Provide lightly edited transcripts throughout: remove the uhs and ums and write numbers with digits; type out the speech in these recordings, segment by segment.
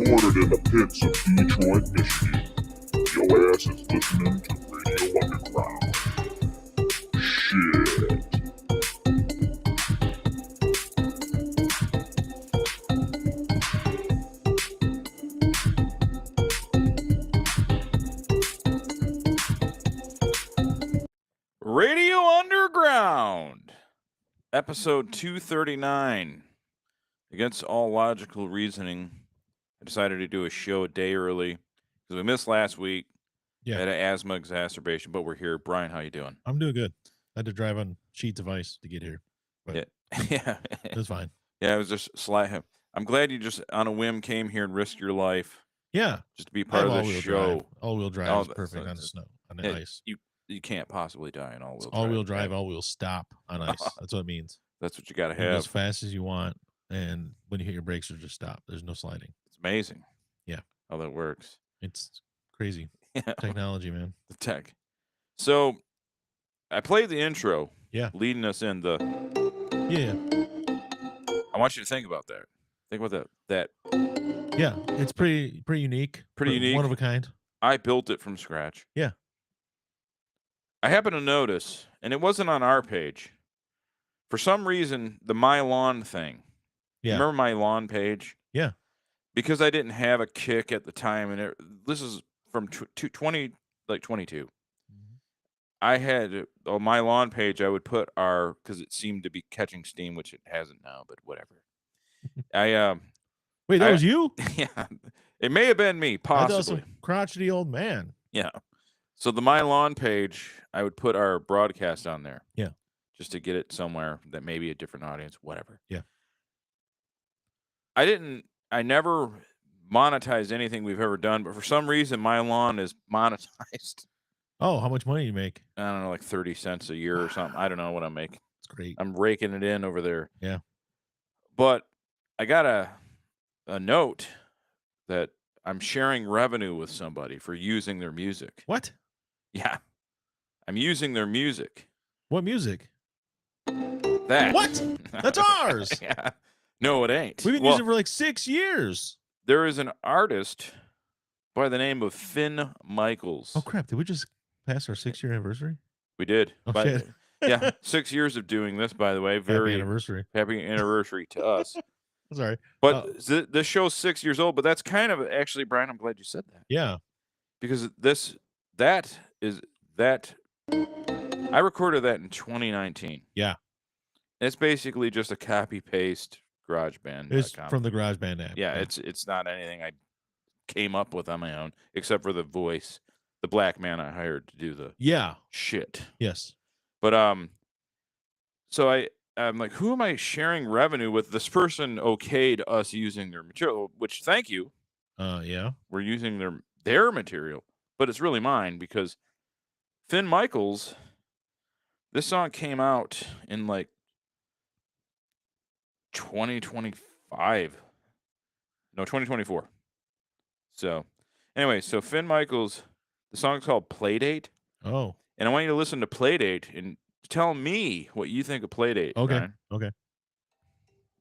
Recorded in the pits of Detroit, Michigan. Your ass is listening to Radio Underground. Shit. Radio Underground, episode 239. Against all logical reasoning, I decided to do a show a day early because we missed last week. Yeah. Had an asthma exacerbation, but we're here. Brian, how you doing? I'm doing good. I had to drive on sheets of ice to get here. But Yeah. it was fine. Yeah, it was just slight. I'm glad you just on a whim came here and risked your life. Yeah. Just to be part of the show. All-wheel drive is perfect on the snow, on the ice. You can't possibly die in all-wheel drive. All-wheel drive, all-wheel stop on ice. That's what it means. That's what you got to Go have. as fast as you want, and when you hit your brakes, you just stop. There's no sliding. It's amazing. Yeah. How that works. It's crazy. Yeah. Technology, man. The tech. So, I played the intro. Yeah. Leading us in the... Yeah. I want you to think about that. Think about that. Yeah, it's pretty unique. Pretty unique. One of a kind. I built it from scratch. Yeah. I happened to notice, and it wasn't on our page. For some reason, the My Lawn thing. Yeah. Remember My Lawn page? Yeah. Because I didn't have a kick at the time, and this is from 22. Mm-hmm. I had on My Lawn page, I would put because it seemed to be catching steam, which it hasn't now, but whatever. Wait, that was you? Yeah. It may have been me, possibly. I thought some crotchety old man. Yeah. So the My Lawn page, I would put our broadcast on there. Yeah. Just to get it somewhere that maybe a different audience, whatever. Yeah. I never monetized anything we've ever done, but for some reason My Lawn is monetized. Oh, how much money do you make? I don't know, like 30 cents a year or something. I don't know what I'm making. It's great. I'm raking it in over there. Yeah. But I got a note that I'm sharing revenue with somebody for using their music. What? Yeah. I'm using their music. What music? That. What? That's ours. Yeah. No, it ain't. We've been using it for like 6 years. There is an artist by the name of Finn Michaels. Oh, crap. Did we just pass our 6-year anniversary? We did. Oh, shit. Yeah. 6 years of doing this, by the way. Very happy anniversary. Happy anniversary to us. Sorry. But this show's 6 years old, but that's kind of actually, Brian, I'm glad you said that. Yeah. Because I recorded that in 2019. Yeah. It's basically just a copy paste GarageBand. It's from the GarageBand app. Yeah, it's not anything I came up with on my own, except for the voice, the black man I hired to do the shit. Yes. But so I'm like, who am I sharing revenue with? This person okayed us using their material, which thank you. Yeah. We're using their material, but it's really mine because Finn Michaels, this song came out in like 2024. So anyway, so Finn Michaels, the song's called Playdate. Oh. And I want you to listen to Playdate and tell me what you think of Playdate. Okay. Brian. Okay.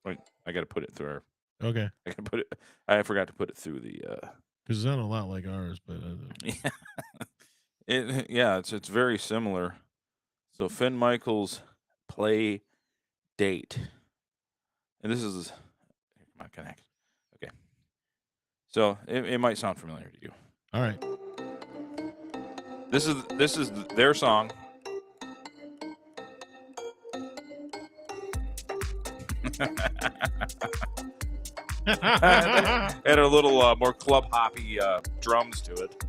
Wait, I got to put it through our... Okay. I forgot to put it through the... Because it's not a lot like ours, but... It's very similar. So Finn Michaels, Playdate. And this is... Come on, connect. Okay. So it might sound familiar to you. All right. This is their song. Had a little more club hoppy drums to it.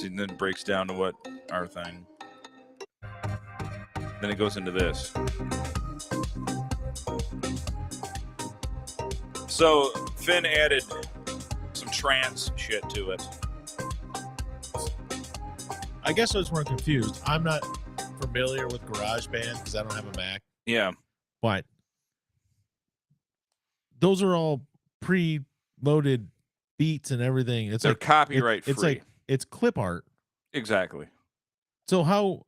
And then breaks down to what our thing. Then it goes into this. So Finn added some trance shit to it. I guess I was more confused. I'm not familiar with GarageBand because I don't have a Mac. Yeah. But those are all pre loaded beats and everything. It's They're like copyright it's free. like it's clip art. Exactly. So how?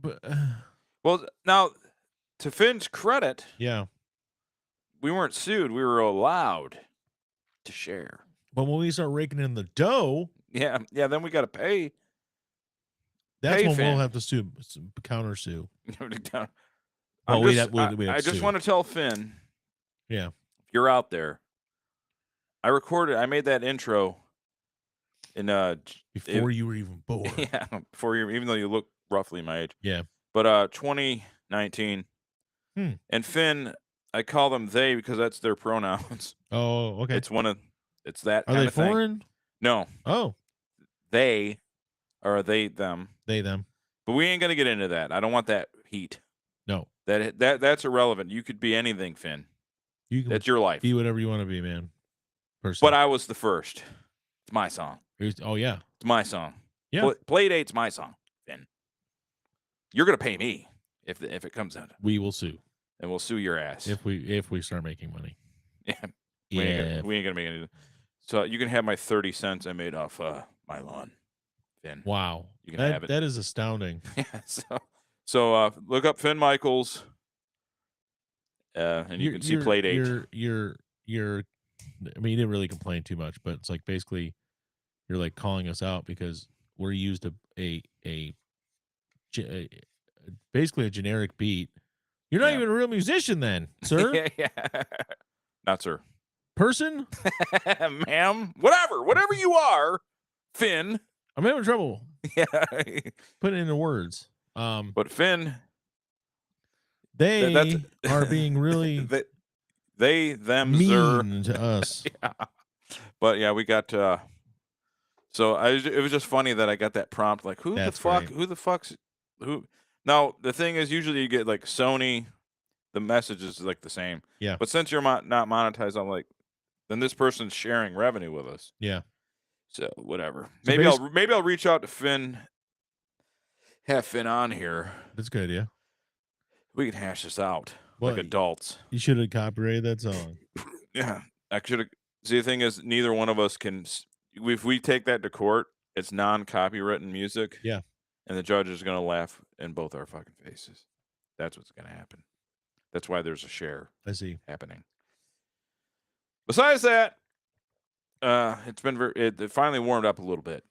But Well, now to Finn's credit, yeah. we weren't sued. We were allowed to share. But when we start raking in the dough, Yeah. Then we got to pay. that's when Finn. we'll have to counter sue. I Well, just sue. want to tell Finn. Yeah. If you're out there, I made that intro in Before you were even born. Yeah, before you, even though you look roughly my age. Yeah. But 2019. And Finn, I call them they because that's their pronouns. Oh, okay. It's that. Are they foreign? Thing. No. Oh. They, or they them. They them. But we ain't gonna get into that. I don't want that heat. No. That's irrelevant. You could be anything, Finn. That's your life. Be whatever you want to be, man. Person. But I was the first. It's my song. Oh yeah. It's my song. Yeah. Playdate's my song, Finn. You're gonna pay me if it comes out. We will sue. And we'll sue your ass. If we start making money. Yeah. We ain't gonna make anything. So you can have my 30 cents I made off my lawn, Finn. Wow. You can have it. That is astounding. Yeah. So look up Finn Michaels. And you can see Playdate. You're I mean, you didn't really complain too much, but it's like basically you're like calling us out because we're used basically a generic beat. You're not even a real musician then, sir. Yeah. Not sir. Person? Ma'am. Whatever you are, Finn. I'm having trouble. Yeah. Putting it into words. But Finn. They are being really they them mean to us. Yeah. But yeah, we got so it was just funny that I got that prompt like who the fuck's who. Now the thing is usually you get like Sony, the message is like the same. Yeah. But since you're not monetized, I'm like, then this person's sharing revenue with us. Yeah. So whatever. So maybe I'll reach out to Finn. Have Finn on here. That's a good idea. We can hash this out like adults. You should have copyrighted that song. Yeah, I should have. See, the thing is, neither one of us can. If we take that to court, it's non-copywritten music. Yeah, and the judge is going to laugh in both our fucking faces. That's what's going to happen. That's why there's a share. I see happening. Besides that, it's been it finally warmed up a little bit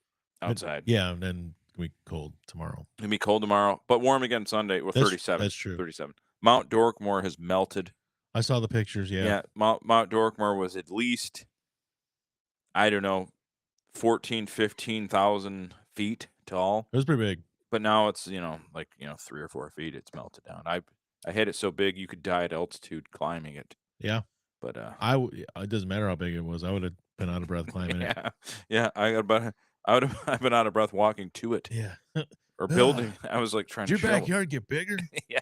outside. Yeah, and then it's gonna be cold tomorrow. It'll be cold tomorrow, but warm again Sunday with 37. That's true. 37. Mount Dorkmore has melted. I saw the pictures. Yeah. Mount Dorkmore was at least, I don't know, 15,000 feet tall. It was pretty big. But now it's 3 or 4 feet. It's melted down. I had it so big you could die at altitude climbing it. Yeah. But it doesn't matter how big it was. I would have been out of breath climbing it. Yeah. I would have been out of breath walking to it. Yeah. Or building. I was like trying to. Did your backyard get bigger? Yeah.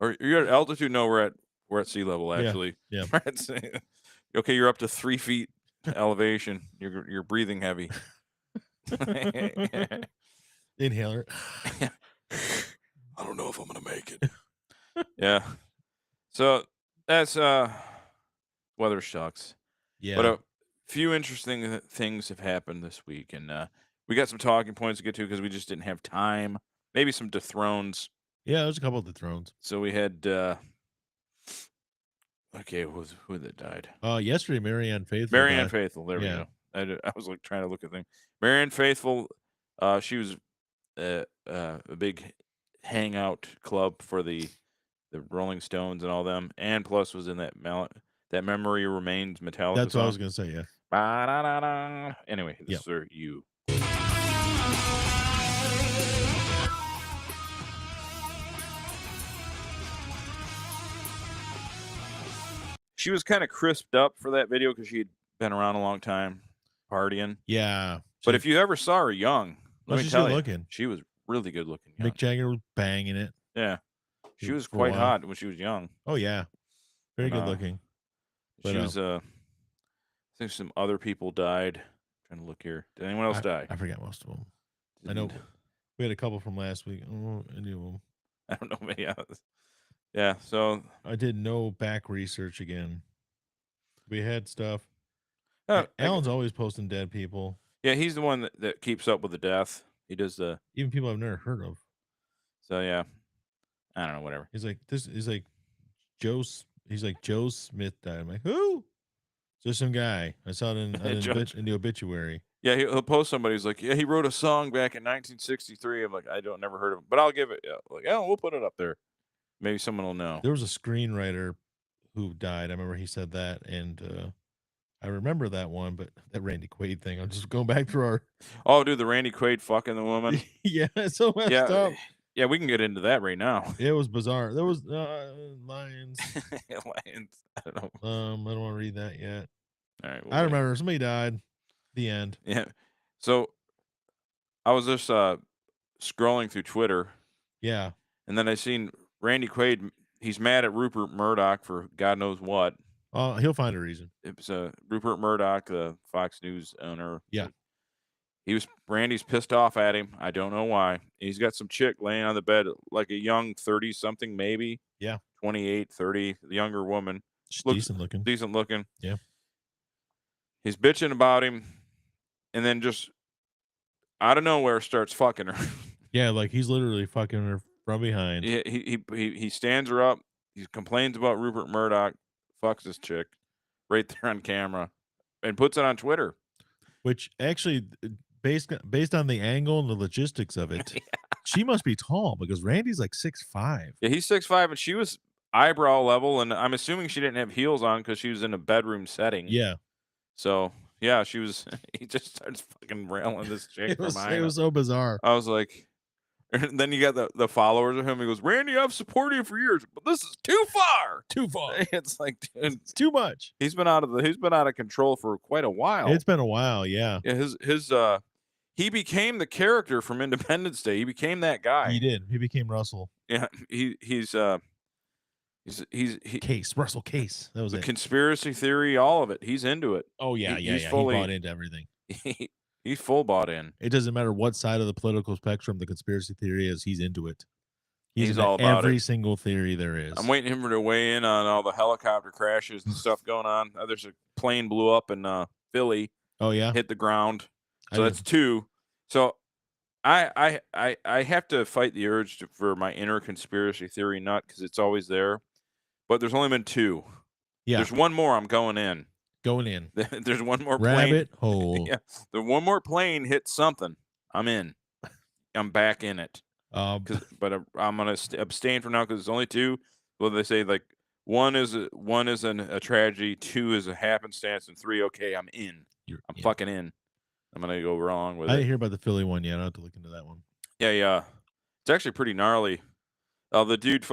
Or you're at altitude? No, we're at sea level actually. Yeah. Okay, you're up to 3 feet elevation. You're breathing heavy. Inhaler. I don't know if I'm gonna make it. Yeah. So that's weather sucks. Yeah. But a few interesting things have happened this week, and we got some talking points to get to because we just didn't have time. Maybe some dethrones. Yeah, there's a couple of dethrones. So we had who that died? Yesterday, Marianne Faithful. Marianne Faithful. There we go. I was like trying to look at things. Marianne Faithful. She was a big hangout club for the Rolling Stones and all them, and plus was in that Memory Remains Metallica. That's song. what I was gonna say. Yeah. Ba-da-da-da. Anyway, this is for you. She was kind of crisped up for that video because she had been around a long time, partying. Yeah. But if you ever saw her young, let me tell you, looking. she was really good looking. Young. Mick Jagger was banging it. Yeah. She was quite hot when she was young. Oh, yeah. Very good looking. She was, I think some other people died. I'm trying to look here. Did anyone else die? I forgot most of them. I know we had a couple from last week. Oh, any of them. I don't know. Yeah. So I did no back research again. We had stuff. Alan's always posting dead people, yeah, he's the one that keeps up with the death. He does the. even people I've never heard of. So yeah, I don't know. Whatever. He's like this. He's like He's like Joe Smith died. I'm like, who? Just some guy. I saw it in the obituary. Yeah, he'll post somebody who's like, yeah, he wrote a song back in 1963. I'm like, I don't never heard of him, but I'll give it. Yeah, like, oh, we'll put it up there. Maybe someone will know. There was a screenwriter who died. I remember he said that, and I remember that one, but that Randy Quaid thing. I'm just going back through our. Oh, dude, the Randy Quaid fucking the woman. Yeah, it's so messed Yeah, up. yeah, we can get into that right now. It was bizarre. There was lions. Lions. I don't know. I don't want to read that yet. All right. I remember somebody died. The end. Yeah. So I was just scrolling through Twitter. Yeah. And then I seen Randy Quaid. He's mad at Rupert Murdoch for God knows what. He'll find a reason. It's Rupert Murdoch, the Fox News owner. Yeah. Randy's pissed off at him. I don't know why. He's got some chick laying on the bed, like a young 30-something, maybe. Yeah. 28, 30, the younger woman. Looks decent looking. Yeah. He's bitching about him, and then just out of nowhere starts fucking her. Yeah, like he's literally fucking her from behind. He stands her up. He complains about Rupert Murdoch, fucks this chick right there on camera, and puts it on Twitter. Which actually, based on the angle and the logistics of it, she must be tall because Randy's like 6'5". Yeah, he's 6'5", and she was eyebrow level, and I'm assuming she didn't have heels on because she was in a bedroom setting. Yeah. So yeah, she was. He just starts fucking railing this chick It was from so bizarre. I was like, and then you got the followers of him. He goes, Randy, I've supported you for years, but this is too far. Too far. It's like, dude, it's too much. He's been out of control for quite a while. It's been a while, yeah. Yeah, he became the character from Independence Day. He became that guy. He did. He became Russell. Yeah, he's Russell Case. That was the it. Conspiracy theory, all of it. He's into it. Oh yeah, he's fully, he bought into everything. He's full bought in. It doesn't matter what side of the political spectrum the conspiracy theory is. He's into it. He's all about every single theory there is. I'm waiting for him to weigh in on all the helicopter crashes and stuff going on. There's a plane blew up in Philly. Oh yeah, hit the ground. So that's 2. So I have to fight the urge for my inner conspiracy theory nut because it's always there. But there's only been 2. Yeah. There's one more I'm going in. There's one more rabbit hole. Yeah. The one more plane hits something. I'm in. I'm back in it. But I'm gonna abstain from now because it's only 2. Well, they say like one is a tragedy, 2 is a happenstance, and 3, okay, I'm in. I'm fucking in. I'm gonna go wrong with it. I didn't hear about the Philly one yet. I'll have to look into that one. Yeah. It's actually pretty gnarly. The dude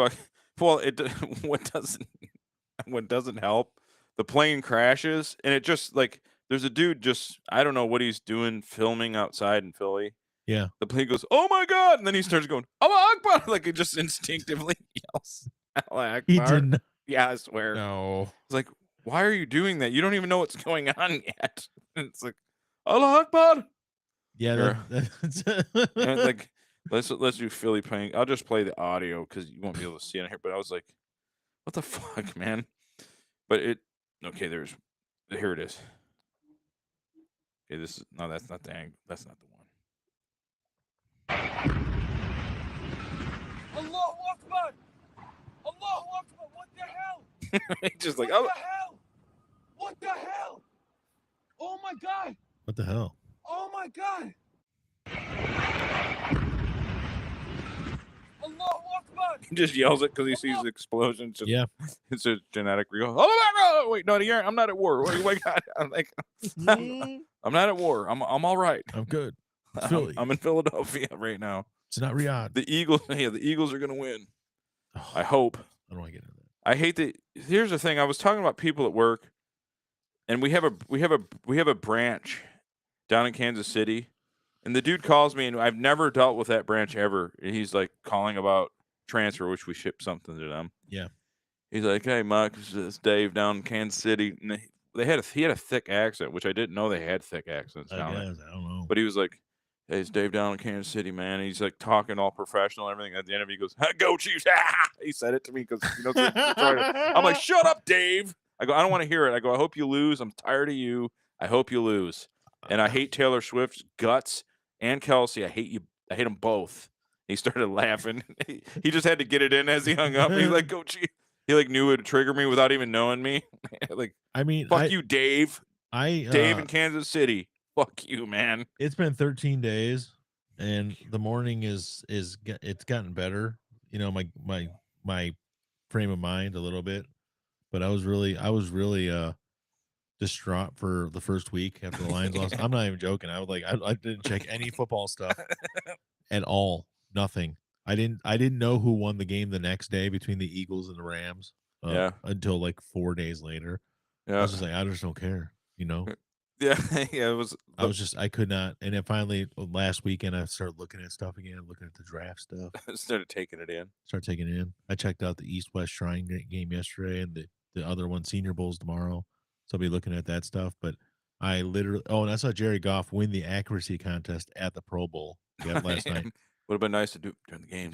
what doesn't help, the plane crashes, and it just like there's a dude just I don't know what he's doing filming outside in Philly. Yeah. The plane goes, oh my God, and then he starts going, Allah Akbar, like it just instinctively yells, Allah Akbar. He didn't. Yeah, I swear. No. It's like, why are you doing that? You don't even know what's going on yet. And it's like, Allah Akbar. Yeah. Like, let's do Philly playing. I'll just play the audio because you won't be able to see it here. But I was like, what the fuck, man? But here it is. Okay, that's not the angle. That's not the one. Allahu Akbar! Allahu Akbar! What the hell? Just like, what the hell? What the hell? Oh my God! What the hell? Oh my God! Allahu Akbar! He just yells it because he sees the explosion. Yeah. It's a genetic recall. Oh, wait, no, I'm not at war. Wait, God. I'm like, I'm not at war. I'm all right. I'm good. Philly. I'm in Philadelphia right now. It's not Riyadh. The Eagles are going to win. Oh, I hope. I don't want to get into that. I hate that. Here's the thing. I was talking about people at work, and we have a branch down in Kansas City, and the dude calls me, and I've never dealt with that branch ever. And he's like calling about transfer, which we ship something to them. Yeah. He's like, hey, Mike, it's Dave down in Kansas City. And he had a thick accent, which I didn't know they had thick accents down there. I don't know. But he was like, hey, it's Dave down in Kansas City, man. And he's like talking all professional and everything. At the end of it, he goes, go Chiefs. He said it to me because I'm like, shut up, Dave. I go, I don't want to hear it. I go, I hope you lose. I'm tired of you. I hope you lose. And I hate Taylor Swift's guts and Kelsey. I hate you. I hate them both. He started laughing. He just had to get it in as he hung up. He's like, "Go, Chief." He like knew it would trigger me without even knowing me. Like, I mean, fuck you, Dave. Dave in Kansas City. Fuck you, man. It's been 13 days, and the morning it's gotten better. You know, my frame of mind a little bit, but I was really distraught for the first week after the Lions lost. I'm not even joking. I was like, I didn't check any football stuff at all. Nothing. I didn't know who won the game the next day between the Eagles and the Rams. Yeah. Until like 4 days later. I Yeah. was just like, I just don't care. You know. Yeah. Yeah. It was. I could not. And then finally last weekend, I started looking at stuff again, looking at the draft stuff. Started taking it in. I checked out the East-West Shrine game yesterday, and the other one, Senior Bowl's tomorrow. So I'll be looking at that stuff. But I literally, and I saw Jerry Goff win the accuracy contest at the Pro Bowl last night. Would have been nice to do during the game.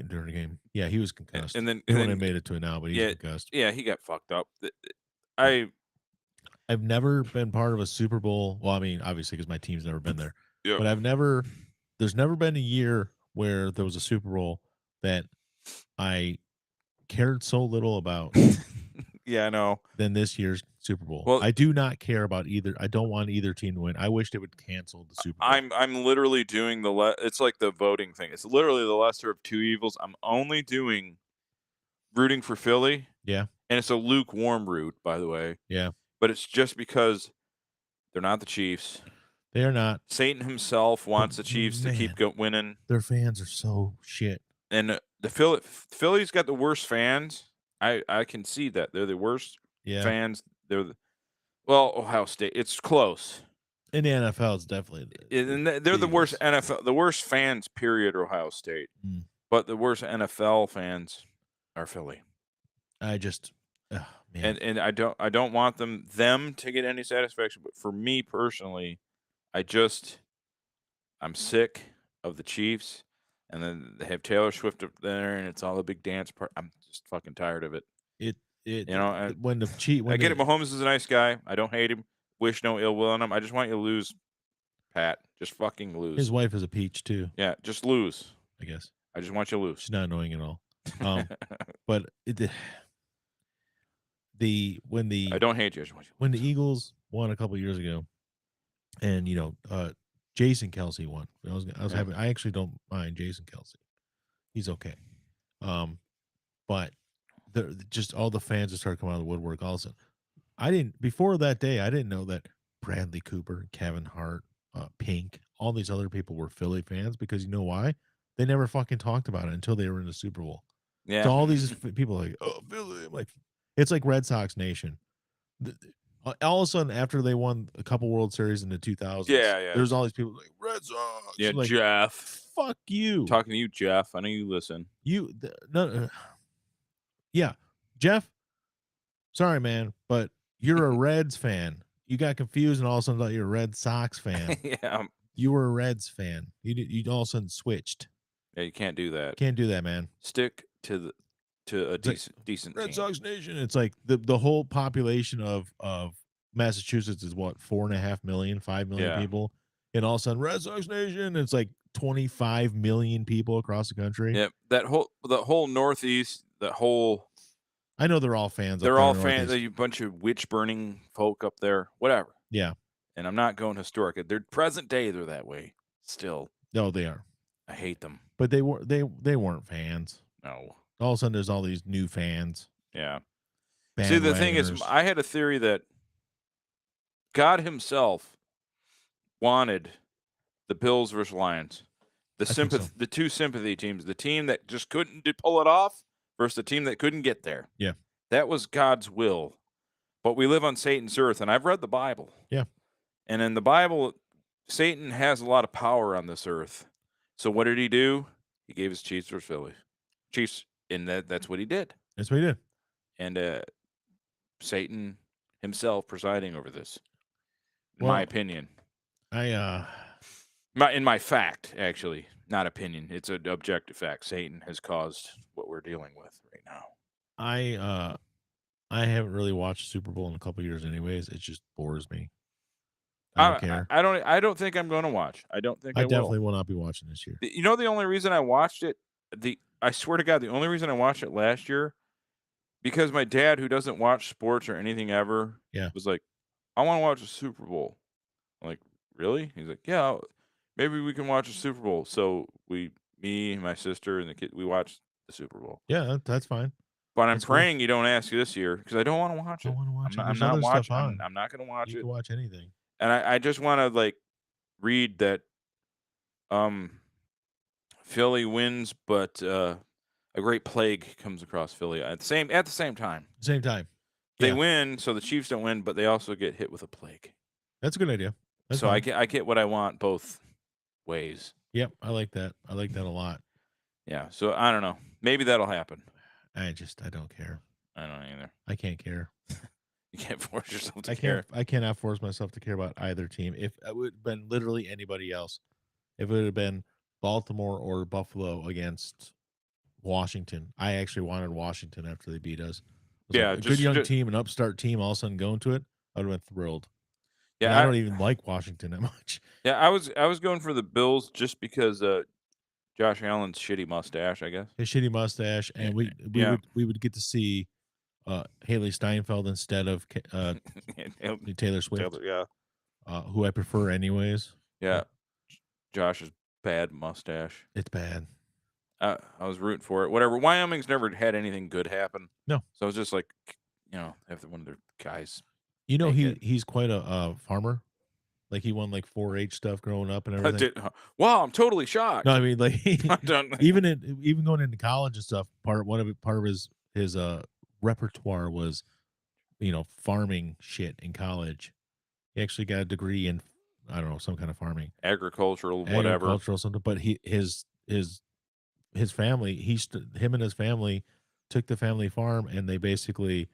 During the game. Yeah, he was concussed. And then he wouldn't have made it to it now, but he's concussed. Yeah, he got fucked up. I've never been part of a Super Bowl. Well, I mean, obviously, because my team's never been there. Yeah. But there's never been a year where there was a Super Bowl that I cared so little about. Yeah, I know. Than this year's Super Bowl. Well, I do not care about either. I don't want either team to win. I wished it would cancel the Super Bowl. I'm literally doing it's like the voting thing. It's literally the lesser of two evils. I'm only doing rooting for Philly. Yeah. And it's a lukewarm root, by the way. Yeah. But it's just because they're not the Chiefs. They are not. Satan himself wants the Chiefs to keep winning. Their fans are so shit. And the Philly's got the worst fans. I can see that. They're the worst fans. Ohio State. It's close. In the NFL, it's definitely. They're the worst NFL. The worst fans, period, are Ohio State. But the worst NFL fans are Philly. I just, man. And I don't want them to get any satisfaction. But for me personally, I'm sick of the Chiefs. And then they have Taylor Swift up there, and it's all a big dance part. I'm just fucking tired of it. When the Chiefs, I get it. Mahomes is a nice guy. I don't hate him. Wish no ill will on him. I just want you to lose, Pat. Just fucking lose. His wife is a peach too. Yeah, just lose. I guess. I just want you to lose. She's not annoying at all. But I don't hate you. I just want you when the Eagles won a couple years ago, and Jason Kelsey won. I actually don't mind Jason Kelsey. He's okay. But just all the fans that started coming out of the woodwork. All of a sudden, before that day, I didn't know that Bradley Cooper, Kevin Hart, Pink, all these other people were Philly fans, because you know why? They never fucking talked about it until they were in the Super Bowl. Yeah. So all these people are like, oh, Philly. I'm like, it's like Red Sox Nation. All of a sudden, after they won a couple World Series in the 2000s, there's all these people like, Red Sox. Yeah, like, Jeff. Fuck you. Talking to you, Jeff. I know you listen. Yeah, Jeff. Sorry, man, but you're a Reds fan. You got confused and all of a sudden thought you're a Red Sox fan. Yeah. You were a Reds fan. You all of a sudden switched. Yeah, you can't do that. Can't do that, man. Stick to a decent Red team. Sox Nation. It's like the whole population of Massachusetts is what, 4.5 million, 5 million people, and all of a sudden Red Sox Nation. It's like 25 million people across the country. Yeah, the whole Northeast, I know they're all fans. They're all fans. There's a bunch of witch burning folk up there. Whatever. Yeah. And I'm not going historic. They're present day. They're that way still. No, they are. I hate them. But they weren't fans. No. All of a sudden, there's all these new fans. Yeah. See, the thing is, I had a theory that God himself wanted the Bills versus Lions, the two sympathy teams, the team that just couldn't pull it off versus the team that couldn't get there. Yeah. That was God's will. But we live on Satan's earth, and I've read the Bible. Yeah. And in the Bible, Satan has a lot of power on this earth. So what did he do? He gave his Chiefs versus Philly. Chiefs, and that's what he did. That's what he did. And Satan himself presiding over this, in my opinion. In my fact, actually, not opinion. It's an objective fact. Satan has caused what we're dealing with right now. I haven't really watched Super Bowl in a couple years anyways. It just bores me. I don't care. I don't think I'm going to watch. I don't think I definitely will not be watching this year. You know, the only reason I watched it, I swear to God, the only reason I watched it last year, because my dad, who doesn't watch sports or anything ever, was like, I want to watch the Super Bowl. I'm like, really? He's like, yeah, maybe we can watch the Super Bowl. So me, my sister, and the kid, we watched the Super Bowl. Yeah, that's fine. But I'm praying you don't ask this year because I don't want to watch it. I don't want to watch it. I'm not watching. I'm not going to watch it. You can watch anything. And I just want to like read that Philly wins, but a great plague comes across Philly at the same time. Same time. They win, so the Chiefs don't win, but they also get hit with a plague. That's a good idea. That's so fine. I get what I want both ways. Yep, I like that. I like that a lot. Yeah, so I don't know. Maybe that'll happen. I don't care. I don't either. I can't care. You can't force yourself to care. I cannot force myself to care about either team. If it would have been literally anybody else, if it would have been Baltimore or Buffalo against Washington, I actually wanted Washington after they beat us. Yeah, a good young team, an upstart team, all of a sudden going to it, I would have been thrilled. Yeah, and I don't even like Washington that much. Yeah, I was going for the Bills just because Josh Allen's shitty mustache, I guess. His shitty mustache, and we would get to see Haley Steinfeld instead of Taylor Swift. Who I prefer anyways. Yeah. Josh's bad mustache. It's bad. I was rooting for it. Whatever. Wyoming's never had anything good happen. No. So it's just like, have one of their guys. You know, he's quite a farmer. Like he won like 4-H stuff growing up and everything. Wow, I'm totally shocked. No, I mean like even going into college and stuff. Part of his repertoire was, farming shit in college. He actually got a degree in, I don't know, some kind of farming, agricultural something. But his family, him and his family took the family farm and they basically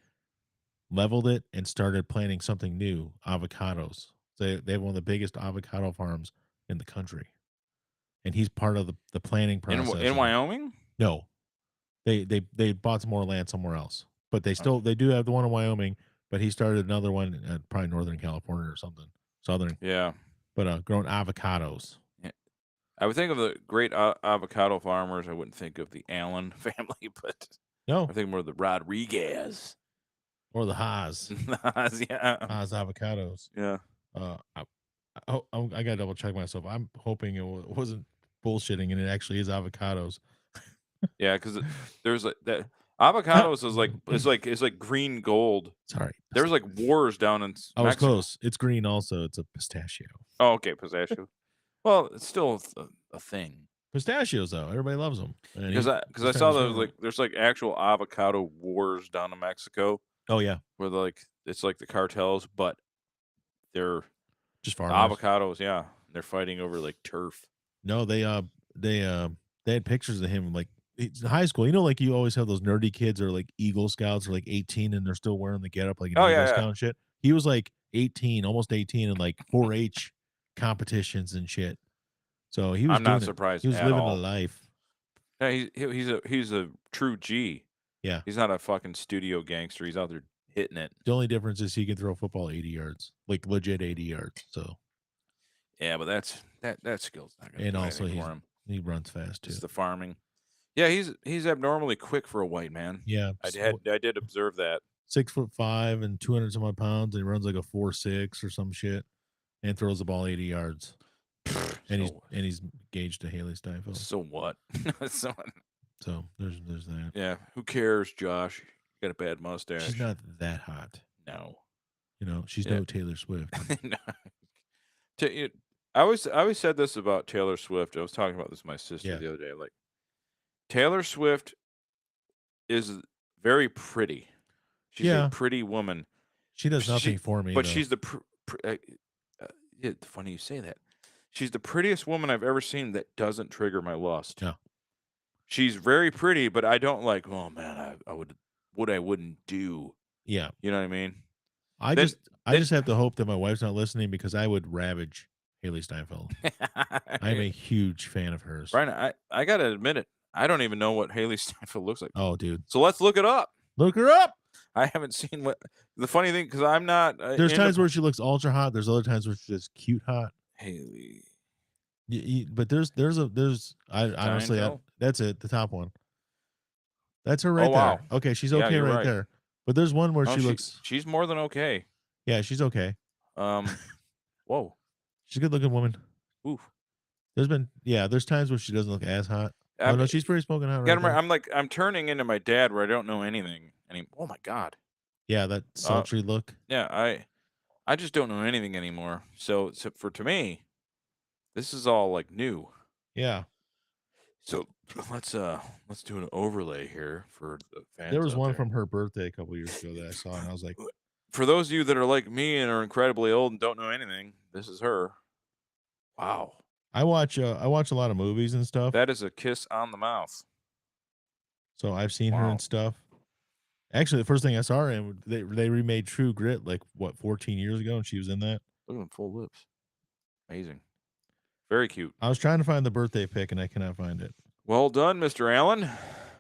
leveled it and started planting something new, avocados. They have one of the biggest avocado farms in the country, and he's part of the planning process. In Wyoming? No, they bought some more land somewhere else, but they do have the one in Wyoming. But he started another one at probably Northern California or something, southern. Yeah, but growing avocados. Yeah. I would think of the great avocado farmers. I wouldn't think of the Allen family, but no, I think more of the Rodriguez or the Haas. Haas, yeah, Haas avocados. Yeah. I gotta double check myself. I'm hoping it wasn't bullshitting and it actually is avocados. Yeah, because there's like that avocados is like green gold. Sorry, there's like wars down in Mexico. I was close. It's green also. It's a pistachio. Oh, okay, pistachio. Well, it's still a thing. Pistachios though, everybody loves them. Because I saw there's like actual avocado wars down in Mexico. Oh yeah, where it's like the cartels, but they're just farmers. Avocados, yeah. They're fighting over like turf. No, they had pictures of him like in high school. Like you always have those nerdy kids or like Eagle Scouts or like 18 and they're still wearing the getup like an Eagle Scout and shit. He was like 18, almost 18, and like 4-H competitions and shit. So he was. I'm not surprised. He was living a life. Yeah, he's a true G. Yeah, he's not a fucking studio gangster. He's out there hitting it. The only difference is he can throw a football 80 yards, like legit 80 yards. So, yeah, but that skill's not going to do anything for him. He runs fast too. It's the farming. Yeah, he's abnormally quick for a white man. Yeah, I did observe that. 6'5" and 200 some odd pounds, and he runs like a 4.6 or some shit, and throws the ball 80 yards. And he's engaged to Haley Steinfeld. So what? So there's that. Yeah, who cares, Josh? You got a bad mustache. She's not that hot. No. She's no Taylor Swift. No. I always said this about Taylor Swift. I was talking about this with my sister the other day. Like, Taylor Swift is very pretty. She's a pretty woman. She does nothing for me. But she's the funny you say that. She's the prettiest woman I've ever seen that doesn't trigger my lust. Yeah. She's very pretty, but I don't like, oh man, I would what I wouldn't do. Yeah. You know what I mean? I just have to hope that my wife's not listening because I would ravage Haley Steinfeld. I'm a huge fan of hers. Brian, I gotta admit it. I don't even know what Haley Steinfeld looks like. Oh, dude. So let's look it up. Look her up. I haven't seen what the funny thing because I'm not. There's times where she looks ultra hot. There's other times where she's just cute hot. Haley. But there's honestly that's it, the top one. That's her right wow. there. Okay, she's okay right there. But there's one where she's more than okay. Yeah, she's okay. Whoa. She's a good looking woman. Oof. There's times where she doesn't look as hot. No, she's pretty smoking hot right there. I'm turning into my dad where I don't know anything anymore. Oh my God. Yeah, that sultry look. Yeah, I just don't know anything anymore. So to me, this is all like new. Yeah. So let's do an overlay here for the fans. There was one from her birthday a couple years ago that I saw, and I was like, for those of you that are like me and are incredibly old and don't know anything, this is her. Wow. I watch a lot of movies and stuff. That is a kiss on the mouth. So I've seen her and stuff. Actually, the first thing I saw her in, they remade True Grit 14 years ago, and she was in that. Look at them full lips. Amazing. Very cute. I was trying to find the birthday pic, and I cannot find it. Well done, Mr. Allen.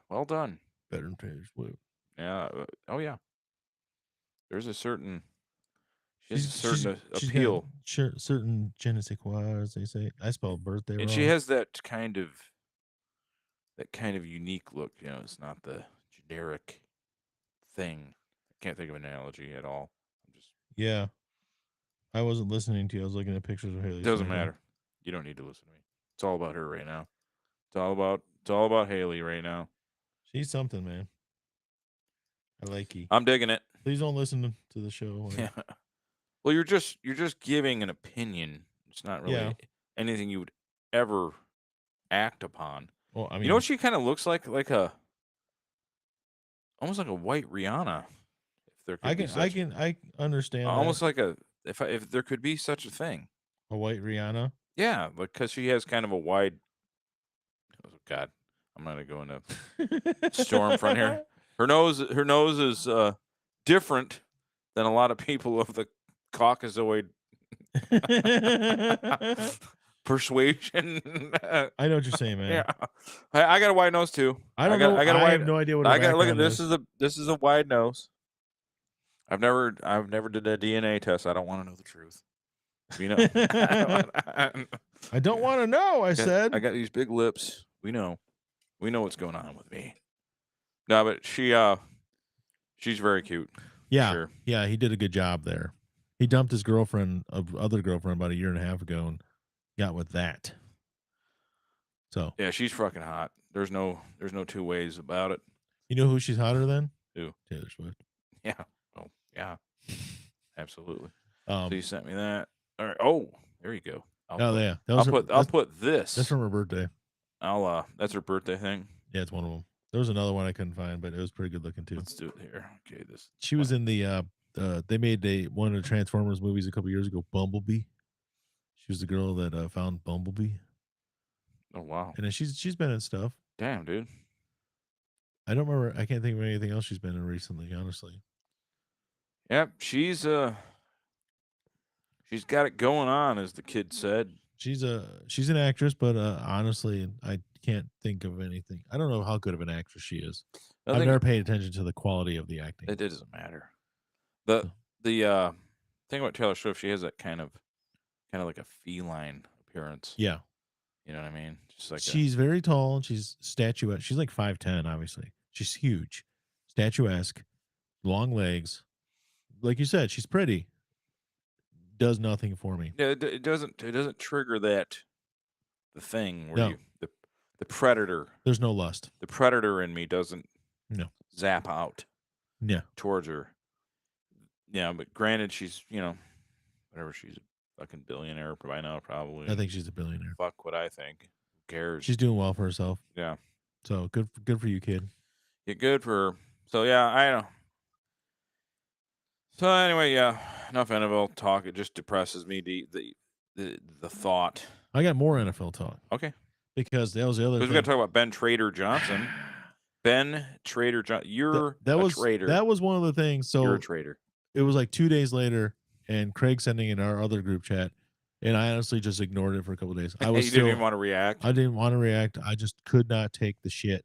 Well done. Better than Taylor Swift. Yeah. Oh yeah. There's a certain. She has a certain appeal. Certain je ne sais quoi, as they say. I spelled birthday wrong. And she has that kind of unique look. You know, it's not the generic thing. I can't think of an analogy at all. Yeah. I wasn't listening to you. I was looking at pictures of Haley. Doesn't matter. You don't need to listen to me. It's all about her right now. It's all about Haley right now. She's something, man. I like you. I'm digging it. Please don't listen to the show. Yeah. Well, you're just giving an opinion. It's not really anything you would ever act upon. Well, I mean, you know what she kind of looks like? Like almost like a white Rihanna. If there could I understand. Almost like if there could be such a thing. A white Rihanna? Yeah, because she has kind of a wide. Oh God, I'm not gonna go into storm front here. Her nose is different than a lot of people of the Caucasoid persuasion. I know what you're saying, man. Yeah, I got a wide nose too. I don't know. I have no idea what. I got to look at this. This is a wide nose. I've never did a DNA test. I don't want to know the truth. You know. I don't want to know. I said I got these big lips. We know what's going on with me. No, but she's very cute. Yeah, sure. Yeah, he did a good job there. He dumped his other girlfriend about a year and a half ago and got with that. So yeah, she's fucking hot. There's no two ways about it. You know who she's hotter than? Who? Taylor Swift. Yeah. Oh yeah. Absolutely. So you sent me that. All right. Oh, there you go. I'll put this. That's from her birthday. That's her birthday thing. Yeah, it's one of them. There was another one I couldn't find, but it was pretty good looking too. Let's do it here. Okay, She was in the they made one of the Transformers movies a couple years ago, Bumblebee. She was the girl that found Bumblebee. Oh wow. And then she's been in stuff. Damn, dude. I don't remember. I can't think of anything else she's been in recently, honestly. Yep, she's got it going on, as the kid said. She's an actress, but honestly, I can't think of anything. I don't know how good of an actress she is. I've never paid attention to the quality of the acting. It doesn't matter. The thing about Taylor Swift, she has that kind of like a feline appearance. Yeah. You know what I mean? Just like she's very tall and she's statuesque. She's like 5'10", obviously. She's huge, statuesque, long legs. Like you said, she's pretty. Does nothing for me. Yeah, it doesn't trigger the thing where the predator. There's no lust. The predator in me doesn't zap out. Yeah. Towards her. Yeah, but granted, she's whatever. She's a fucking billionaire by now, probably. I think she's a billionaire. Fuck what I think. Who cares? She's doing well for herself. Yeah. So good for you, kid. Yeah, good for her. So yeah, I know. So anyway, yeah, enough NFL talk. It just depresses me the thought. I got more NFL talk. Okay. Because that was the other thing. We got to talk about Ben Trader Johnson. Ben Trader Johnson. You're a traitor. That was one of the things. So you're a traitor. It was like 2 days later, and Craig sending in our other group chat, and I honestly just ignored it for a couple of days. You didn't even want to react. I didn't want to react. I just could not take the shit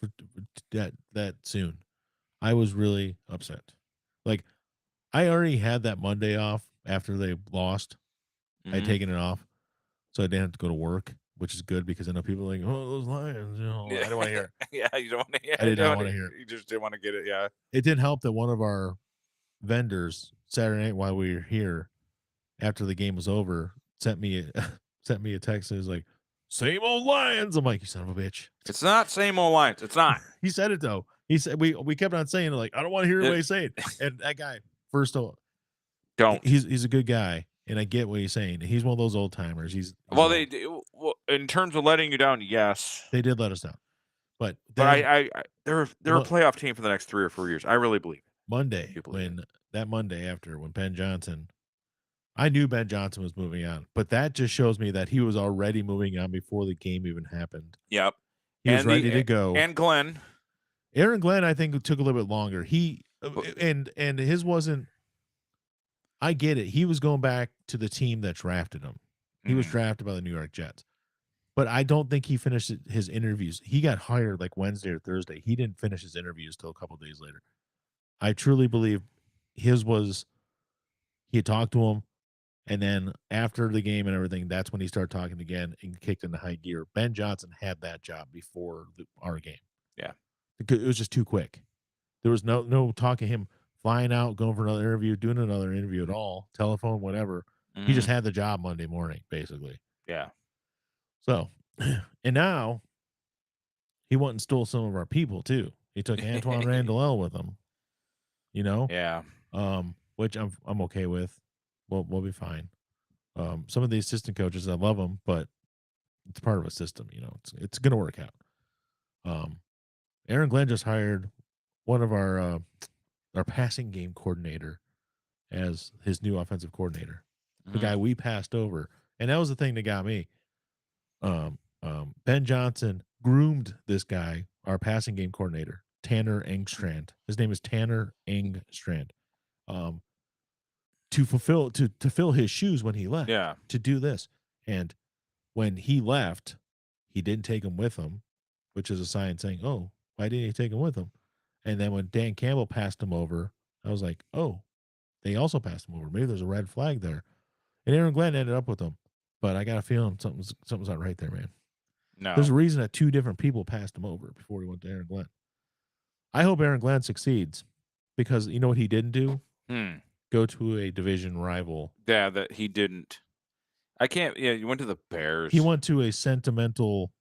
for that soon. I was really upset. Like, I already had that Monday off after they lost. I'd taken it off, so I didn't have to go to work, which is good because I know people are like, oh, those Lions, I don't want to hear it. Yeah, you don't want to hear it. I did not want to hear it. You just didn't want to get it, yeah. It didn't help that one of our vendors Saturday night while we were here, after the game was over, sent me a text and was like, "Same old Lions." I'm like, "You son of a bitch." It's not same old Lions. It's not. He said it though. He said we kept on saying it, like, I don't want to hear anybody say it. And that guy, first of all, don't. He's a good guy, and I get what he's saying. He's one of those old timers. Well, in terms of letting you down, yes, they did let us down. But they're a playoff team for the next 3 or 4 years. I really believe it. Monday, when Ben Johnson, I knew Ben Johnson was moving on, but that just shows me that he was already moving on before the game even happened. Yep. He was ready to go. And Aaron Glenn, I think, took a little bit longer. And his wasn't. I get it. He was going back to the team that drafted him. He was drafted by the New York Jets. But I don't think he finished his interviews. He got hired like Wednesday or Thursday. He didn't finish his interviews till a couple of days later. I truly believe his was, he had talked to him, and then after the game and everything, that's when he started talking again and kicked into high gear. Ben Johnson had that job before our game. Yeah. Because it was just too quick. There was no talking him flying out, going for another interview, doing another interview at all, telephone, whatever. He just had the job Monday morning, basically. Yeah. So, and now he went and stole some of our people too. He took Antoine Randall with him. Yeah. Which I'm okay with. We'll be fine. Some of the assistant coaches, I love them, but it's part of a system. It's gonna work out. Aaron Glenn just hired one of our passing game coordinator as his new offensive coordinator. The guy we passed over, and that was the thing that got me. Ben Johnson groomed this guy, our passing game coordinator, Tanner Engstrand. His name is Tanner Engstrand. To fill his shoes when he left. Yeah. To do this. And when he left, he didn't take him with him, which is a sign saying, oh, why didn't he take him with him? And then when Dan Campbell passed him over, I was like, oh, they also passed him over. Maybe there's a red flag there. And Aaron Glenn ended up with him. But I got a feeling something's not right there, man. No. There's a reason that 2 different people passed him over before he went to Aaron Glenn. I hope Aaron Glenn succeeds, because you know what he didn't do? Go to a division rival. Yeah, that he didn't. You went to the Bears. He went to a sentimental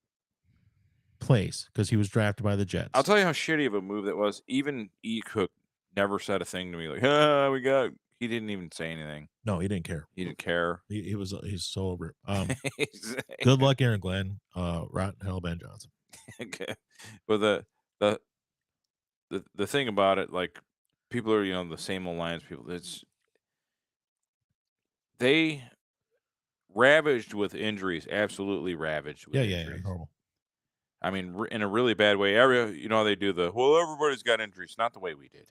place because he was drafted by the Jets. I'll tell you how shitty of a move that was. Even E. Cook never said a thing to me like, he didn't even say anything. No, he didn't care. He didn't care. He's so over it. Good luck, Aaron Glenn. Rotten hell, Ben Johnson. Okay. But the thing about it, like, people are, the same old Lions people. They ravaged with injuries, absolutely ravaged with injuries. Yeah, horrible. I mean, in a really bad way. They do everybody's got injuries. Not the way we did.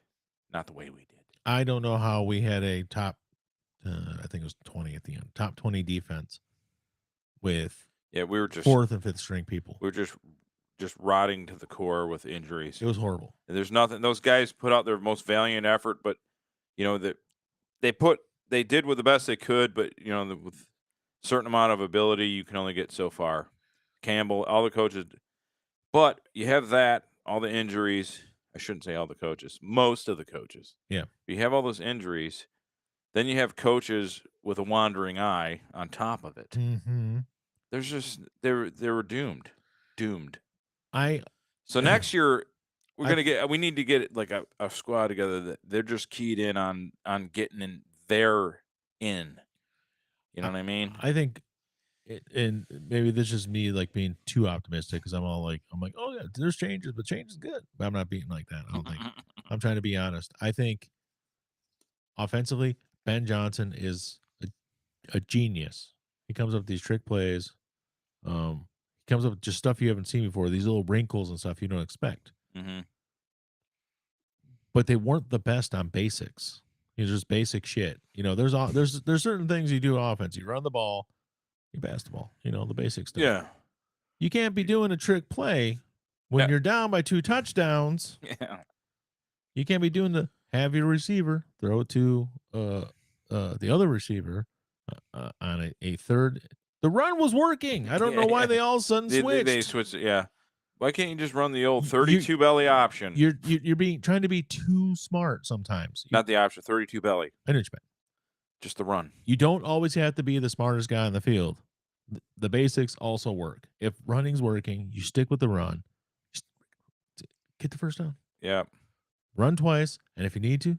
Not the way we did. I don't know how we had a top, I think it was 20 at the end, top 20 defense with we were just 4th and 5th string people. We were just rotting to the core with injuries. It was horrible. And there's nothing. Those guys put out their most valiant effort, but they did with the best they could. But with a certain amount of ability, you can only get so far. Campbell, all the coaches, but you have all the injuries. I shouldn't say all the coaches, most of the coaches. Yeah. You have all those injuries, then you have coaches with a wandering eye on top of it. Mm-hmm. There's just they were doomed. So I next year we need to get like a squad together that they're just keyed in on getting in their in. You know what I mean? I think and maybe this is me like being too optimistic because I'm like, oh yeah, there's changes, but change is good. But I'm not being like that. I don't think. I'm trying to be honest. I think offensively, Ben Johnson is a genius. He comes up with these trick plays. He comes up with just stuff you haven't seen before. These little wrinkles and stuff you don't expect. Mm-hmm. But they weren't the best on basics. It's just basic shit. There's certain things you do on offense. You run the ball. You pass the ball, the basic stuff. Yeah. You can't be doing a trick play when you're down by 2 touchdowns. Yeah. You can't be doing have your receiver throw it to the other receiver on a third. The run was working. I don't know why they all of a sudden switched. They switched it, yeah. Why can't you just run the old You- 32 belly option? You're trying to be too smart sometimes. Not the option, 32 belly. I know what you meant. Just the run. You don't always have to be the smartest guy on the field. The basics also work. If running's working, you stick with the run. Get the first down. Yeah. Run twice, and if you need to,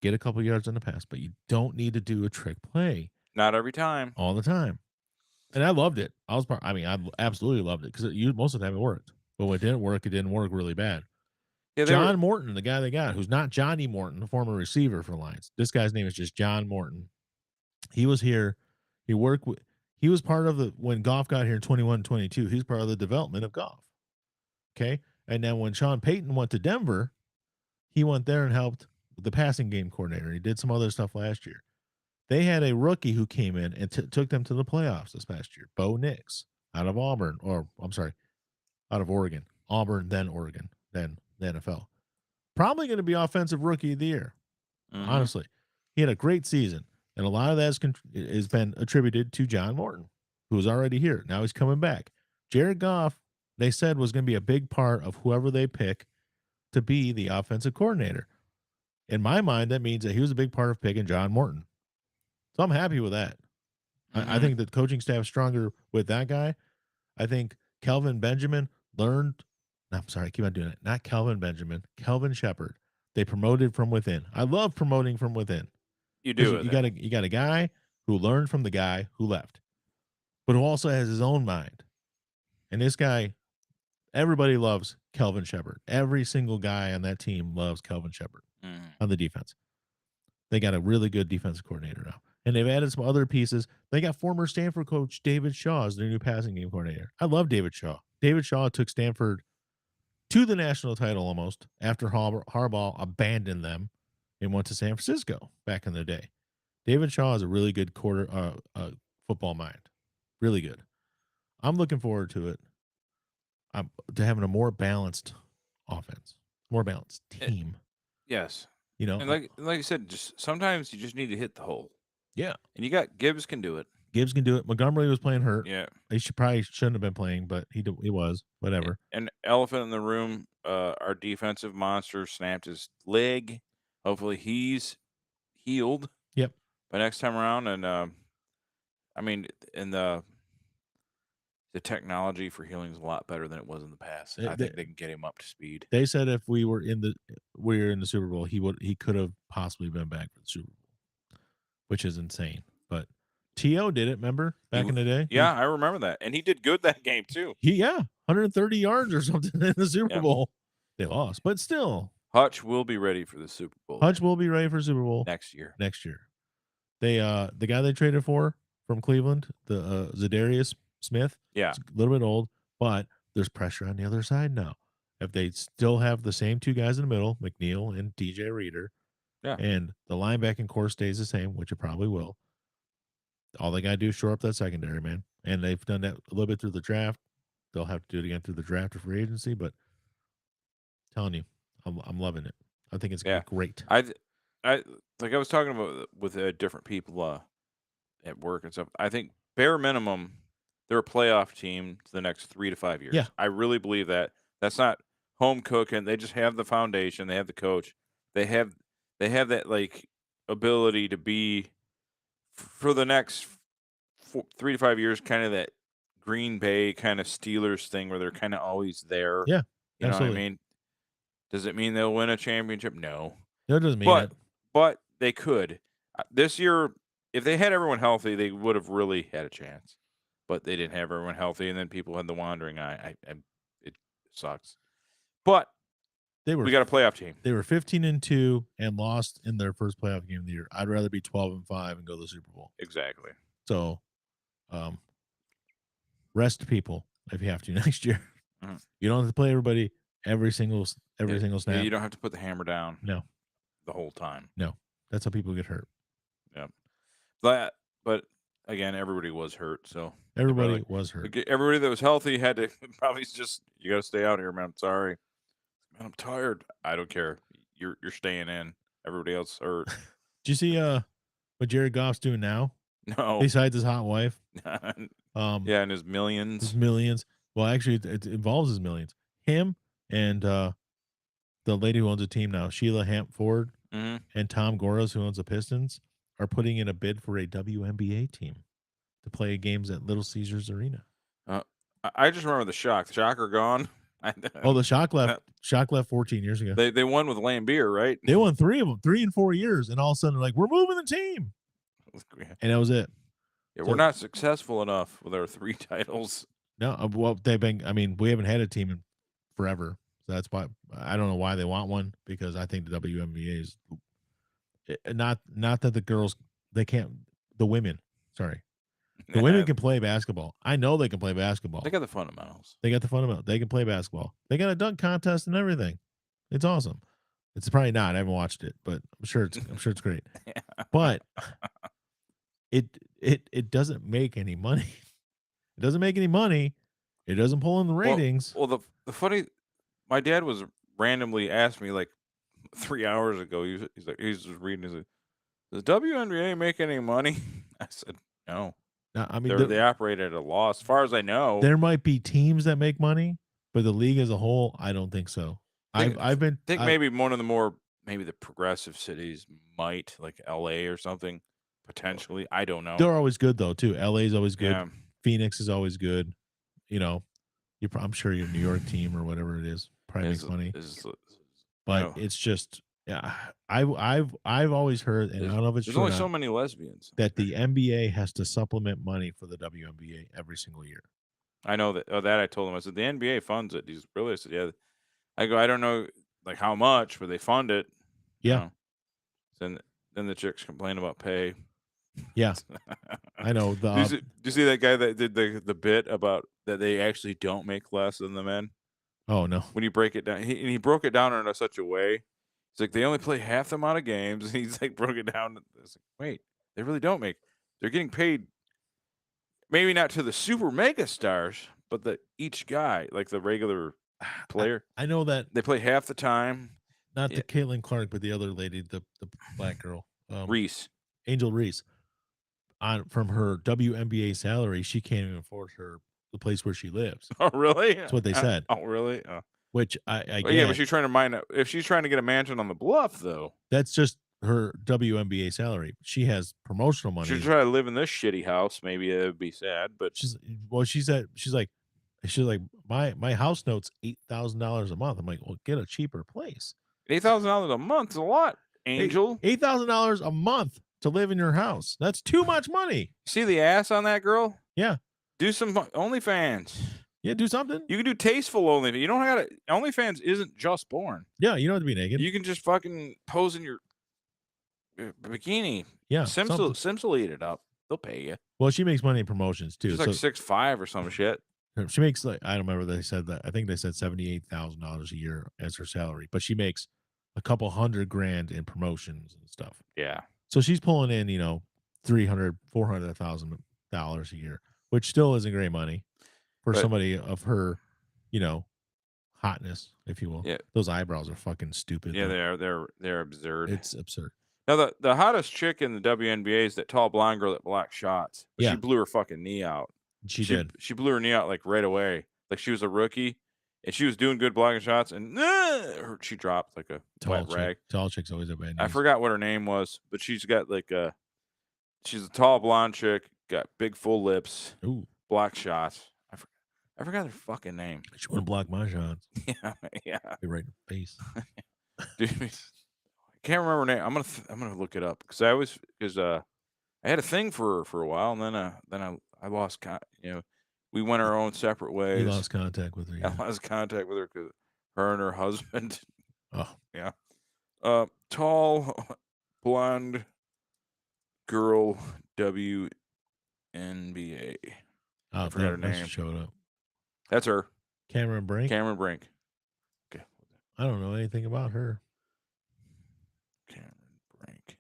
get a couple yards on the pass. But you don't need to do a trick play. Not every time. All the time. And I loved it. I absolutely loved it because most of the time it worked. But when it didn't work really bad. Yeah, John Morton, the guy they got, who's not Johnny Morton, the former receiver for Lions. This guy's name is just John Morton. He was here. He was part of when Goff got here in 21-22, he's part of the development of Goff. Okay. And then when Sean Payton went to Denver, he went there and helped with the passing game coordinator. He did some other stuff last year. They had a rookie who came in and took them to the playoffs this past year, Bo Nix, out of Auburn, out of Oregon. Auburn, then Oregon, then the NFL. Probably going to be offensive rookie of the year. Mm-hmm. Honestly, he had a great season, and a lot of that has been attributed to John Morton, who was already here. Now he's coming back. Jared Goff, they said, was going to be a big part of whoever they pick to be the offensive coordinator. In my mind, that means that he was a big part of picking John Morton. So I'm happy with that. Mm-hmm. I think the coaching staff is stronger with that guy. I think Kelvin Benjamin learned. I'm sorry, I keep on doing it. Not Kelvin Benjamin, Kelvin Shepard. They promoted from within. I love promoting from within. You do. You got a guy who learned from the guy who left, but who also has his own mind. And this guy, everybody loves Kelvin Shepard. Every single guy on that team loves Kelvin Shepard on the defense. They got a really good defensive coordinator now. And they've added some other pieces. They got former Stanford coach David Shaw as their new passing game coordinator. I love David Shaw. David Shaw took Stanford to the national title almost after Harbaugh abandoned them and went to San Francisco back in the day. David Shaw is a really good football mind. Really good. I'm looking forward to it. To having a more balanced offense, more balanced team. Yes. And like I said, just sometimes you just need to hit the hole. Yeah. And you got Gibbs can do it. Gibbs can do it. Montgomery was playing hurt. Yeah. He shouldn't have been playing, but he was. Whatever. And elephant in the room, our defensive monster snapped his leg. Hopefully he's healed. Yep. By next time around. And the technology for healing is a lot better than it was in the past. I think they can get him up to speed. They said if we were in the Super Bowl, he could have possibly been back for the Super Bowl, which is insane. But T.O. did it, remember, back in the day? Yeah, I remember that. And he did good that game, too. 130 yards or something in the Super Bowl. They lost, but still. Hutch will be ready for the Super Bowl. Hutch will be ready for Super Bowl. Next year. They the guy they traded for from Cleveland, the Zadarius Smith. Yeah. It's a little bit old, but there's pressure on the other side now. If they still have the same two guys in the middle, McNeil and DJ Reader, and the linebacking core stays the same, which it probably will, all they got to do is shore up that secondary, man. And they've done that a little bit through the draft. They'll have to do it again through the draft or free agency, but I'm telling you, I'm loving it. I think it's great. I like I was talking about with different people at work and stuff. I think bare minimum, they're a playoff team to the next 3 to 5 years. Yeah. I really believe that. That's not home cooking. They just have the foundation. They have the coach. They have that like ability to be for the next 3 to 5 years, kind of that Green Bay kind of Steelers thing where they're kind of always there. Yeah, you absolutely. know what I mean? Does it mean they'll win a championship? No. That doesn't mean it. But they could. This year, if they had everyone healthy, they would have really had a chance. But they didn't have everyone healthy, and then people had the wandering eye. It sucks. But we got a playoff team. They were 15-2 and lost in their first playoff game of the year. I'd rather be 12-5 and go to the Super Bowl. Exactly. So, rest people if you have to next year. Mm-hmm. You don't have to play everybody every single snap. You don't have to put the hammer down. No. The whole time. No. That's how people get hurt. Yeah. But again, everybody was hurt, so everybody was hurt. Everybody that was healthy had to probably just, you got to stay out here, man. I'm sorry. Man, I'm tired. I don't care. you're staying in. Everybody else hurt. Did you see what Jared Goff's doing now? No. Besides his hot wife. Yeah, and his millions. His millions. Well, actually, it involves his millions. Him and the lady who owns a team now, Sheila Hamp Ford, and Tom Goros, who owns the Pistons, are putting in a bid for a WNBA team to play games at Little Caesars Arena. I just remember the Shock. The Shock are gone. The Shock left. Shock left 14 years ago. They won with Lambeer, right? They won 3 of them, 3 in 4 years, and all of a sudden they're like, we're moving the team, and that was it. Yeah, we're not successful enough with our 3 titles. No, well, they've been. I mean, we haven't had a team in forever, so that's why I don't know why they want one, because I think the WNBA is not that the girls they can't. The women, sorry. The women can play basketball. I know they can play basketball. They got the fundamentals. They can play basketball. They got a dunk contest and everything. It's awesome. It's probably not. I haven't watched it, but I'm sure it's great. Yeah. But it doesn't make any money. It doesn't make any money. It doesn't pull in the ratings. Well, the funny, my dad was randomly asked me like 3 hours ago. He's just reading. He's like, does WNBA make any money? I said no. I mean, they operate at a loss, as far as I know. There might be teams that make money, but the league as a whole, I don't think so. I think maybe one of the more the progressive cities might, like LA or something, potentially. I don't know. They're always good though too. LA is always good. Yeah. Phoenix is always good. You know, I'm sure your New York team or whatever it is probably makes money. But it's just, yeah, I've always heard, and I don't know if it's there's true only so many lesbians, that the NBA has to supplement money for the WNBA every single year. I know that. That I told him. I said the NBA funds it. He's really, I said, yeah. I go, I don't know like how much, but they fund it. Yeah. Then the chicks complain about pay. Yeah, I know. Do you see that guy that did the bit about that they actually don't make less than the men? Oh no! When you break it down, he broke it down in such a way. He's like, they only play half the amount of games. And he's like, broke it down. It's like, wait, they really don't make. They're getting paid. Maybe not to the super mega stars, but each guy, like the regular player. I know that they play half the time. Not the Caitlin Clark, but the other lady, the black girl, Reese, Angel Reese. From her WNBA salary, she can't even afford the place where she lives. Oh, really? That's what they said. Oh, really? Oh. Which I get. Yeah, but she's trying to if she's trying to get a mansion on the Bluff, though. That's just her WNBA salary. She has promotional money. She's trying to live in this shitty house. Maybe it would be sad, but she's like my house note's $8,000 a month. I'm like, well, get a cheaper place. $8,000 a month is a lot, Angel. $8,000 a month to live in your house. That's too much money. See the ass on that girl? Yeah. Do some OnlyFans. Yeah, do something. You can do tasteful OnlyFans. You don't have to. OnlyFans isn't just porn. Yeah, you don't have to be naked. You can just fucking pose in your bikini. Yeah, Sims will eat it up. They'll pay you. Well, she makes money in promotions too. She's like 6'5" or some shit. She makes like, I don't remember, they said that. I think they said $78,000 a year as her salary, but she makes a couple $100,000 in promotions and stuff. Yeah. So she's pulling in, $400,000 a year, which still isn't great money for somebody of her, hotness, if you will. Yeah. Those eyebrows are fucking stupid. Yeah, they're absurd. It's absurd. Now the hottest chick in the WNBA is that tall blonde girl that blocked shots. Yeah. She blew her fucking knee out. She did. She blew her knee out like right away. Like she was a rookie and she was doing good blocking shots and she dropped like a wet rag. Tall chicks always have bad knees. I forgot what her name was, but she's got she's a tall blonde chick, got big full lips. Ooh. Block shots. I forgot her fucking name. She wouldn't block my shots. Yeah. Be right in the face. Dude, I can't remember her name. I'm gonna look it up because I had a thing for her for a while and then I lost we went our own separate ways. You lost contact with her. Yeah. I lost contact with her because her and her husband. Oh yeah. Tall blonde girl WNBA. I forgot her name. Showed up. That's her. Cameron Brink. Okay. I don't know anything about her. Cameron Brink.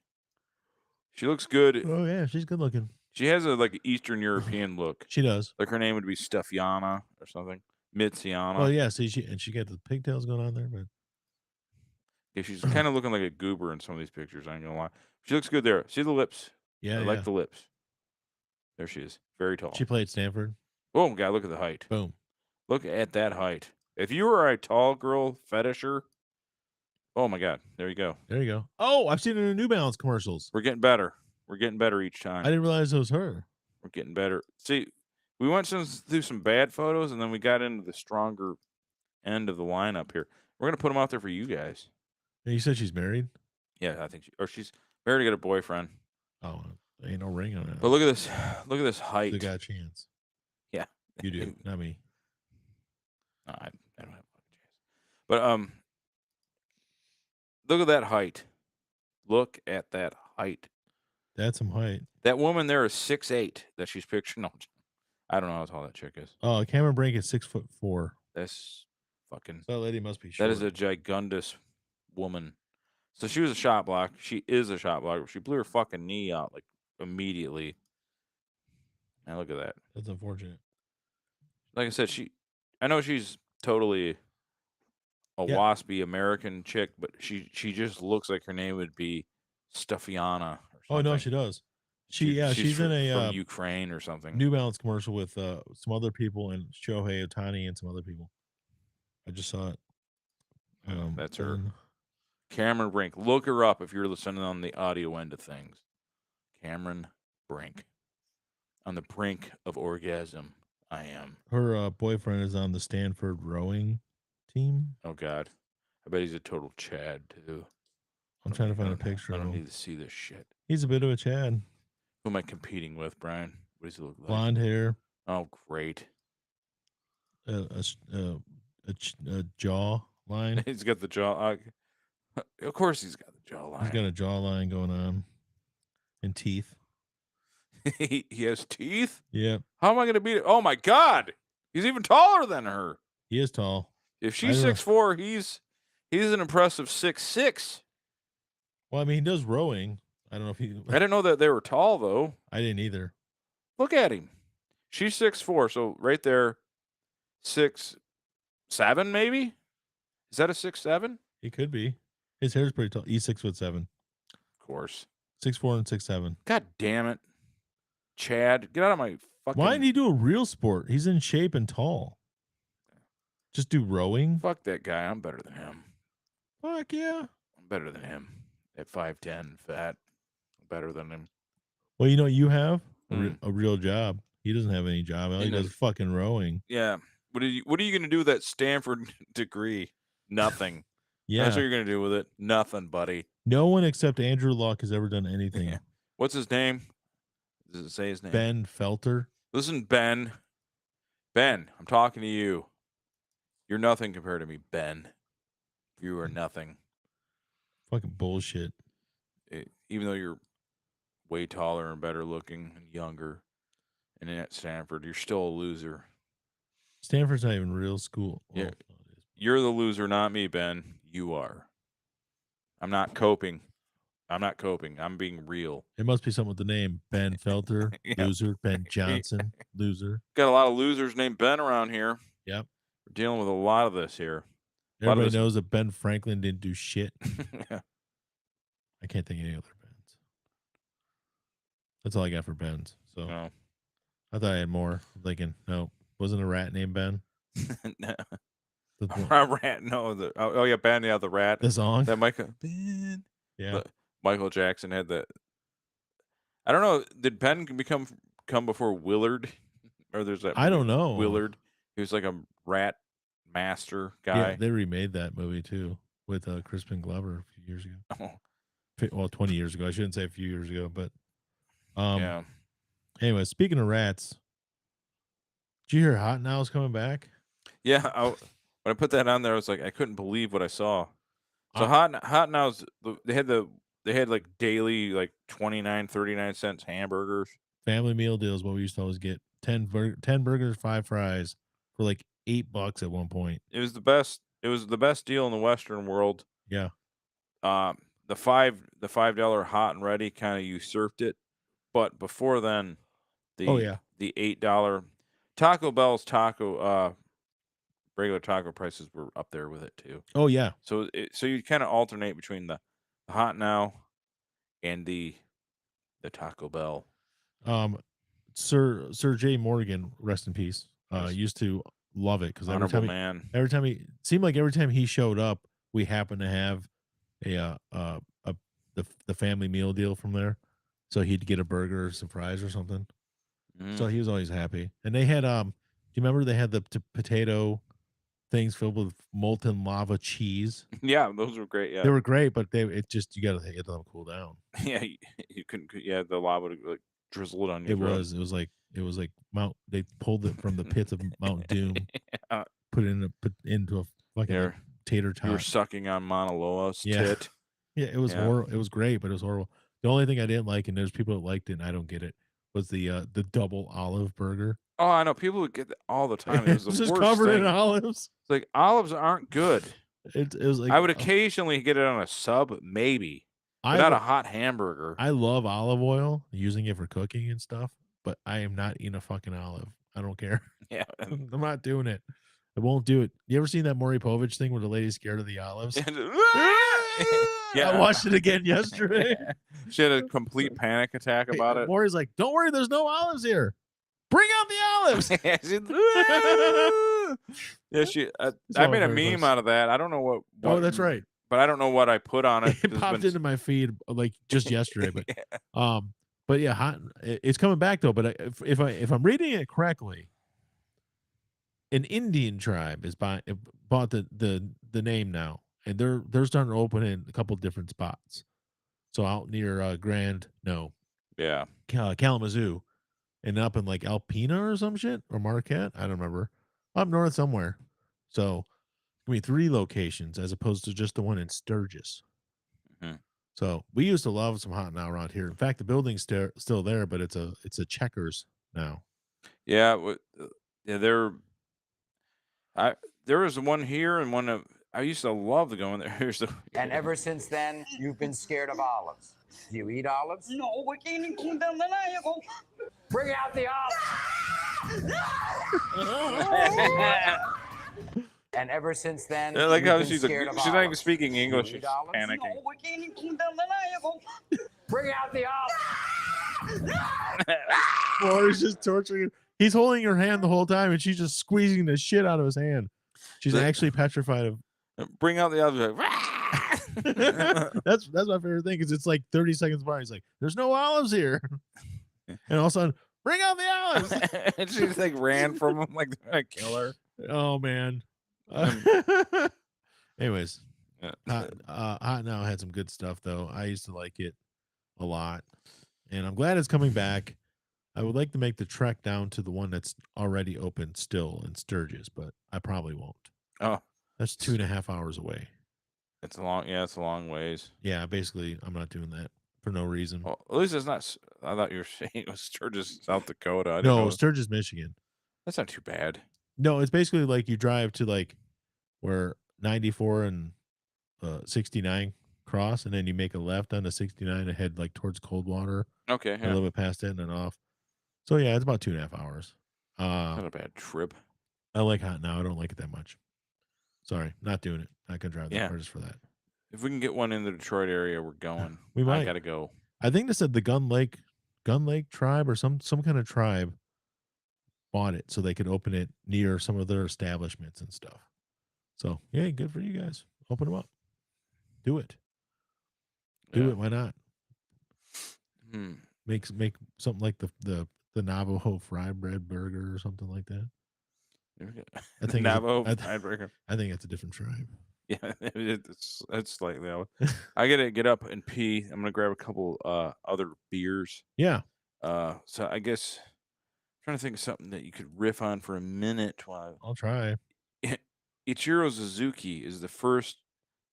She looks good. Oh yeah, she's good looking. She has a Eastern European look. She does. Like her name would be Stefiana or something. Mitsiana. Well, yeah. See, she got the pigtails going on there, but Yeah, she's kind of looking like a goober in some of these pictures. I ain't gonna lie. She looks good there. See the lips? Yeah, I like the lips. There she is. Very tall. She played Stanford. Oh, God, look at the height. Boom. Look at that height. If you were a tall girl fetisher, oh, my God. There you go. There you go. Oh, I've seen it in New Balance commercials. We're getting better. We're getting better each time. I didn't realize it was her. We're getting better. See, we went through some bad photos, and then we got into the stronger end of the lineup here. We're going to put them out there for you guys. And you said she's married? Yeah, I think she's married to get a boyfriend. Oh, there ain't no ring on it. But look at this. Look at this height. You got a chance. Yeah. You do, not me. No, I don't have a chance. But look at that height. Look at that height. That's some height. That woman there is 6'8" that she's picturing. No, I don't know how tall that chick is. Oh, Cameron Brink is 6'4". That's fucking. So that lady must be short. That is a gigundous woman. So she was a shot block. She is a shot blocker. She blew her fucking knee out like immediately. Now look at that. That's unfortunate. Like I said, I know she's totally a waspy American chick, but she just looks like her name would be Steffiana or something. Oh no, she does. She's from, in from Ukraine or something. New Balance commercial with some other people and Shohei Ohtani and some other people. I just saw it. That's her. Cameron Brink. Look her up if you're listening on the audio end of things. Cameron Brink. On the brink of orgasm, I am. Her boyfriend is on the Stanford rowing team. Oh, God. I bet he's a total Chad, too. I'm trying to find a picture of him. I of don't him. need to see this shit. He's a bit of a Chad. Who am I competing with, Brian? What does he look like? Blonde hair. Oh, great. A jaw line. He's got the jaw. Of course he's got the jawline. He's got a jawline going on. And teeth. He has teeth? Yep. How am I going to beat it? Oh, my God. He's even taller than her. He is tall. If she's 6'4", he's an impressive 6'6". Well, I mean, he does rowing. I don't know if he... I didn't know that they were tall, though. I didn't either. Look at him. She's 6'4", so right there, 6'7", maybe? Is that a 6'7"? He could be. His hair's pretty tall. He's 6'7". Of course. 6'4" and 6'7". God damn it. Chad, get out of my fucking... Why didn't he do a real sport? He's in shape and tall. Just do rowing? Fuck that guy. I'm better than him. Fuck yeah. I'm better than him. At 5'10", fat. I'm better than him. Well, you know what you have? A real job. He doesn't have any job. All he does is fucking rowing. Yeah. What are you going to do with that Stanford degree? Nothing. Yeah. That's what you're going to do with it. Nothing, buddy. No one except Andrew Luck has ever done anything. Yeah. What's his name? Does it say his name? Ben Felter. Listen, Ben. Ben, I'm talking to you. You're nothing compared to me, Ben. You are nothing. Fucking bullshit. Even though you're way taller and better looking and younger, and at Stanford, you're still a loser. Stanford's not even real school. Yeah. You're the loser, not me, Ben. You are. I'm not coping. I'm being real. It must be something with the name. Ben Felter, loser. Ben Johnson, loser. Got a lot of losers named Ben around here. Yep. We're dealing with a lot of this here. Everybody knows that Ben Franklin didn't do shit. Yeah. I can't think of any other Bens. That's all I got for Bens. So no. I thought I had more. I'm thinking, no. Wasn't a rat named Ben? No. Rat, no. Yeah, Ben, yeah, the rat. The song? That Michael. Ben. Yeah. Michael Jackson had that. I don't know. Did Ben come before Willard? Or there's that. I don't know. Willard. He was like a rat master guy. Yeah, they remade that movie too with Crispin Glover a few years ago. Oh. Well, 20 years ago. I shouldn't say a few years ago, but yeah. Anyway, speaking of rats, did you hear Hot Now's coming back? Yeah. When I put that on there, I was like, I couldn't believe what I saw. So Hot Now's they had like daily like 29-39 cents hamburgers. Family meal deal is what we used to always get. 10 burgers, 5 fries for like $8 at one point. It was the best. It was the best deal in the Western world. Yeah. The $5 hot and ready kind of usurped it, but before then, the $8 Taco Bell's taco regular taco prices were up there with it too. Oh yeah. So you kind of alternate between the Hot Now and the Taco Bell. Sir J Morgan, rest in peace. Yes. Used to love it because Honorable man. every time he seemed like every time he showed up, we happened to have the family meal deal from there. So he'd get a burger or some fries or something. So he was always happy. And they had do you remember they had the potato things filled with molten lava cheese? Yeah, those were great. Yeah, They were great, but you got to let them cool down. Yeah, you couldn't. Yeah, the lava would like drizzle it on your throat. It was like they pulled it from the pits of Mount Doom, Yeah. put into a fucking tater tot. You were sucking on Mauna Loa's tit. Yeah, it was horrible. It was great, but it was horrible. The only thing I didn't like, and there's people that liked it, and I don't get it, was the double olive burger. Oh, I know. People would get that all the time. It was the just worst covered thing. in olives. It's like olives aren't good. It was like I would occasionally get it on a sub, maybe, but not a hot hamburger. I love olive oil, using it for cooking and stuff, but I am not eating a fucking olive. I don't care. Yeah, I'm not doing it. I won't do it. You ever seen that Maury Povich thing where the lady's scared of the olives? Yeah, I watched it again yesterday. She had a complete panic attack about it. Maury's like, "Don't worry, there's no olives here. Bring out the olives." I made a meme out of that. I don't know what. Oh, that's right. But I don't know what I put on it. It popped into my feed like just yesterday, but but yeah, it's coming back though. But if I'm reading it correctly, an Indian tribe bought the name now, and they're starting to open in a couple different spots. So out near Kalamazoo, and up in like Alpena or some shit, or Marquette, I don't remember, up north somewhere. So I mean, 3 locations as opposed to just the one in Sturgis. Mm-hmm. So we used to love some Hot Now around here. In fact, the building's still there, but it's a Checkers now. Yeah, there was one here and one of. I used to love to go in there. And ever since then, you've been scared of olives. Do you eat olives? No, we're getting killed down the line. Bring out the olives. And ever since then, I like how she's not even olives. speaking English. She's olives? panicking. No, we're getting killed down the line. Bring out the olives. Well, he's just torturing her. He's holding her hand the whole time, and she's just squeezing the shit out of his hand. She's actually petrified of. Bring out the olives. That's my favorite thing, because it's like 30 seconds by. He's like, "There's no olives here," and all of a sudden, bring out the olives. And she just like ran from him like they're gonna kill her. Oh man. Anyways, Hot Now had some good stuff though. I used to like it a lot, and I'm glad it's coming back. I would like to make the trek down to the one that's already open still in Sturgis, but I probably won't. Oh, that's 2.5 hours away. It's a long ways. Yeah, basically, I'm not doing that for no reason. Well, at least it's not. I thought you were saying it was Sturgis, South Dakota. No, Sturgis, Michigan. That's not too bad. No, it's basically like you drive to like where 94 and 69 cross, and then you make a left on the 69 and head like towards Coldwater. Okay, a little bit past it and then off. So yeah, it's about 2.5 hours. Not a bad trip. I like Hot Now. I don't like it that much. Sorry, not doing it. Not gonna drive that far just for that. If we can get one in the Detroit area, we're going. We might. I gotta go. I think they said the Gun Lake tribe or some kind of tribe bought it so they could open it near some of their establishments and stuff. So yeah, good for you guys. Open them up. Do it. Do it. Why not? Make something like the Navajo fried bread burger or something like that. I think Navajo fried burger. I think it's a different tribe. Yeah, it's slightly. I gotta get up and pee. I'm gonna grab a couple other beers. Yeah. So I guess I'm trying to think of something that you could riff on for a minute while I'll try. Ichiro Suzuki is the first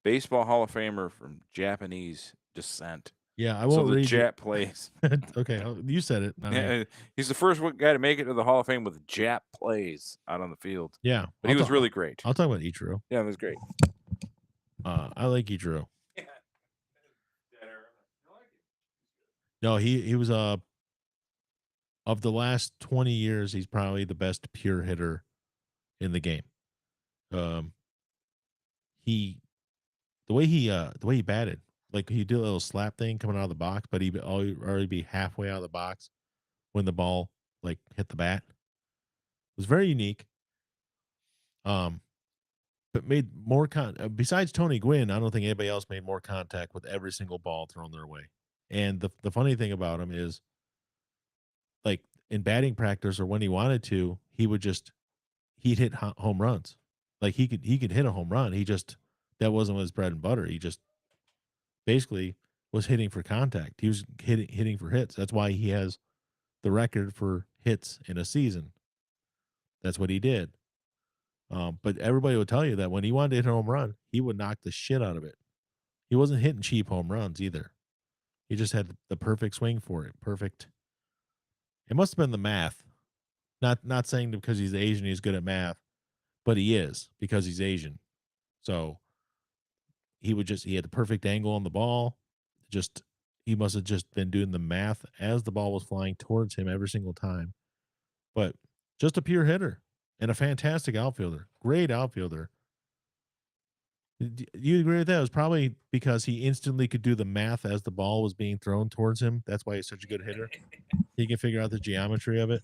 baseball Hall of Famer from Japanese descent. Yeah, I won't read Jap plays. Okay, you said it. Yeah, he's the first guy to make it to the Hall of Fame with Jap plays out on the field. Yeah, but he was really great. I'll talk about Ichiro. Yeah, it was great. I like Ichiro. No, he was of the last 20 years, he's probably the best pure hitter in the game. he the way he batted, like he did a little slap thing coming out of the box, but he'd already be halfway out of the box when the ball like hit the bat. It was very unique. But made more besides Tony Gwynn, I don't think anybody else made more contact with every single ball thrown their way. And the funny thing about him is, like in batting practice or when he wanted to, he'd hit home runs. Like he could hit a home run. That wasn't his bread and butter. He just basically was hitting for contact. He was hitting for hits. That's why he has the record for hits in a season. That's what he did. But everybody would tell you that when he wanted to hit a home run, he would knock the shit out of it. He wasn't hitting cheap home runs either. He just had the perfect swing for it. Perfect. It must have been the math. Not saying because he's Asian he's good at math, but he is because he's Asian. So he had the perfect angle on the ball. He must have just been doing the math as the ball was flying towards him every single time. But just a pure hitter and a fantastic outfielder. Great outfielder. Do you agree with that? It was probably because he instantly could do the math as the ball was being thrown towards him. That's why he's such a good hitter. He can figure out the geometry of it.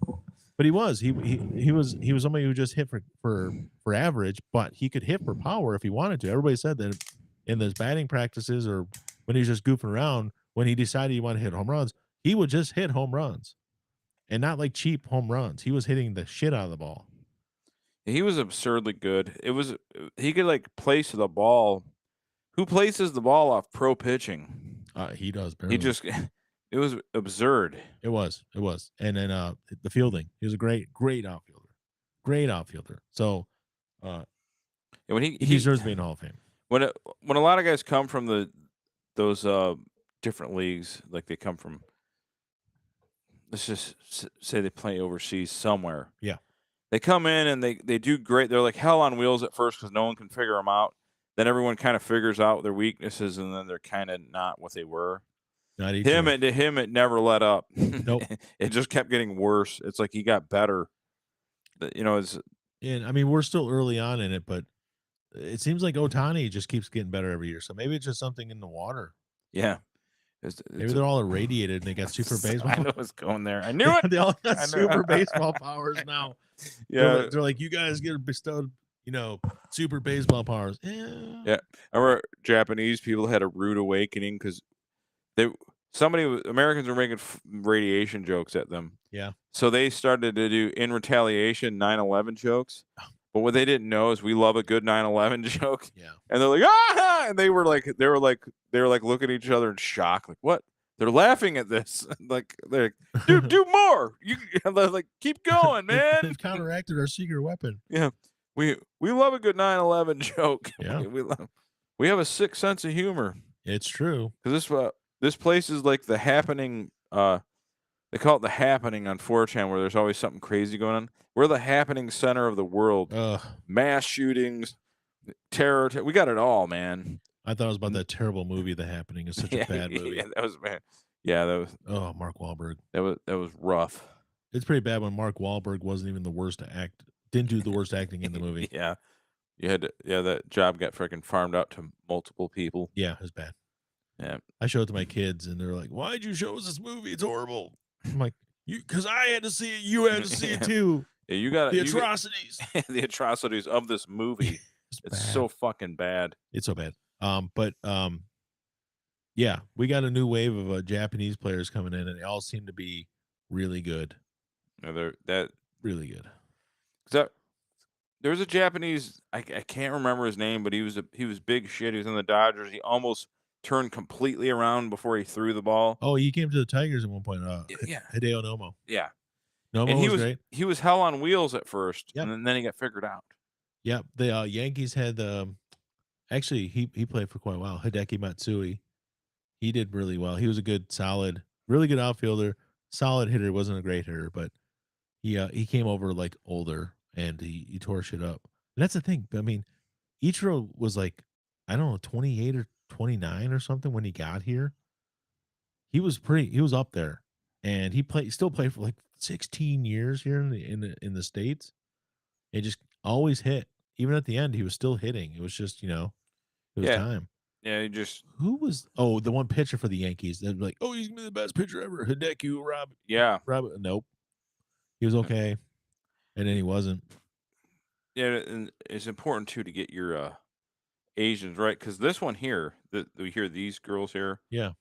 But he was somebody who just hit for average, but he could hit for power if he wanted to. Everybody said that in his batting practices or when he was just goofing around, when he decided he wanted to hit home runs, he would just hit home runs. And not like cheap home runs. He was hitting the shit out of the ball. He was absurdly good. He could like place the ball. Who places the ball off pro pitching? He does. Barely. It was absurd. It was. And then the fielding. He was a great outfielder. Great outfielder. So when he deserves to be in the Hall of Fame. When a lot of guys come from those different leagues, like they come from, let's just say they play overseas somewhere. Yeah. They come in and they do great. They're like hell on wheels at first because no one can figure them out. Then everyone kind of figures out their weaknesses, and then they're kind of not what they were. Not him, it never let up. Nope. It just kept getting worse. It's like he got better. And I mean, we're still early on in it, but it seems like Ohtani just keeps getting better every year. So maybe it's just something in the water. Yeah. Maybe they're all irradiated and they got super baseball. I know it's going there. I knew it. They all got super baseball powers now. Yeah. They're like, you guys get bestowed, super baseball powers. Yeah. I remember Japanese people had a rude awakening because Americans were making radiation jokes at them. Yeah. So they started to do, in retaliation, 9/11 jokes. But what they didn't know is we love a good 9/11 joke. Yeah. And they're like, ah! And they were like looking at each other in shock, like, what? They're laughing at this. Like, they're like, dude, do more. They're like, keep going, man. They've counteracted our secret weapon. Yeah. We love a good 9/11 joke. Yeah. We have a sick sense of humor. It's true. Because this place is like the happening. They call it the happening on 4chan, where there's always something crazy going on. We're the happening center of the world. Mass shootings, terror. We got it all, man. I thought it was about that terrible movie, The Happening. It's such a bad movie. Yeah, that was bad. Yeah, that was. Oh, Mark Wahlberg. That was rough. It's pretty bad when Mark Wahlberg wasn't even the worst to act. Didn't do the worst acting in the movie. Yeah, that job got freaking farmed out to multiple people. Yeah, it was bad. Yeah, I showed it to my kids, and they're like, "Why'd you show us this movie? It's horrible." I'm like, because I had to see it. You had to see it too. Yeah, you got the atrocities. The atrocities of this movie. It's so fucking bad. It's so bad. Yeah, we got a new wave of Japanese players coming in, and they all seem to be really good. No, they're really good. There was a Japanese. I can't remember his name, but he was big shit. He was in the Dodgers. He almost turned completely around before he threw the ball. Oh, he came to the Tigers at one point. Yeah, Hideo Nomo. Yeah, Nomo was great. He was hell on wheels at first, and then he got figured out. Yeah, the Yankees had actually he played for quite a while. Hideki Matsui. He did really well. He was a good, solid, really good outfielder. Solid hitter. He wasn't a great hitter, but he came over like older and he tore shit up. And that's the thing. I mean, Ichiro was like, I don't know, 28 or 29 or something when he got here. He was up there, and he still played for like 16 years here in the States. It just always hit. even at the end, he was still hitting. It was just, it was time. Yeah, he just Who was the one pitcher for the Yankees? They're like, oh, he's gonna be the best pitcher ever. Hideki Rob. Yeah. Nope. He was okay. And then he wasn't. Yeah, and it's important too to get your Asians right, because this one here, we hear these girls here. Yeah.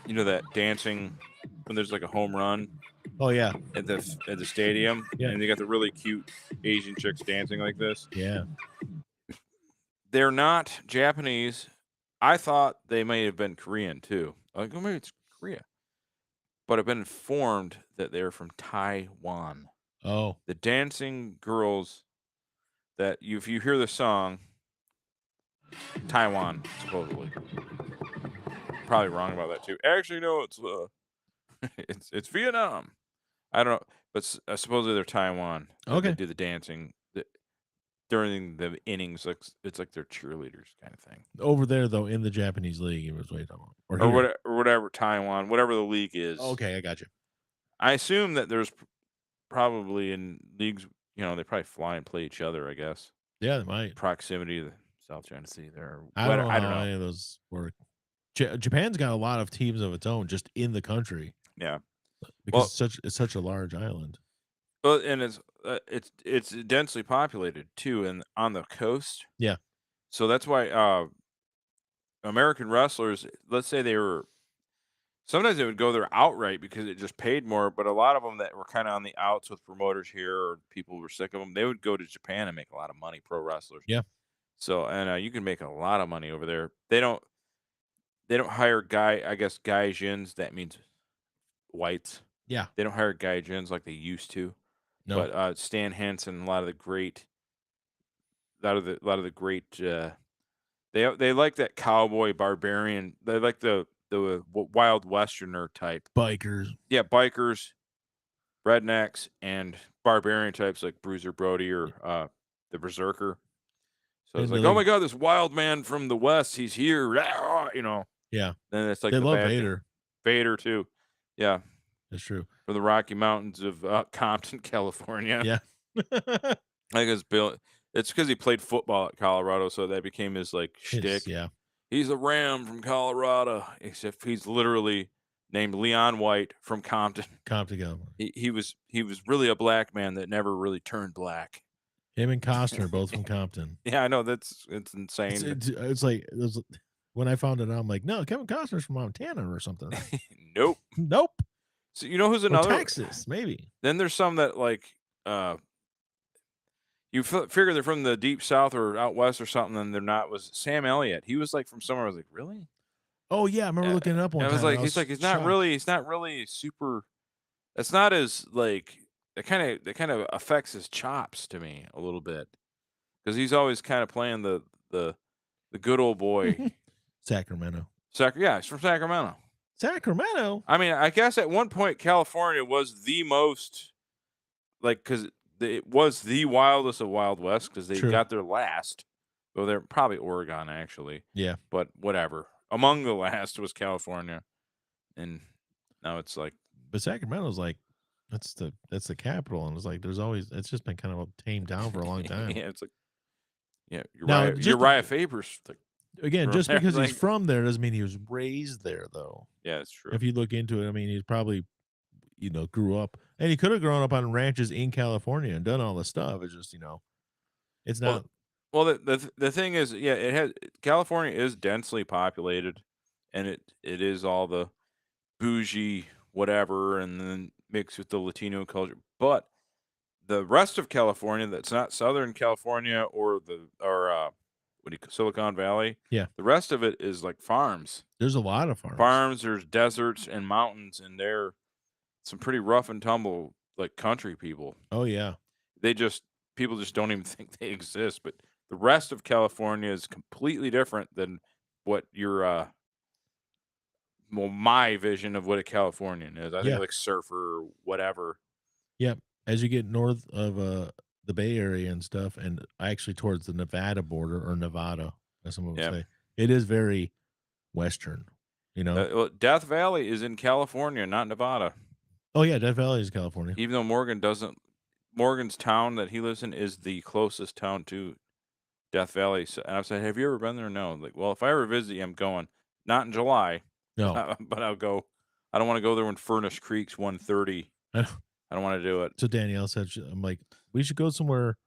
You know that dancing when there's like a home run. Oh yeah. At the stadium. Yeah. And they got the really cute Asian chicks dancing like this. Yeah. They're not Japanese. I thought they may have been Korean too. Like, maybe it's Korea. But I've been informed that they're from Taiwan. Oh. The dancing girls that if you hear the song, Taiwan, supposedly. Probably wrong about that too. Actually, no, it's it's Vietnam. I don't know, but supposedly they're Taiwan. Okay. They do the dancing during the innings. It's like they're cheerleaders kind of thing. Over there, though, in the Japanese league, it was way down. Or whatever Taiwan, whatever the league is. Okay, I got you. I assume that there's probably in leagues, they probably fly and play each other, I guess. Yeah, they might. Proximity to the South China Sea there. I don't know how any of those work. Japan's got a lot of teams of its own just in the country. Yeah. Because it's such a large island. Well, and it's densely populated too, and on the coast. Yeah. So that's why American wrestlers, let's say sometimes they would go there outright because it just paid more, but a lot of them that were kind of on the outs with promoters here or people were sick of them, they would go to Japan and make a lot of money, pro wrestlers. Yeah. So, and you can make a lot of money over there. They don't hire gaijins, that means whites. Yeah. They don't hire gaijins like they used to. No. But Stan Hansen, a lot of the great they like that cowboy barbarian. They like the wild westerner type. Bikers. Yeah, bikers, rednecks, and barbarian types like Bruiser Brody or the Berserker. So it's like, oh my God, this wild man from the West, he's here. Yeah. Then it's like they love Vader. Vader too. Yeah. That's true. From the Rocky Mountains of Compton, California. Yeah. I think it's because he played football at Colorado, so that became his like shtick. Yeah. He's a Ram from Colorado, except he's literally named Leon White from Compton. Compton. He was really a black man that never really turned black. Him and Costner both from Compton. Yeah, I know it's insane. It's like when I found it out, I'm like, no, Kevin Costner's from Montana or something. Nope. So you know who's another? Or Texas, maybe. Then there's some that like you figure they're from the deep south or out west or something, and they're not. Was Sam Elliott? He was like from somewhere. I was like, really? Oh yeah, I remember looking it up one time. He's not really super. It's not as like that kind of affects his chops to me a little bit because he's always kind of playing the good old boy. Sacramento. Yeah, he's from Sacramento. Sacramento. I mean, I guess at one point California was the most because it was the wildest of Wild West because they got there last. Well, they're probably Oregon actually. Yeah, but whatever. Among the last was California, and now it's like. But Sacramento's like that's the capital, and it's like it's just been kind of tamed down for a long time. Yeah, it's like Uriah Faber's like. Again, just because he's from there doesn't mean he was raised there, though. Yeah, it's true. If you look into it, I mean, he's probably, grew up, and he could have grown up on ranches in California and done all this stuff. It's just, it's not. Well, the thing is, California is densely populated, and it is all the bougie whatever, and then mixed with the Latino culture. But the rest of California, that's not Southern California or Silicon Valley. Yeah. The rest of it is like farms. There's a lot of farms. There's deserts and mountains, and they're some pretty rough and tumble like country people. Oh yeah. People just don't even think they exist. But the rest of California is completely different than what your my vision of what a Californian is. I think like surfer or whatever. Yeah. As you get north of the Bay Area and stuff, and actually towards the Nevada border, or Nevada, as someone would say, it is very Western, Death Valley is in California, not Nevada. Oh yeah, Death Valley is California. Even though Morgan doesn't Morgan's town that he lives in is the closest town to Death Valley. So, and I've said, have you ever been there? No. Like, well, if I ever visit you, I'm going. Not in July. No. But I'll go. I don't want to go there when Furnace Creek's 1:30. I don't want to do it. So Danielle said, I'm like, we should go somewhere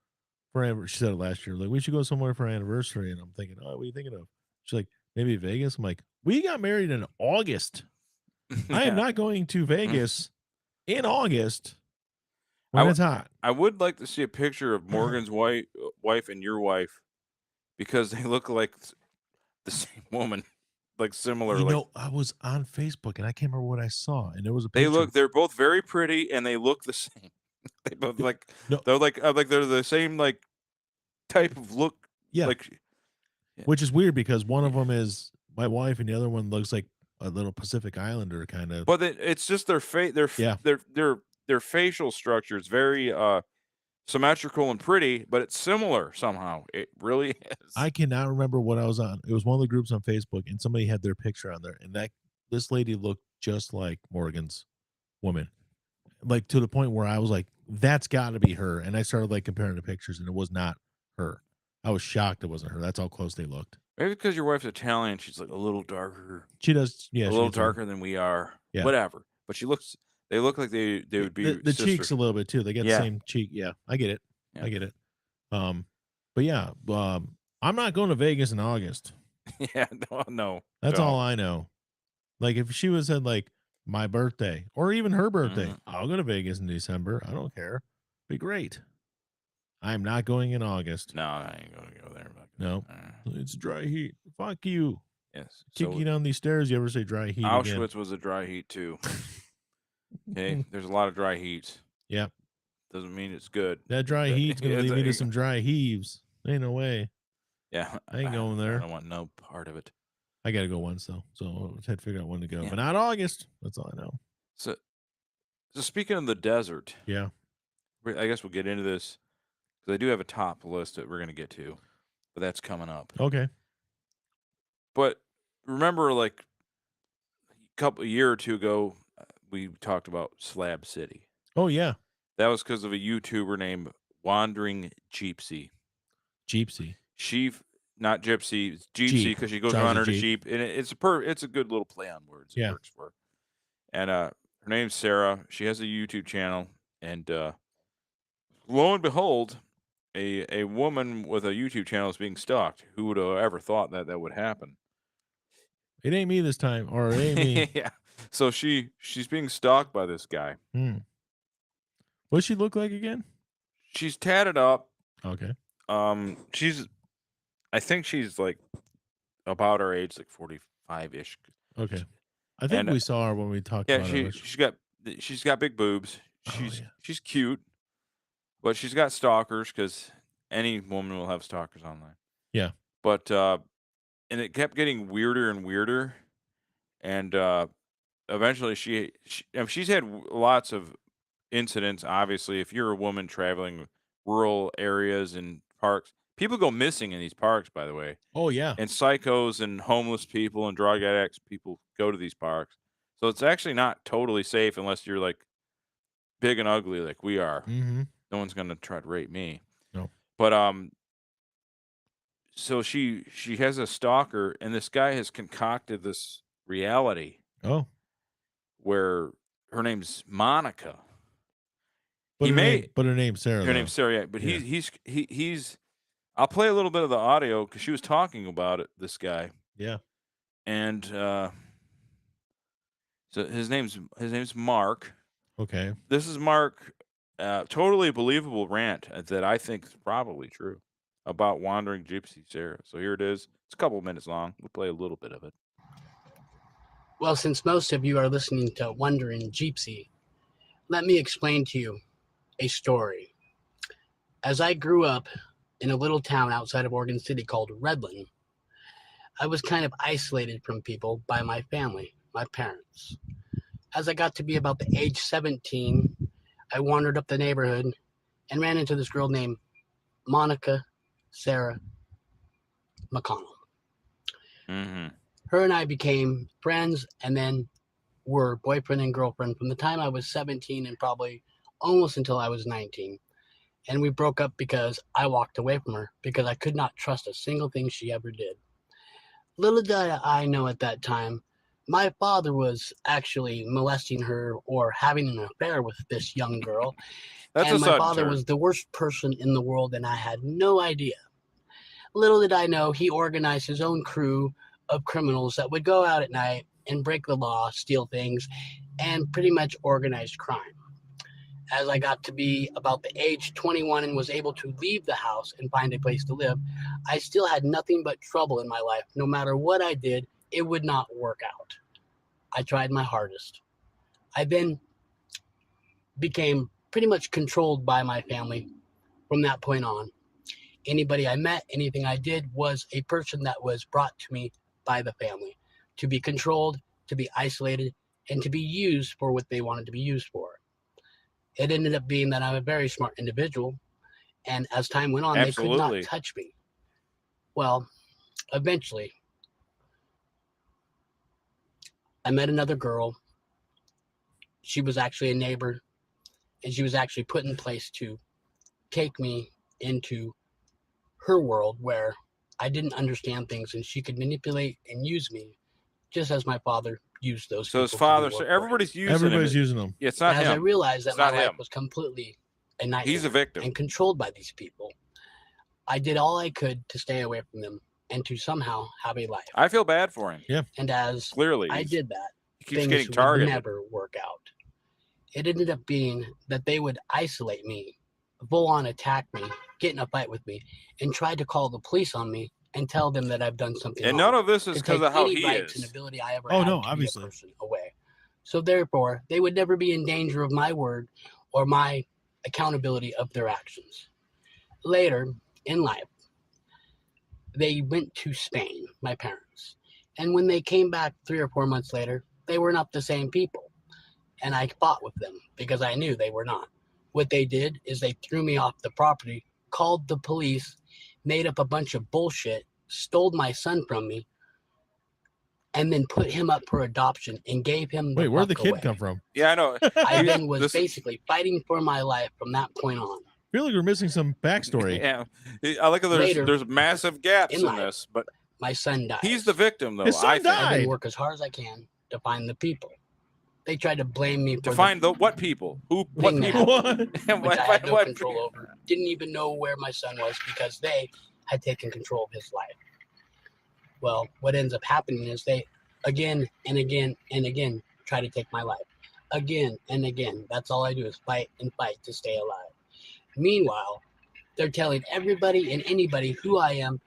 for, she said it last year, like, we should go somewhere for our anniversary. And I'm thinking, oh, what are you thinking of? She's like, maybe Vegas. I'm like, we got married in August. I am not going to Vegas in August when it's hot. I would like to see a picture of Morgan's wife and your wife, because they look like the same woman, like similar. You know, I was on Facebook and I can't remember what I saw, and there was a They picture. they're both very pretty and they look the same. They both they're like they're the same like type of look. Yeah. Like, which is weird because one of them is my wife and the other one looks like a little Pacific Islander kind of. But it's just their face. Their facial structure is very symmetrical and pretty, but it's similar somehow. It really is. I cannot remember what I was on. It was one of the groups on Facebook, and somebody had their picture on there, and this lady looked just like Morgan's woman, like to the point where I was like, "That's got to be her." And I started like comparing the pictures, and it was not her. I was shocked it wasn't her. That's how close they looked. Maybe because your wife's Italian, she's like a little darker. She does, yeah, a little darker than we are. Yeah, whatever. But they look like they would be the cheeks a little bit too. They got the same cheek. Yeah, I get it. Yeah. I get it. But yeah, I'm not going to Vegas in August. Yeah, no. That's all I know. Like if she was said like my birthday or even her birthday, I'll go to Vegas in December. I don't care. Be great. I'm not going in August. No, I ain't going to go there. No, it's dry heat. Fuck you. Yes. Kick you down these stairs. You ever say dry heat? Auschwitz again? was a dry heat too. Okay, there's a lot of dry heats. Yeah. Doesn't mean it's good. That dry heat's gonna lead me to some dry heaves. Ain't no way. Yeah, I ain't going there. I don't want no part of it. I gotta go once though, so I had to figure out when to go, but not August. That's all I know. So speaking of the desert, yeah, I guess we'll get into this because I do have a top list that we're gonna get to, but that's coming up. Okay. But remember, like a year or two ago, we talked about Slab City. Oh yeah, that was because of a YouTuber named Wandering Jeepsy. She, not Gypsy, it's Jeepsy because she goes around her to Jeep, and it's a good little play on words. Yeah. It works for her. And her name's Sarah. She has a YouTube channel, and lo and behold, a woman with a YouTube channel is being stalked. Who would have ever thought that would happen? It ain't me this time, or it ain't me. Yeah. So she's being stalked by this guy. What does she look like again? She's tatted up. Okay. I think she's like about our age, like 45-ish. Okay. I think we saw her when we talked about her. She's got big boobs. She's cute, but she's got stalkers because any woman will have stalkers online. Yeah. But and it kept getting weirder and weirder, and eventually she's had lots of incidents. Obviously, if you're a woman traveling rural areas and parks, people go missing in these parks, by the way. Oh yeah. And psychos and homeless people and drug addicts people go to these parks. So it's actually not totally safe unless you're like big and ugly like we are. Mm-hmm. No one's gonna try to rape me. No. But so she has a stalker, and this guy has concocted this reality. Oh. Where her name's Monica. But her name's Sarah. Her name's Sarah, yeah. But he's I'll play a little bit of the audio because she was talking about it, this guy. Yeah. And so his name's Mark. Okay. This is Mark, totally believable rant that I think is probably true about Wandering Gypsy Sarah. So here it is. It's a couple of minutes long. We'll play a little bit of it. Well, since most of you are listening to Wandering Gypsy, let me explain to you a story. As I grew up in a little town outside of Oregon City called Redland, I was kind of isolated from people by my family, my parents. As I got to be about the age 17, I wandered up the neighborhood and ran into this girl named Monica Sarah McConnell. Mm-hmm. Her and I became friends and then were boyfriend and girlfriend from the time I was 17 and probably almost until I was 19. and we broke up because I walked away from her because I could not trust a single thing she ever did. Little did I know at that time, my father was actually molesting her or having an affair with this young girl. That's and a my sudden father turn. was the worst person in the world, and I had no idea. Little did I know he organized his own crew of criminals that would go out at night and break the law, steal things, and pretty much organized crime. As I got to be about the age 21 and was able to leave the house and find a place to live, I still had nothing but trouble in my life. No matter what I did, it would not work out. I tried my hardest. I then became pretty much controlled by my family from that point on. Anybody I met, anything I did was a person that was brought to me by the family to be controlled, to be isolated, and to be used for what they wanted to be used for. It ended up being that I'm a very smart individual, and as time went on, they could not touch me. Well, eventually, I met another girl. She was actually a neighbor, and she was actually put in place to take me into her world where I didn't understand things, and she could manipulate and use me just as my father used those people. So his father, so everybody's using Everybody's using them. Yeah, it's not as him. I realized that It's my not life him. was completely a nightmare. He's a victim. And controlled by these people. I did all I could to stay away from them and to somehow have a life. I feel bad for him. Yeah. And as Clearly, I did that, he keeps things getting would targeted. never work out. It ended up being that they would isolate me, full on attack me, get in a fight with me, and try to call the police on me and tell them that I've done something And wrong. none of this is to because take of how any he rights and is. ability I ever Oh, had no, to obviously. be a person away. So therefore, they would never be in danger of my word or my accountability of their actions. Later in life, they went to Spain, my parents. And when they came back 3 or 4 months later, they were not the same people. And I fought with them because I knew they were not. What they did is they threw me off the property, called the police, made up a bunch of bullshit, stole my son from me, and then put him up for adoption and gave him the Wait, where'd the fuck kid away. come from? Yeah, I know. I then was basically fighting for my life from that point on. I feel like we're missing some backstory. Yeah, I like that there's massive gaps in life, this, but my son died. he's the victim, though. His son I think. I died. then work as hard as I can to find the people. They tried to blame me for To find the what people? Who? What thing that people? happened, which I had no What control over. Didn't even know where my son was because they had taken control of his life. Well, what ends up happening is they again and again and again try to take my life. Again and again. That's all I do is fight and fight to stay alive. Meanwhile, they're telling everybody and anybody who I am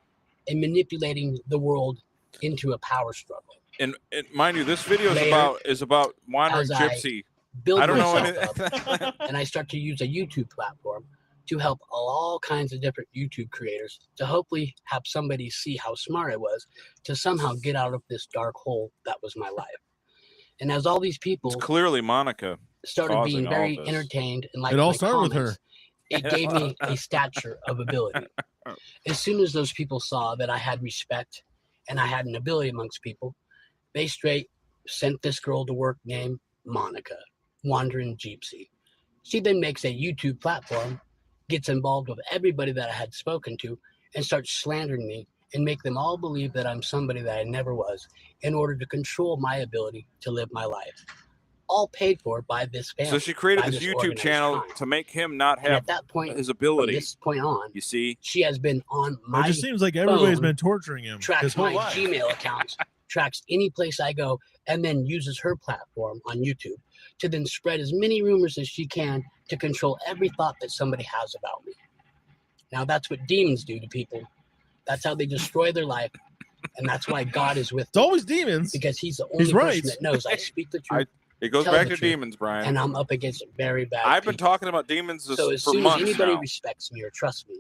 and manipulating the world into a power struggle. And mind you, this video is about wandering As I gypsy. Build I don't know myself anything. up, and I start to use a YouTube platform to help all kinds of different YouTube creators to hopefully have somebody see how smart I was to somehow get out of this dark hole that was my life. And as all these people It's clearly Monica started being causing all very this. entertained and like It all my started with her. comments, it gave me a stature of ability. As soon as those people saw that I had respect and I had an ability amongst people, they straight sent this girl to work named Monica, Wandering Gypsy. She then makes a YouTube platform, gets involved with everybody that I had spoken to, and starts slandering me and make them all believe that I'm somebody that I never was in order to control my ability to live my life. All paid for by this family. So she created by this YouTube organized channel crime. to make him not And have at that point, his from ability. this point on, You see, she has been on my It just seems like everybody's phone, been torturing him his tracks whole my life. Gmail accounts, tracks any place I go, and then uses her platform on YouTube to then spread as many rumors as she can to control every thought that somebody has about me. Now that's what demons do to people. That's how they destroy their life, and that's why God is with It's me, always demons. because He's the only He's person right. that knows I speak the truth, it goes tell back the to truth, demons, Brian. and I'm up against very bad I've been people. talking about demons So as for soon as months anybody now. respects me or trusts me,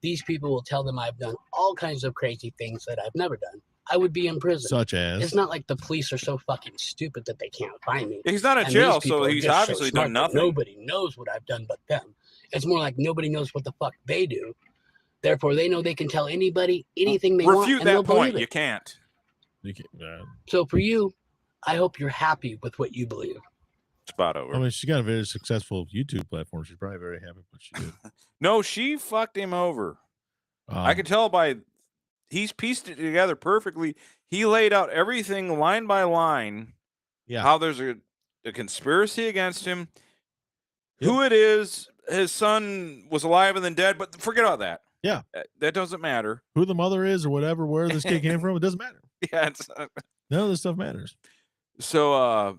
these people will tell them I've done all kinds of crazy things that I've never done. I would be in prison. Such as It's not like the police are so fucking stupid that they can't find me. He's not in And jail, these people so are he's just so obviously smart done that nothing. Nobody knows what I've done but them. It's more like nobody knows what the fuck they do. Therefore, they know they can tell anybody anything they want, Refute and they'll that point. believe it. You can't. You can't- So for you, I hope you're happy with what you believe. spot over. I mean, she's got a very successful YouTube platform. She's probably very happy with what she did. No, she fucked him over. I could tell by he's pieced it together perfectly. He laid out everything line by line. Yeah. How there's a conspiracy against him. Yep. Who it is, his son was alive and then dead, but forget about that. Yeah. That doesn't matter. Who the mother is or whatever, where this kid came from, it doesn't matter. Yeah. None of this stuff matters. So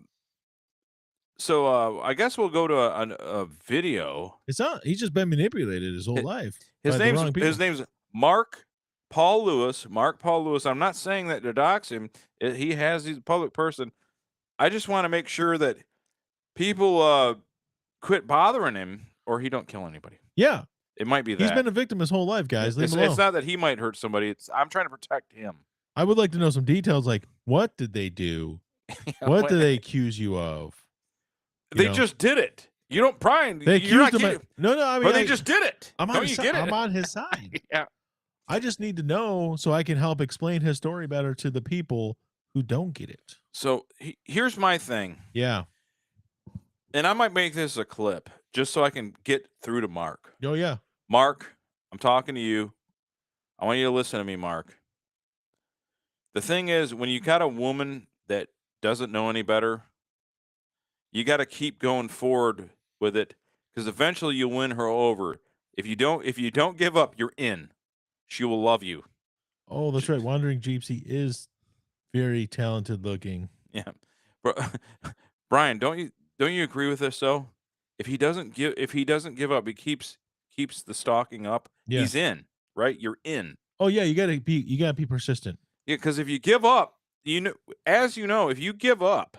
I guess we'll go to a video. It's not. He's just been manipulated his whole life. His name's Mark Paul Lewis. Mark Paul Lewis. I'm not saying that to dox him. He's a public person. I just want to make sure that people quit bothering him, or he don't kill anybody. Yeah, it might be that he's been a victim his whole life, guys. It's not that he might hurt somebody. I'm trying to protect him. I would like to know some details, like what did they do? What did they accuse you of? They just did it. You don't, Brian. They accused him. No. I mean, or they just did it. I'm on his side. Yeah. I just need to know so I can help explain his story better to the people who don't get it. So here's my thing. Yeah. And I might make this a clip just so I can get through to Mark. Oh, yeah. Mark, I'm talking to you. I want you to listen to me, Mark. The thing is, when you got a woman that doesn't know any better, you got to keep going forward with it because eventually you'll win her over. If you don't give up, you're in. She will love you. Oh, that's right. Wandering Gypsy is very talented looking. Yeah. Brian, don't you agree with this though? If he doesn't give up, he keeps the stalking up. Yeah. He's in, right? You're in. Oh yeah, you gotta be persistent. Yeah, because if you give up, if you give up,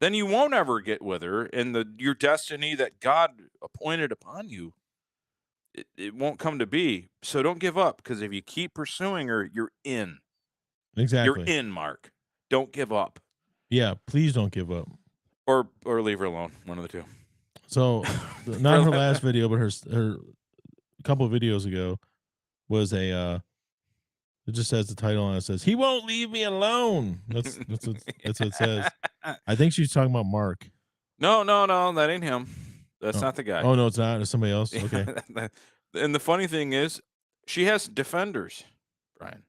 then you won't ever get with her, and your destiny that God appointed upon you, it won't come to be. So don't give up, because if you keep pursuing her, you're in. Exactly. You're in, Mark. Don't give up. Yeah, please don't give up. Or leave her alone. One of the two. So, not her last video, but her a couple of videos ago was it just says the title and it says, "He won't leave me alone." That's what it says. I think she's talking about Mark. No, that ain't him. That's not the guy. Oh no, it's not. It's somebody else. Okay. And the funny thing is, she has defenders, Brian.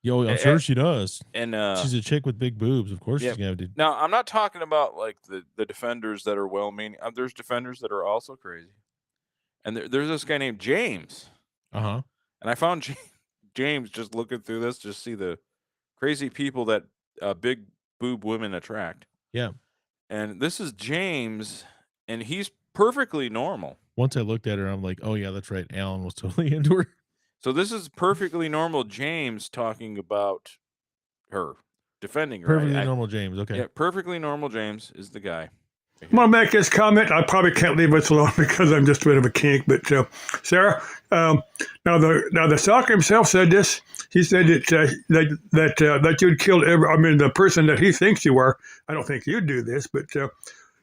Yo, I'm sure she does. And she's a chick with big boobs. Of course, she's gonna have to. Now, I'm not talking about like the defenders that are well-meaning. There's defenders that are also crazy. And there's this guy named James. And I found James just looking through this, just see the crazy people that big boob women attract. Yeah. And this is James, and he's perfectly normal. Once I looked at her, I'm like, oh yeah, that's right. Alan was totally into her. So this is perfectly normal James talking about her, defending her. Perfectly normal James. Okay. Yeah, perfectly normal James is the guy. I'm going to make this comment. I probably can't leave this alone because I'm just a bit of a kink. But Sarah, now the stalker himself said this. He said that you'd killed the person that he thinks you are. I don't think you'd do this, but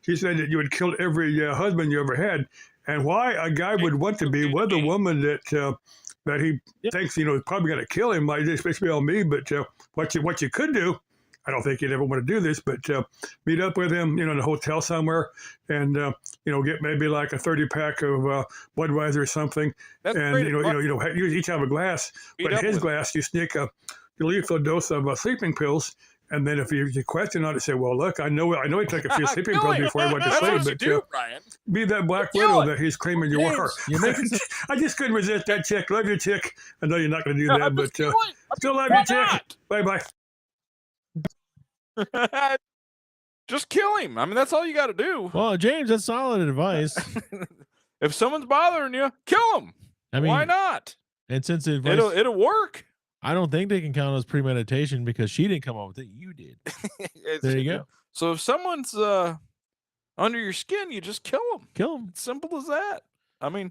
he said that you had killed every husband you ever had. And why a guy would want to be with a woman that he thinks is probably going to kill him might just be on me. But what you could do. I don't think you'd ever want to do this, but meet up with him, in a hotel somewhere, and get maybe like a 30-pack of Budweiser or something, that's and you each have a glass, but in his glass you sneak a lethal dose of sleeping pills, and then if you question on it, say, well, look, I know he took a few sleeping pills before he went to sleep, but be that black widow that he's claiming you are. I just couldn't resist that chick. Love your chick. I know you're not going to do that, but still love your chick. Bye bye. Just kill him. I mean, that's all you got to do. Well, James, that's solid advice. If someone's bothering you, kill them. I mean, why not? And since it'll work. I don't think they can count as premeditation because she didn't come up with it. You did. There you go. So if someone's under your skin, you just kill them. Kill them. It's simple as that. I mean,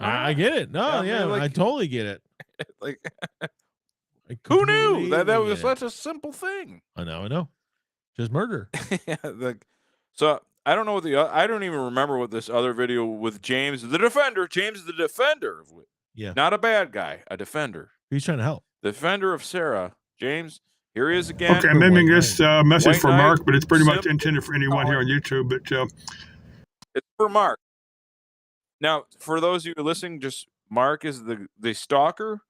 I get it. No, I totally get it. Like. Who knew that was such a simple thing? I know. Just murder. So I don't know I don't even remember what this other video with James the defender. James the defender. Yeah. Not a bad guy, a defender. He's trying to help. Defender of Sarah. James Here he is again. Okay, I'm ending this message White for Knight, Mark, but it's pretty much Sim- intended for anyone here on YouTube. But It's for Mark. Now, for those of you listening, just Mark is the stalker.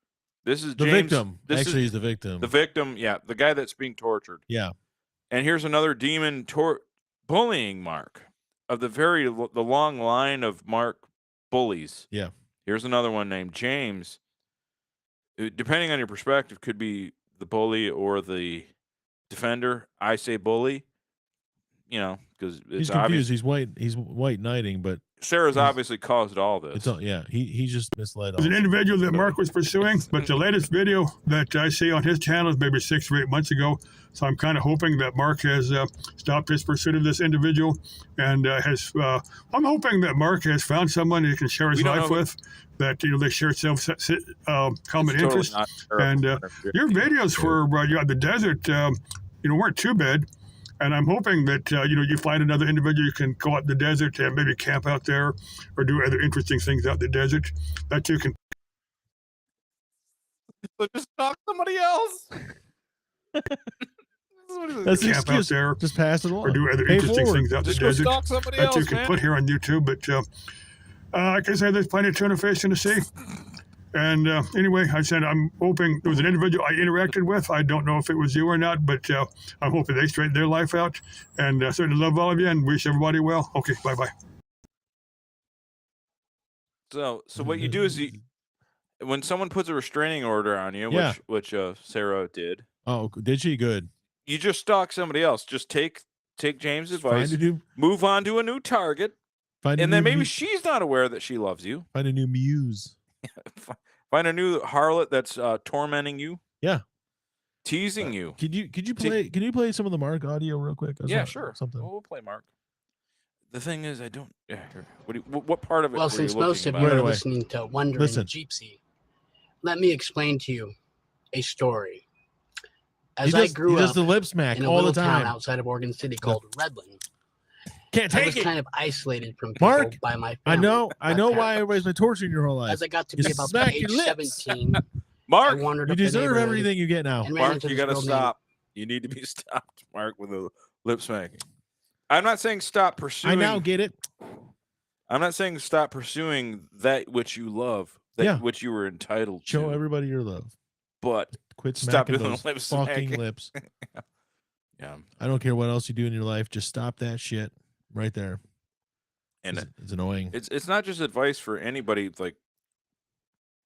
This is The James. victim. Actually, he's the victim. The victim, yeah, the guy that's being tortured. Yeah. And here's another demon bullying Mark of the long line of Mark bullies. Yeah. Here's another one named James. Depending on your perspective, could be the bully or the defender. I say bully, because He's confused. He's white knighting, but Sarah's obviously caused all this. He just misled. there's an individual that Mark was pursuing, but the latest video that I see on his channel is maybe 6 or 8 months ago. So I'm kind of hoping that Mark has stopped his pursuit of this individual, and I'm hoping that Mark has found someone he can share his life with. That they share common interest. And your videos for the desert, weren't too bad. And I'm hoping that you find another individual you can go out in the desert and maybe camp out there, or do other interesting things out in the desert that you can. So just stalk somebody else. That's the camp out there, just pass it along, or do other interesting things out in the desert stalk somebody that else, you can put here on YouTube. But like I said, there's plenty of tuna fish in the sea. And anyway, I said I'm hoping there was an individual I interacted with. I don't know if it was you or not, but I'm hoping they straighten their life out. And certainly love all of you and wish everybody well. Okay, bye-bye. So what you do is when someone puts a restraining order on you, which Sarah did. Oh, did she? Good. You just stalk somebody else. Just take James' advice. Move on to a new target, and then maybe she's not aware that she loves you. Find a new muse. Find a new harlot that's tormenting you. Yeah, teasing you. Could you play some of the Mark audio real quick? Yeah, sure. Something. We'll play Mark. The thing is, I don't. What part of it? Well, since most of you are listening to Wondering Gypsy, let me explain to you a story. As I grew up the lip smack in a all little the time. town outside of Oregon City called Redland. Can't take I was it. kind of isolated from people Mark, by my family. I know why everybody's been torturing your whole life. As I got to be about age 17, Mark, you deserve everything you get now. Mark, you got to stop. You need to be stopped, Mark, with the lip smacking. I'm not saying stop pursuing. I now get it. I'm not saying stop pursuing that which you love, which you were entitled to. Show everybody your love. But quit stop smacking doing those lip fucking smacking. lips. Yeah. I don't care what else you do in your life. Just stop that shit right there. And it's annoying. It's not just advice for anybody. Like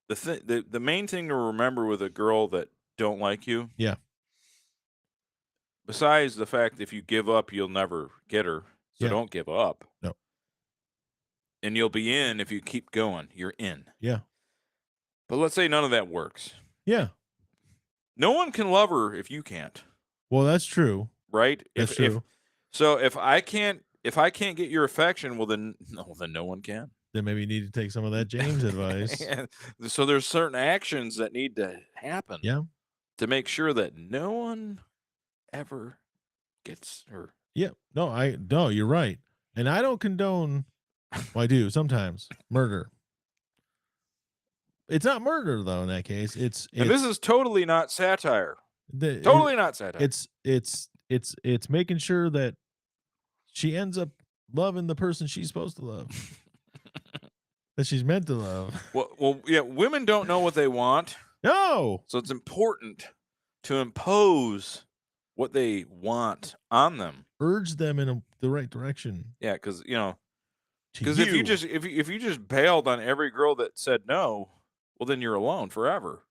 the main thing to remember with a girl that don't like you. Yeah. Besides the fact if you give up, you'll never get her. So don't give up. No. And you'll be in if you keep going. You're in. Yeah. But let's say none of that works. Yeah. No one can love her if you can't. Well, that's true. Right? That's true. If I can't get your affection, well then no one can. Then maybe you need to take some of that James advice. So there's certain actions that need to happen. Yeah. To make sure that no one ever gets her. Yeah. No, you're right. And I don't condone, well, I do sometimes, murder. It's not murder though in that case. And this is totally not satire. Not satire. It's making sure that she ends up loving the person she's supposed to love. That she's meant to love. Well, yeah, women don't know what they want. No. So it's important to impose what they want on them. Urge them in the right direction. Yeah, because if you just bailed on every girl that said no, well then you're alone forever,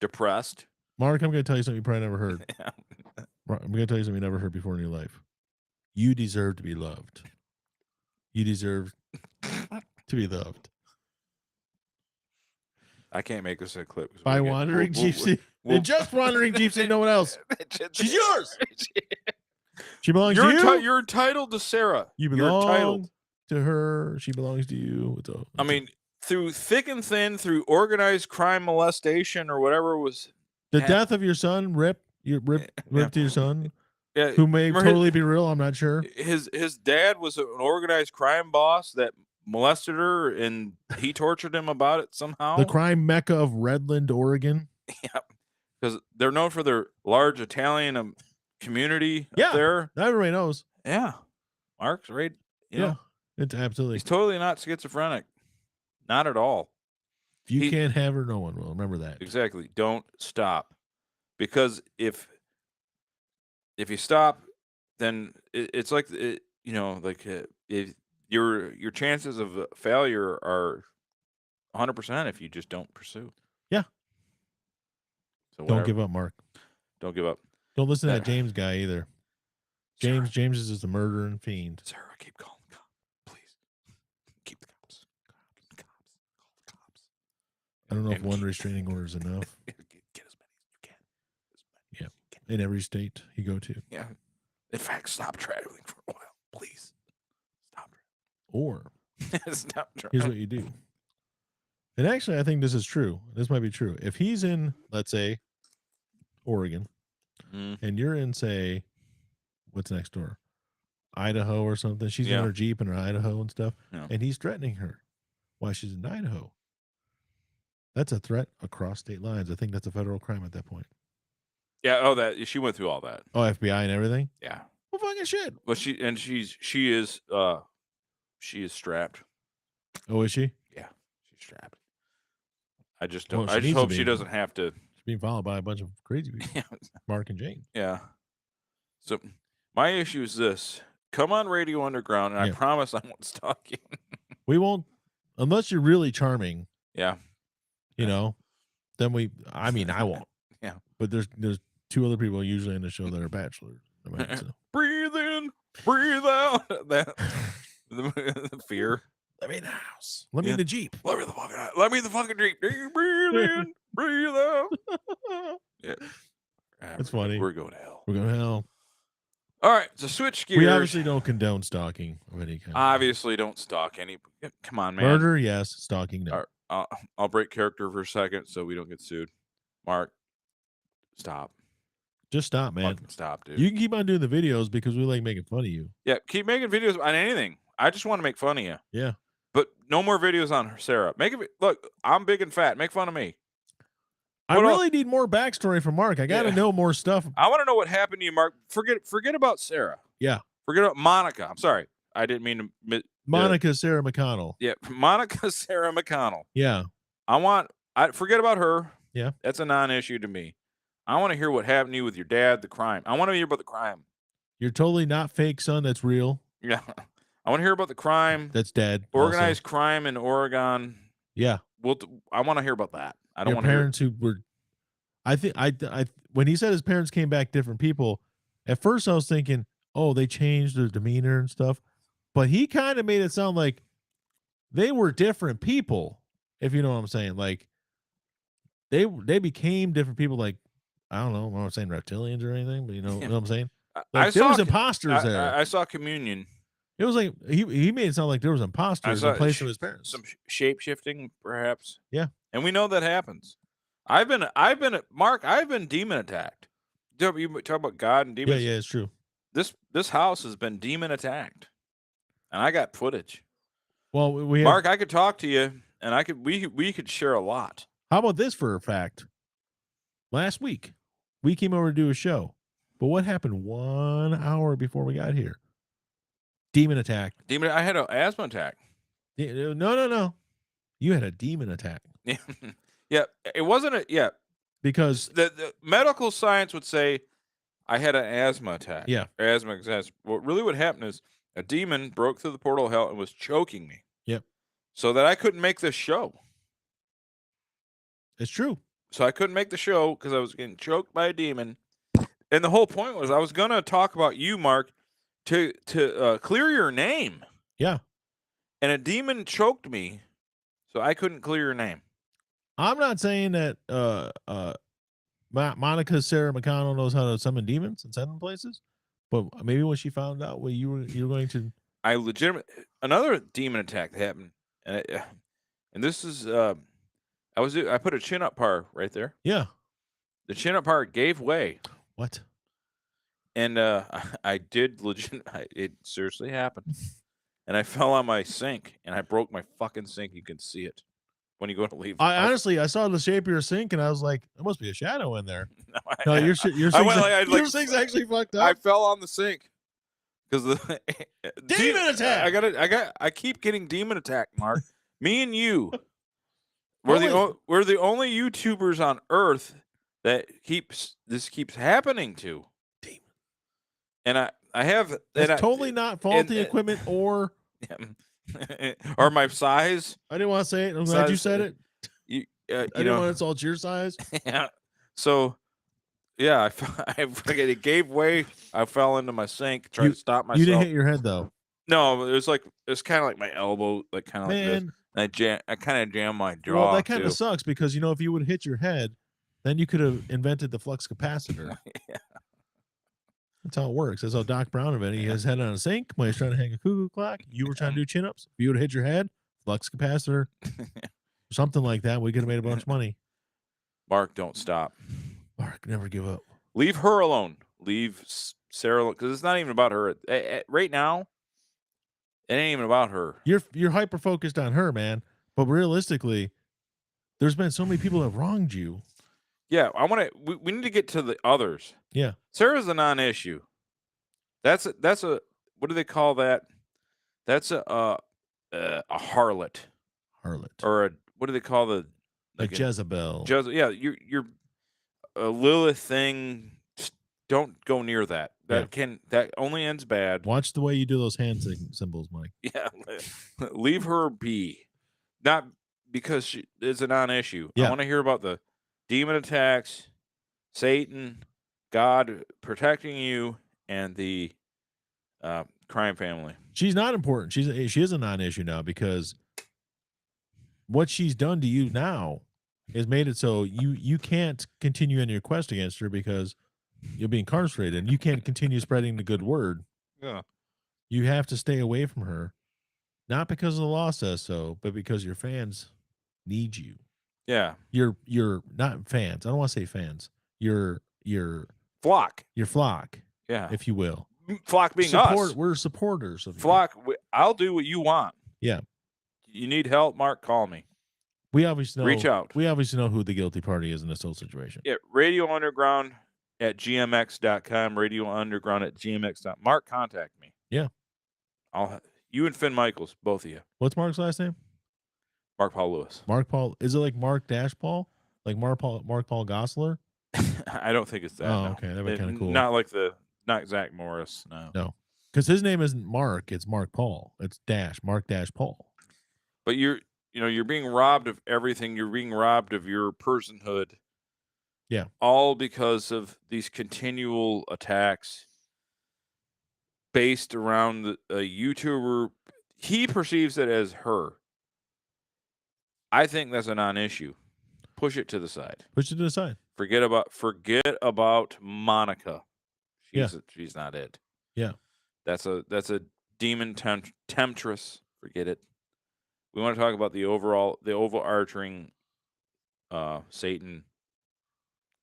depressed. Mark, I'm going to tell you something you probably never heard. Yeah. I'm going to tell you something you never heard before in your life. You deserve to be loved. You deserve to be loved. I can't make this a clip. By Wandering Gypsy. And just Wandering Gypsy, no one else. She's yours. She belongs to you. You're entitled to Sarah. You belong to her. She belongs to you. I mean, through thick and thin, through organized crime molestation or whatever was. The death of your son, rip to your son. Yeah, who may totally be real. I'm not sure. His dad was an organized crime boss that molested her, and he tortured him about it somehow. The crime mecca of Redland, Oregon. Yeah, because they're known for their large Italian community up there. Everybody knows. Yeah, Mark's right. You know, it's absolutely. he's totally not schizophrenic, not at all. If you can't have her, no one will. Remember that. Exactly. Don't stop, because if you stop, then it's like if your chances of failure are 100% if you just don't pursue. Yeah. So don't give up, Mark. Don't give up. Don't listen to that James guy either. James is just a murdering fiend. Sarah, keep calling the cops, please. Keep the cops. Keep the cops. Call the cops. I don't know if one restraining order is enough. Get as many as you can. Yeah. In every state you go to. Yeah. In fact, stop traveling for a while, please. Stop. Or stop traveling. Here's what you do. And actually, I think this is true. This might be true. If he's in, let's say, Oregon, and you're in, say, what's next door? Idaho or something. She's in her Jeep in her Idaho and stuff. Yeah. And he's threatening her while she's in Idaho. That's a threat across state lines. I think that's a federal crime at that point. Yeah. Oh, that she went through all that. Oh, FBI and everything? Yeah. Well, fucking shit. Well, she is strapped. Oh, is she? Yeah, she's strapped. I just don't. Well, I just hope she doesn't have to. She's being followed by a bunch of crazy people. Yeah. Mark and Jane. Yeah. So my issue is this: come on Radio Underground, and I promise I won't stalk you. We won't, unless you're really charming. Yeah. You know, then I won't. Yeah. But there's two other people usually in the show that are bachelors. Breathe in, breathe out. The fear. Let me in the house. Let me in the Jeep. Let me in the fucking Jeep. Breathe in, breathe out. Yeah. That's funny. We're going to hell. We're going to hell. All right, so switch gears. We obviously don't condone stalking of any kind. Obviously don't stalk any. Come on, man. Murder, yes. Stalking, no. I'll break character for a second so we don't get sued. Mark, stop. Just stop, man. Fucking stop, dude. You can keep on doing the videos because we like making fun of you. Yeah, keep making videos on anything. I just want to make fun of you. Yeah. But no more videos on Sarah. Look, I'm big and fat. Make fun of me. I really need more backstory from Mark. I got to know more stuff. I want to know what happened to you, Mark. Forget about Sarah. Yeah. Forget about Monica. I'm sorry. I didn't mean to. Monica Sarah McConnell. Yeah, Monica Sarah McConnell. Yeah. I forget about her. Yeah. That's a non-issue to me. I want to hear what happened to you with your dad, the crime. I want to hear about the crime. You're totally not fake, son. That's real. Yeah. I want to hear about the crime. That's dead. Organized crime in Oregon. Yeah. I want to hear about that. I don't want to hear parents who were. I think I when he said his parents came back different people, at first I was thinking, oh, they changed their demeanor and stuff, but he kind of made it sound like they were different people, if you know what I'm saying. Like they became different people. Like I don't know, I'm not saying reptilians or anything, but you know what I'm saying. Like, there was imposters there. I saw communion. It was like he made it sound like there was imposters in place of his parents. Some shape shifting, perhaps. Yeah, and we know that happens. I've been Mark. I've been demon attacked. You talk about God and demons. Yeah, it's true. This house has been demon attacked, and I got footage. Well, Mark, I could talk to you, and we could share a lot. How about this for a fact? Last week, we came over to do a show, but what happened 1 hour before we got here? Demon attack. I had an asthma attack. No. You had a demon attack. Yeah. Yeah, it wasn't because the medical science would say I had an asthma attack. Yeah. Asthma attack. What happened is a demon broke through the portal of hell and was choking me. Yep. So that I couldn't make this show. It's true. So I couldn't make the show because I was getting choked by a demon. And the whole point was I was going to talk about you, Mark, to clear your name. Yeah. And a demon choked me, so I couldn't clear your name. I'm not saying that Monica Sarah McConnell knows how to summon demons and send them places, but maybe when she found out what you were going to, another demon attack happened, and this is I put a chin up par right there. Yeah, the chin up par gave way. What? And I did it seriously happened, and I fell on my sink and I broke my fucking sink. You can see it. when you go to leave. Honestly, I saw the shape of your sink, and I was like, there must be a shadow in there. No, No, your sink's actually fucked up. I fell on the sink because the Demon attack. I keep getting demon attack, Mark. Me and you, we're the only YouTubers on Earth that this keeps happening to. Demon. And I have It's totally not faulty equipment or or my size. I didn't want to say it. I'm glad you said it. I didn't want to insult your size. Yeah. So, yeah, it gave way. I fell into my sink, tried to stop myself. You didn't hit your head though. No, it was kind of like my elbow, like kind of like this. And I kind of jammed my jaw. Well, that kind of sucks because if you would have hit your head, then you could have invented the flux capacitor. Yeah. That's how it works. That's how Doc Brown invented. He had his head on a sink when he was trying to hang a cuckoo clock. You were trying to do chin-ups. If you would have hit your head, flux capacitor, something like that, we could have made a bunch of money. Mark, don't stop. Mark, never give up. Leave her alone. Leave Sarah alone, because it's not even about her. Right now, it ain't even about her. You're hyper focused on her, man. But realistically, there's been so many people that have wronged you. Yeah, we need to get to the others. Yeah. Sarah's a non-issue. That's a what do they call that? That's a harlot. Harlot. Or what do they call the like a Jezebel. Yeah, you're a Lilith thing. Don't go near that. That only ends bad. Watch the way you do those hand symbols, Mike. Yeah. Leave her be. Not because she is a non-issue. Yeah. I want to hear about the demon attacks, Satan, God protecting you, and the crime family. She's not important. She is a non-issue now because what she's done to you now has made it so you can't continue in your quest against her because you'll be incarcerated and you can't continue spreading the good word. Yeah. You have to stay away from her, not because the law says so, but because your fans need you. Yeah. You're not fans. I don't want to say fans. Your flock. Your flock. Yeah. If you will. Flock being us. We're supporters of flock. I'll do what you want. Yeah. You need help, Mark, call me. We obviously know. Reach out. We obviously know who the guilty party is in this whole situation. Yeah. Radio Underground at gmx.com. Radio Underground at gmx.com. Mark, contact me. Yeah. You and Finn Michaels, both of you. What's Mark's last name? Mark Paul Lewis. Mark Paul. Is it like Mark Dash Paul? Like Mark Paul Gosselaar? I don't think it's that. Oh, no. okay. That'd be kind of cool. Not Zach Morris. No. No. Because his name isn't Mark, it's Mark Paul. It's Mark Paul. But you're being robbed of everything. You're being robbed of your personhood. Yeah. All because of these continual attacks based around a YouTuber. He perceives it as her. I think that's a non-issue. Push it to the side. Push it to the side. Forget about Monica. She's not it. Yeah. That's a demon temptress. Forget it. We want to talk about the overarching Satan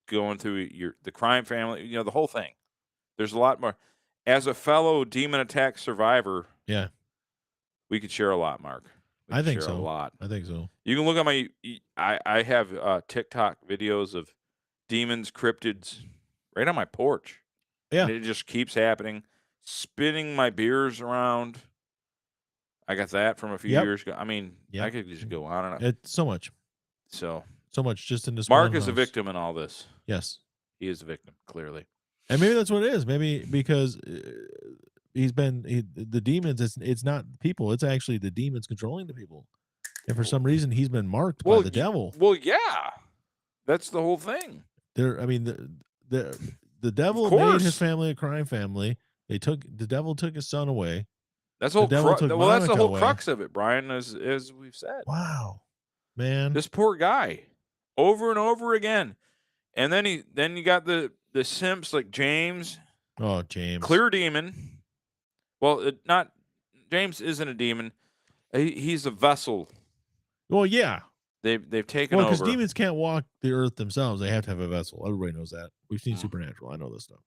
going through the crime family, the whole thing. There's a lot more. As a fellow demon attack survivor, yeah, we could share a lot, Mark. I think so. A lot. I think so. You can look at I have TikTok videos of demons, cryptids right on my porch. Yeah. And it just keeps happening. Spinning my beers around. I got that from a few years ago. I mean, I could just go on and on. It's so much. So much just in this. Mark is a victim in all this. Yes. He is a victim, clearly. And maybe that's what it is. Maybe because the demons, it's not people. It's actually the demons controlling the people. And for some reason, he's been marked by the devil. Well, yeah. That's the whole thing. The devil made his family a crime family. The devil took his son away. That's the whole crux of it, Brian, as we've said. Wow, man, this poor guy, over and over again, and then you got the simps like James. Oh, James, clear demon. Well, James isn't a demon. He's a vessel. Well, yeah, they've taken over. Because demons can't walk the earth themselves; they have to have a vessel. Everybody knows that. We've seen Supernatural. I know this stuff.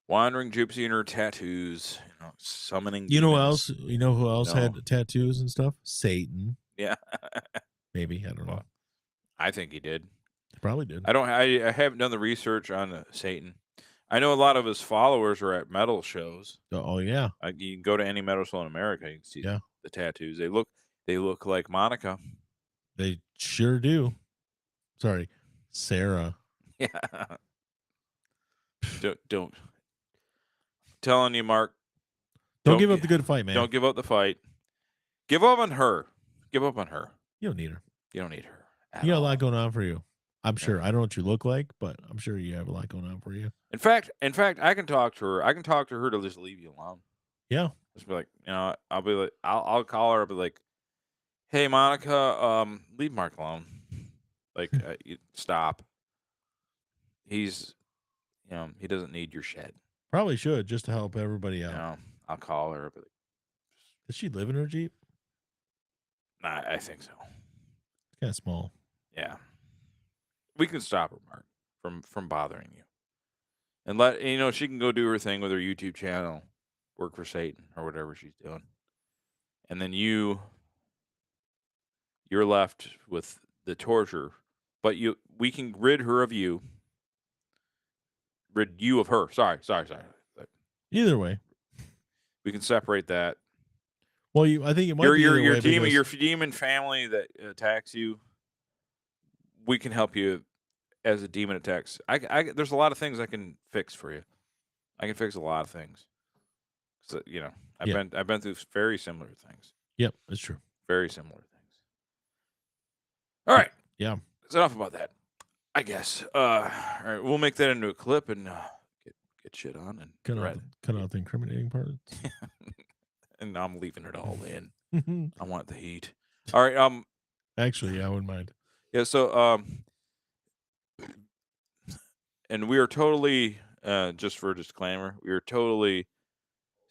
Wandering gypsy and her tattoos, summoning. You know who else? You know who else had tattoos and stuff? Satan. Yeah. Maybe, I don't know. I think he did. He probably did. I haven't done the research on Satan. I know a lot of his followers are at metal shows. Oh yeah. You can go to any metal show in America. You can see the tattoos. They look like Monica. They sure do. Sorry, Sarah. Yeah. don't. Telling you, Mark. Don't give up the good fight, man. Don't give up the fight. Give up on her. Give up on her. You don't need her. You don't need her. You got a lot going on for you. I'm sure. I don't know what you look like, but I'm sure you have a lot going on for you. In fact, I can talk to her. I can talk to her to just leave you alone. Yeah. Just be like, I'll be like, I'll call her. I'll be like, hey, Monica, leave Mark alone. Like, stop. He's, he doesn't need your shit. Probably should, just to help everybody out. I'll call her. I'll be like, does she live in her Jeep? Nah, I think so. It's kind of small. Yeah. We can stop her, Mark, from bothering you. And let she can go do her thing with her YouTube channel, work for Satan or whatever she's doing. And then you're left with the torture. But we can rid her of you. Rid you of her. Sorry. Either way. We can separate that. Well, I think it might be your demon family that attacks you. We can help you as a demon attacks. There's a lot of things I can fix for you. I can fix a lot of things. So, I've been through very similar things. Yep, that's true. Very similar things. All right. Yeah. That's enough about that, I guess. All right, we'll make that into a clip and get shit on and cut out the incriminating parts. And I'm leaving it all in. I want the heat. All right. Actually, I wouldn't mind. Yeah. So and we are totally just for a disclaimer, we are totally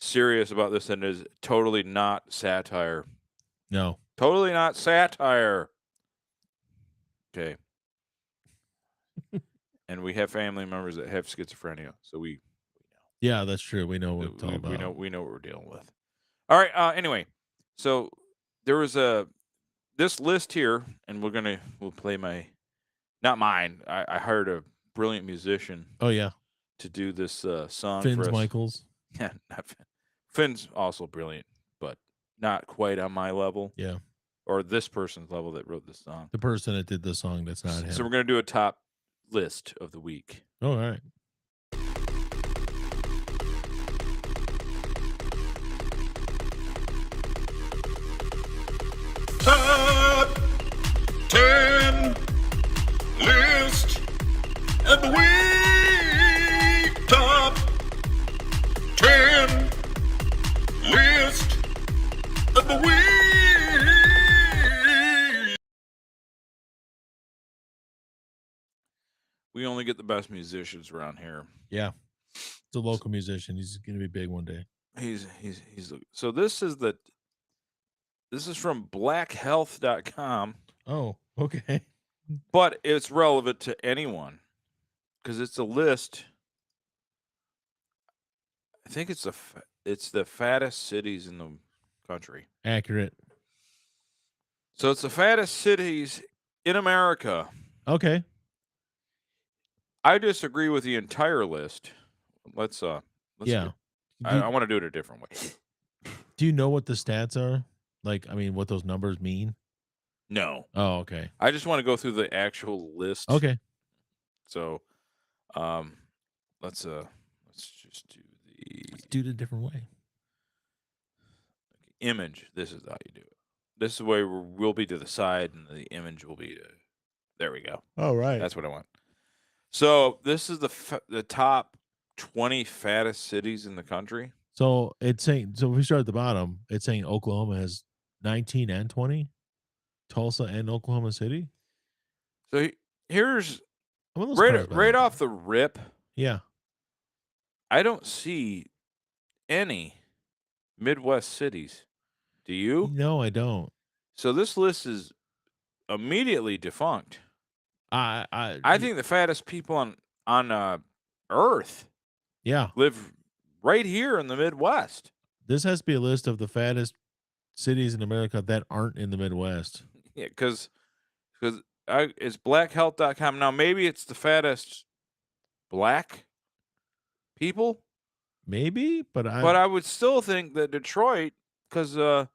serious about this, and it is totally not satire. No. Totally not satire. Okay. And we have family members that have schizophrenia, so we know. Yeah, that's true. We know what it's all about. We know what we're dealing with. All right. Anyway, so there was this list here, and we'll play not mine. I hired a brilliant musician. Oh yeah. To do this song. Finn's for us. Michaels. Yeah, not Finn. Finn's also brilliant, but not quite on my level. Yeah. Or this person's level that wrote this song. The person that did the song, that's not him. So we're gonna do a top list of the week. Oh, all right. Top 10 list of the week. Top 10 list of the week. We only get the best musicians around here. Yeah. It's a local musician. He's going to be big one day. So this is from blackhealth.com. Oh, okay. But it's relevant to anyone because it's a list. I think it's the fattest cities in the country. Accurate. So it's the fattest cities in America. Okay. I disagree with the entire list. Let's yeah. I want to do it a different way. Do you know what the stats are? Like, I mean, what those numbers mean? No. Oh, okay. I just want to go through the actual list. Okay. So, let's just do Let's do it a different way. Image. This is how you do it. This is the way we'll be to the side, and the image will be. There we go. All right. That's what I want. So this is the top 20 fattest cities in the country. So it's saying. So if we start at the bottom, it's saying Oklahoma has 19 and 20. Tulsa and Oklahoma City. So here's right off the rip. Yeah. I don't see any Midwest cities. Do you? No, I don't. So this list is immediately defunct. I think the fattest people on Earth, live right here in the Midwest. This has to be a list of the fattest cities in America that aren't in the Midwest. Yeah, because because it's blackhealth.com. Now, maybe it's the fattest black people, maybe, but I would still think that Detroit, because well,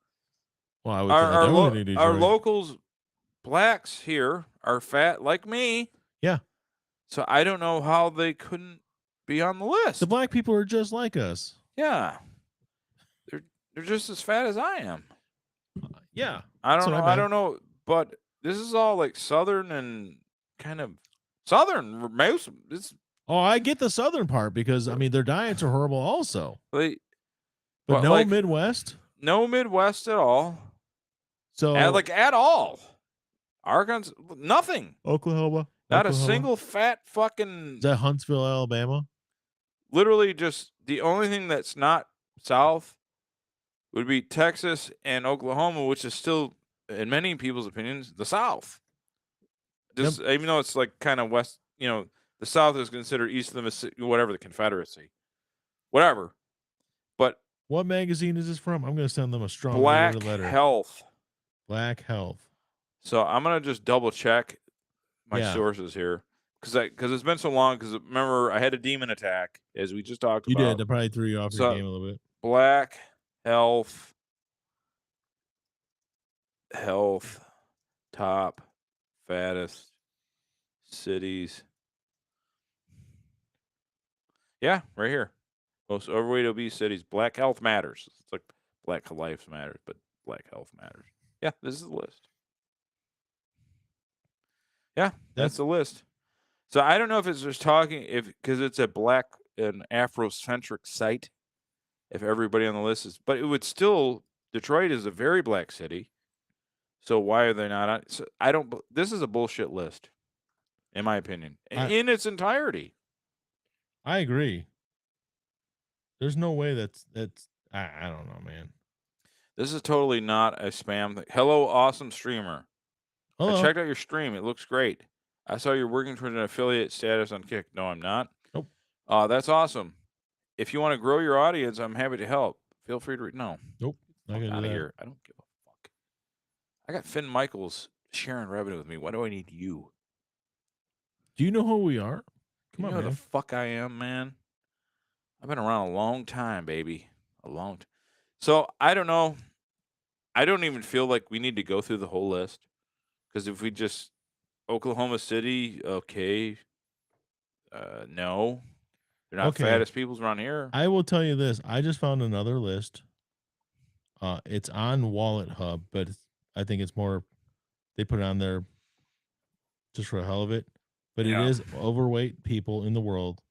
I would our definitely think our Detroit. locals, blacks here are fat like me. Yeah. So I don't know how they couldn't be on the list. The black people are just like us. Yeah, they're just as fat as I am. Yeah. I don't know. I don't know, but this is all like southern and kind of southern. Most Oh, I get the southern part because I mean their diets are horrible also. But no like, Midwest. No Midwest at all. So at all. Arkansas, nothing. Oklahoma. Not a single fat fucking. Is that Huntsville, Alabama? Literally, just the only thing that's not south would be Texas and Oklahoma, which is still, in many people's opinions, the South. Just even though it's like kind of west, the South is considered east of the Mississippi, whatever, the Confederacy, whatever. But what magazine is this from? I'm going to send them a strong Black letter. Health. Black Health. So I'm going to just double check my sources here. Because it's been so long. Because remember, I had a demon attack, as we just talked about. You did. That probably threw you off your game a little bit. Black Health, top, fattest cities. Yeah, right here. Most overweight, obese cities. Black Health Matters. It's like Black Lives Matters, but Black Health Matters. Yeah, this is the list. Yeah, that's the list. So I don't know if it's just because it's an Afrocentric site, if everybody on the list is, but it would still, Detroit is a very black city. So why are they not on? So this is a bullshit list, in my opinion, in its entirety. I agree. There's no way that's I don't know, man. This is totally not a spam thing. Hello, awesome streamer. Hello. I checked out your stream. It looks great. I saw you're working towards an affiliate status on Kick. No, I'm not. Nope. That's awesome. If you want to grow your audience, I'm happy to help. Feel free to no. Nope. Not gonna do that. Here. I don't give a fuck. I got Finn Michaels sharing revenue with me. Why do I need you? Do you know who we are? Come on, you know man. who the fuck I am, man? I've been around a long time, baby. So I don't know. I don't even feel like we need to go through the whole list. Because if we just Oklahoma City, okay. No. They're not fattest peoples around here. I will tell you this. I just found another list. It's on Wallet Hub, but I think it's more they put it on there just for the hell of it. But it is overweight people in the world,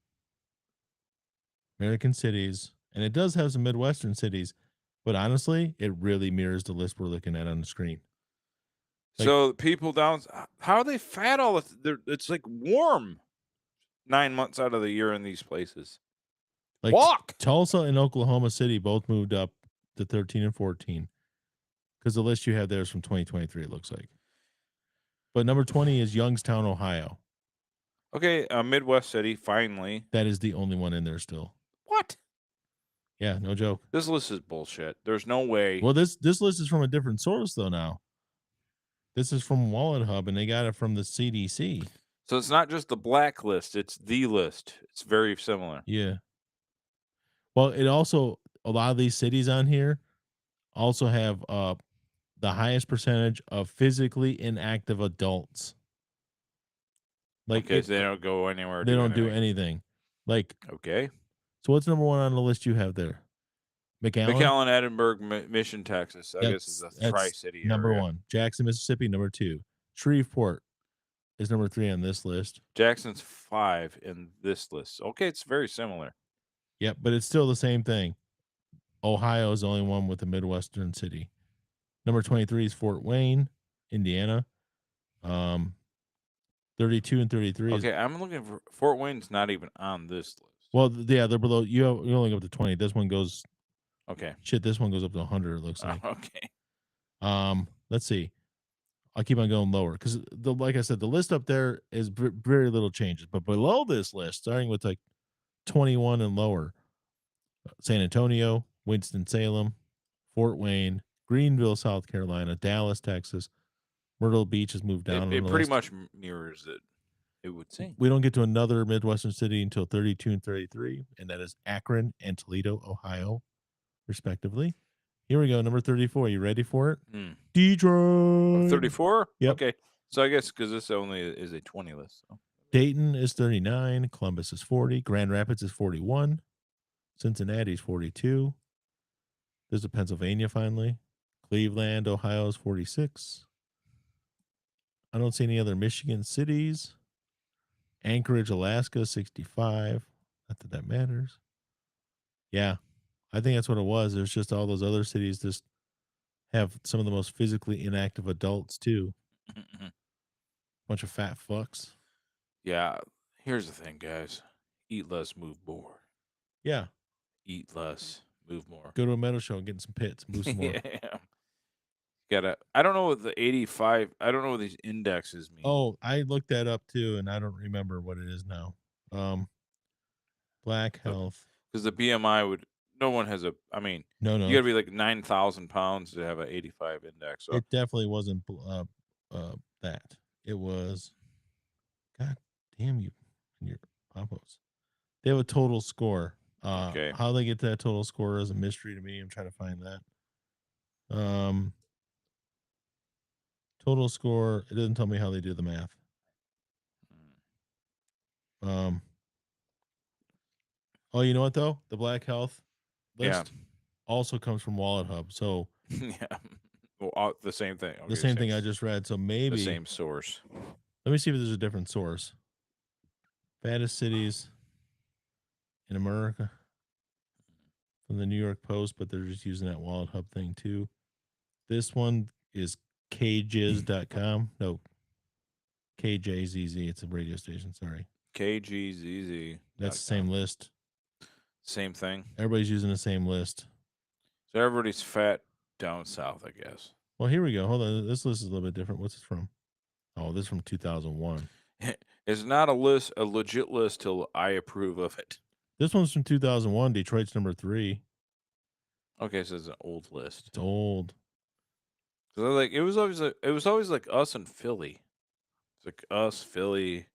American cities, and it does have some Midwestern cities. But honestly, it really mirrors the list we're looking at on the screen. So people down, how are they fat all the? It's like warm 9 months out of the year in these places. Like Walk. Tulsa and Oklahoma City both moved up to 13 and 14 because the list you have there is from 2023. It looks like. But number 20 is Youngstown, Ohio. Okay, Midwest city. Finally, that is the only one in there still. What? Yeah, no joke. This list is bullshit. There's no way. Well, this list is from a different source though. Now, this is from Wallet Hub, and they got it from the CDC. So it's not just the black list; it's the list. It's very similar. Yeah. Well, it also a lot of these cities on here also have the highest percentage of physically inactive adults. Like, okay, so they don't go anywhere. They don't do anything. Like, okay. So what's number one on the list you have there? McAllen, Edinburgh, Mission, Texas. I guess is a tri-city area. Number one. Jackson, Mississippi, number 2. Shreveport is number 3 on this list. Jackson's 5 in this list. Okay, it's very similar. Yep, but it's still the same thing. Ohio is the only one with a Midwestern city. Number 23 is Fort Wayne, Indiana. 32 and 33. Okay, I'm looking for Fort Wayne's not even on this list. Well, yeah, they're below. You only go up to 20. This one goes. Okay. Shit, this one goes up to 100. It looks like. Okay. Let's see. I'll keep on going lower because like I said, the list up there is very little changes. But below this list, starting with like 21 and lower, San Antonio, Winston-Salem, Fort Wayne, Greenville, South Carolina, Dallas, Texas, Myrtle Beach has moved down. It pretty much mirrors it. It would seem. We don't get to another Midwestern city until 32 and 33, and that is Akron and Toledo, Ohio, respectively. Here we go, number 34. You ready for it? Detroit. 34? Yep. Okay. So I guess because this only is a 20 list. So. Dayton is 39. Columbus is 40. Grand Rapids is 41. Cincinnati is 42. There's a Pennsylvania finally. Cleveland, Ohio is 46. I don't see any other Michigan cities. Anchorage, Alaska, 65. Not that that matters. Yeah, I think that's what it was. There's just all those other cities just have some of the most physically inactive adults too. Bunch of fat fucks. Yeah. Here's the thing, guys. Eat less, move more. Yeah. Eat less, move more. Go to a metal show and get in some pits. Move some more. Yeah. I don't know what the 85. I don't know what these indexes mean. Oh, I looked that up too, and I don't remember what it is now. Black health. Because the BMI would. No one has a. I mean, no. You got to be like 9,000 pounds to have an 85 index. So. It definitely wasn't that. It was. God damn you and your pop-ups. They have a total score. Okay. How they get to that total score is a mystery to me. I'm trying to find that. Total score. It doesn't tell me how they do the math. Oh, you know what though? The Black Health list also comes from Wallet Hub. So yeah, well, the same thing. Okay, the same thing I just read. So maybe the same source. Let me see if there's a different source. Fattest cities in America from the New York Post, but they're just using that Wallet Hub thing too. This one is kjizz.com. No, KJZZ. It's a radio station. Sorry. KGZZ. That's the same list. Same thing. Everybody's using the same list. So everybody's fat down south, I guess. Well, here we go. Hold on. This list is a little bit different. What's it from? Oh, this is from 2001. It's not a legit list till I approve of it. This one's from 2001. Detroit's number 3. Okay, so it's an old list. It's old. So like it was always like us and Philly. It's like us, Philly,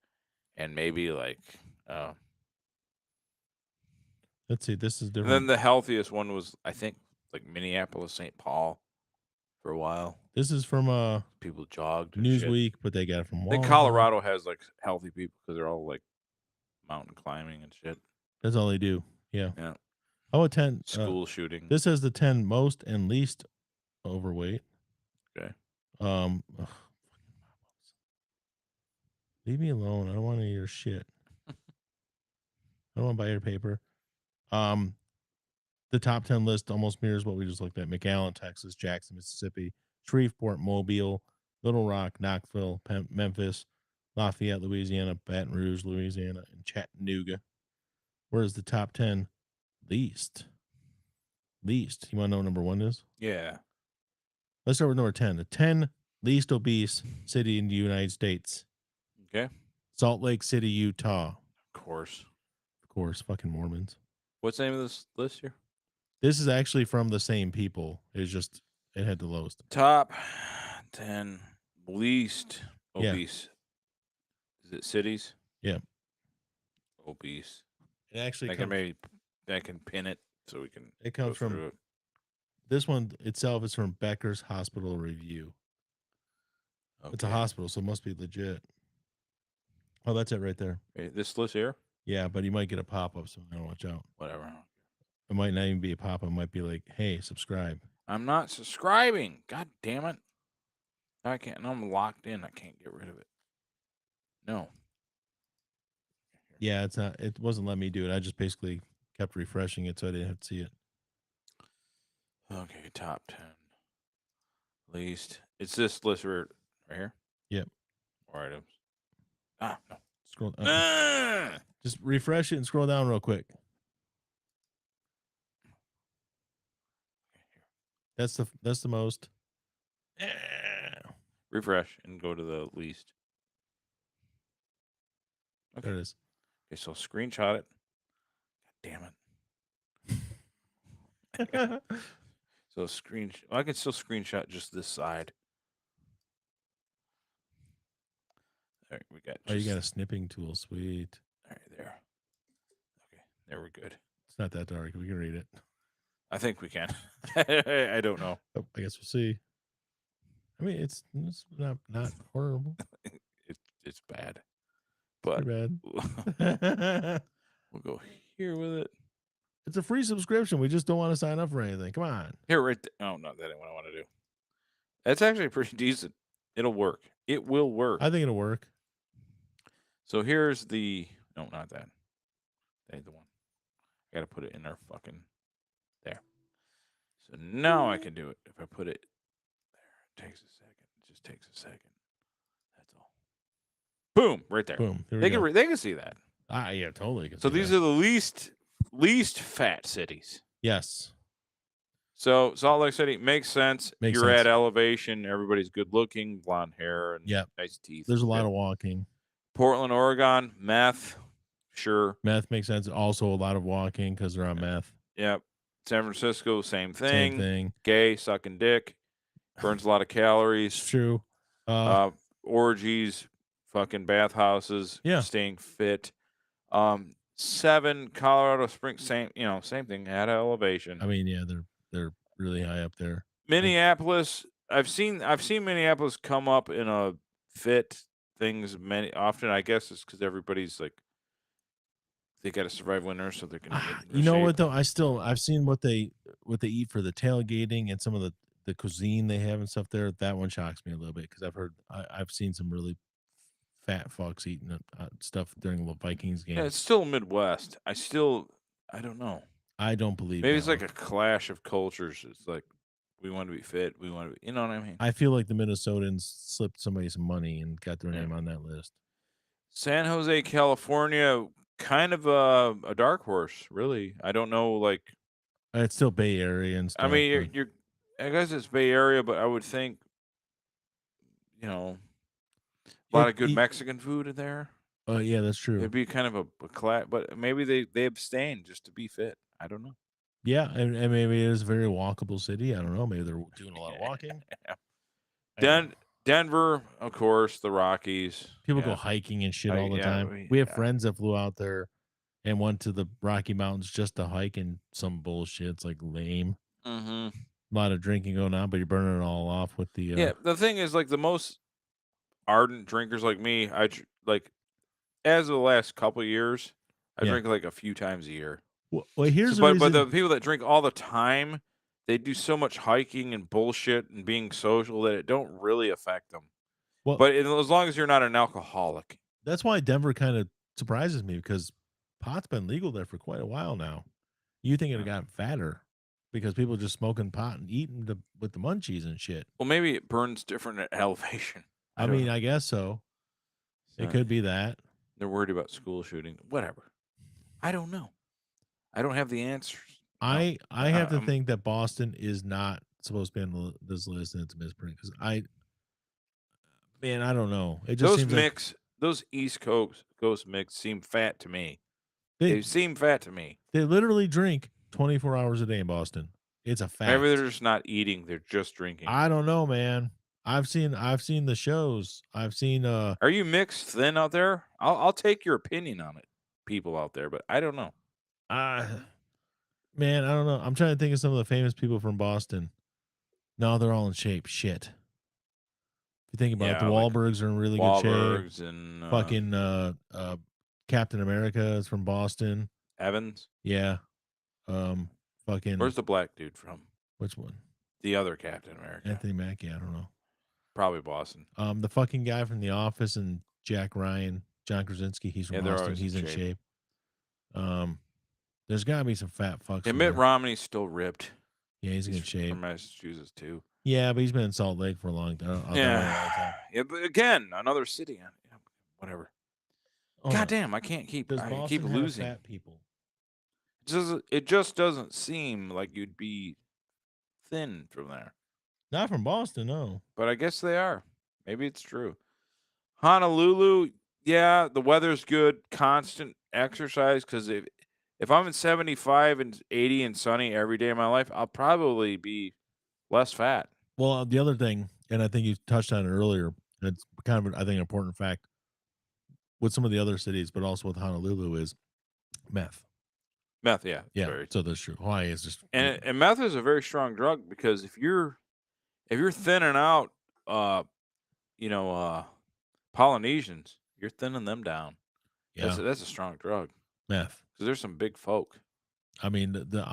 and maybe like let's see, this is different. And then the healthiest one was I think like Minneapolis, St. Paul for a while. This is from people jogged. Newsweek, but they got it from I think Colorado has like healthy people because they're all like mountain climbing and shit. That's all they do. Yeah. Yeah. How about 10 school shooting? This has the 10 most and least overweight. Okay. Leave me alone. I don't want any of your shit. I don't want to buy your paper. The top 10 list almost mirrors what we just looked at. McAllen, Texas, Jackson, Mississippi, Shreveport, Mobile, Little Rock, Knoxville, Memphis, Lafayette, Louisiana, Baton Rouge, Louisiana, and Chattanooga. Where's the top 10 least? Least. You want to know what number 1 is? Yeah. Let's start with number 10. The 10 least obese city in the United States. Okay. Salt Lake City, Utah. Of course. Fucking Mormons. What's the name of this list here? This is actually from the same people. It's just, it had the lowest. Top 10 least obese. Is it cities? Yeah. Obese. It actually I can pin it so we can. It comes from it. This one itself is from Becker's Hospital Review. Okay. It's a hospital, so it must be legit. Oh, that's it right there. This list here? Yeah, but you might get a pop-up, so I don't watch out. Whatever. It might not even be a pop-up. It might be like, hey, subscribe. I'm not subscribing. God damn it. I can't. I'm locked in. I can't get rid of it. No. Yeah, it's not. It wasn't letting me do it. I just basically kept refreshing it so I didn't have to see it. Okay, top 10. Least. It's this list right here? Yep. Or items. No. Scroll. Just refresh it and scroll down real quick. That's the most. Refresh and go to the least. Okay. There it is. Okay, so screenshot it. God damn it. So I can still screenshot just this side. There, we got. Oh, you got a snipping tool. Sweet. All right, there. Okay, there we're good. It's not that dark. We can read it. I think we can. I don't know. Oh, I guess we'll see. I mean, it's not horrible. It's bad, but Pretty bad. we'll go here with it. It's a free subscription. We just don't want to sign up for anything. Come on. Here, right there. Oh, no, that ain't what I want to do. That's actually pretty decent. It'll work. It will work. I think it'll work. So here's the. No, not that. That ain't the one. I got to put it in our fucking. There. So now I can do it. If I put it there, it takes a second. It just takes a second. That's all. Boom, right there. Boom. There we They go. can they can see that. Yeah, totally. So these are the least fat cities. Yes. So Salt Lake City makes sense. Makes You're sense. at elevation. Everybody's good looking, blonde hair, and Yep. nice teeth. There's a lot of walking. Portland, Oregon, meth, sure. Meth makes sense. Also, a lot of walking because they're on meth. Yep. San Francisco, same thing. Same thing. Gay, sucking dick, burns a lot of calories. It's true. Orgies, fucking bathhouses, Yeah. staying fit. 7 Colorado Springs, same thing at elevation. I mean, yeah, they're really high up there. Minneapolis, I've seen Minneapolis come up in a fit things often. I guess it's because everybody's like they got to survive winter, so they're gonna. You know what though? I've seen what they eat for the tailgating and some of the cuisine they have and stuff there. That one shocks me a little bit because I've seen some really fat fucks eating stuff during the Vikings game. Yeah, it's still Midwest. I don't know. I don't believe. Maybe it's like a clash of cultures. It's like we want to be fit. We want to be. You know what I mean? I feel like the Minnesotans slipped somebody some money and got their name on that list. San Jose, California, kind of a dark horse, really. I don't know, like it's still Bay Area and stuff. I mean, you're I guess it's Bay Area, but I would think, a lot of good Mexican food in there. Oh yeah, that's true. It'd be kind of a class, but maybe they abstain just to be fit. I don't know. Yeah, and maybe it is a very walkable city. I don't know. Maybe they're doing a lot of walking. Denver, of course, the Rockies. People go hiking and shit all the time. We have friends that flew out there and went to the Rocky Mountains just to hike and some bullshit. It's like lame. Mm-hmm. A lot of drinking going on, but you're burning it all off with the. The thing is, like the most ardent drinkers like me, as of the last couple of years, I drink like a few times a year. Well, here's but the people that drink all the time, they do so much hiking and bullshit and being social that it don't really affect them. Well, but as long as you're not an alcoholic. That's why Denver kind of surprises me because pot's been legal there for quite a while now. You think it would have gotten fatter because people are just smoking pot and eating with the munchies and shit. Well, maybe it burns different at elevation. I mean, I guess so. It could be that. They're worried about school shooting. Whatever. I don't know. I don't have the answers. I have to think that Boston is not supposed to be on this list and it's a misprint because I don't know. It just seems those East Coast mix seem fat to me. They seem fat to me. They literally drink 24 hours a day in Boston. It's a fact. Maybe they're just not eating; they're just drinking. I don't know, man. I've seen the shows. I've seen. Are you mixed thin out there? I'll take your opinion on it, people out there, but I don't know. Man, I don't know. I'm trying to think of some of the famous people from Boston. No, they're all in shape. Shit. If you think about it, the Wahlbergs are in really good shape. And fucking Captain America is from Boston. Evans. Yeah. Fucking. Where's the black dude from? Which one? The other Captain America. Anthony Mackie. I don't know. Probably Boston. The fucking guy from The Office and Jack Ryan, John Krasinski. He's from Boston. He's in shape. There's gotta be some fat fucks. And Mitt Romney's still ripped. Yeah, he's in good shape. From Massachusetts too. Yeah, but he's been in Salt Lake for a long time. Yeah, but again, another city. Whatever. God damn, I can't keep losing. Fat people. It just doesn't seem like you'd be thin from there. Not from Boston, no. But I guess they are. Maybe it's true. Honolulu, yeah, the weather's good. Constant exercise, because if I'm in 75 and 80 and sunny every day of my life, I'll probably be less fat. Well, the other thing, and I think you touched on it earlier, and it's kind of, I think, an important fact. with some of the other cities, but also with Honolulu is meth. Meth, yeah. Yeah, so that's true. Hawaii is just and meth is a very strong drug because if you're thinning out, Polynesians, you're thinning them down. Yeah, that's a strong drug. Meth. Because there's some big folk. I mean, the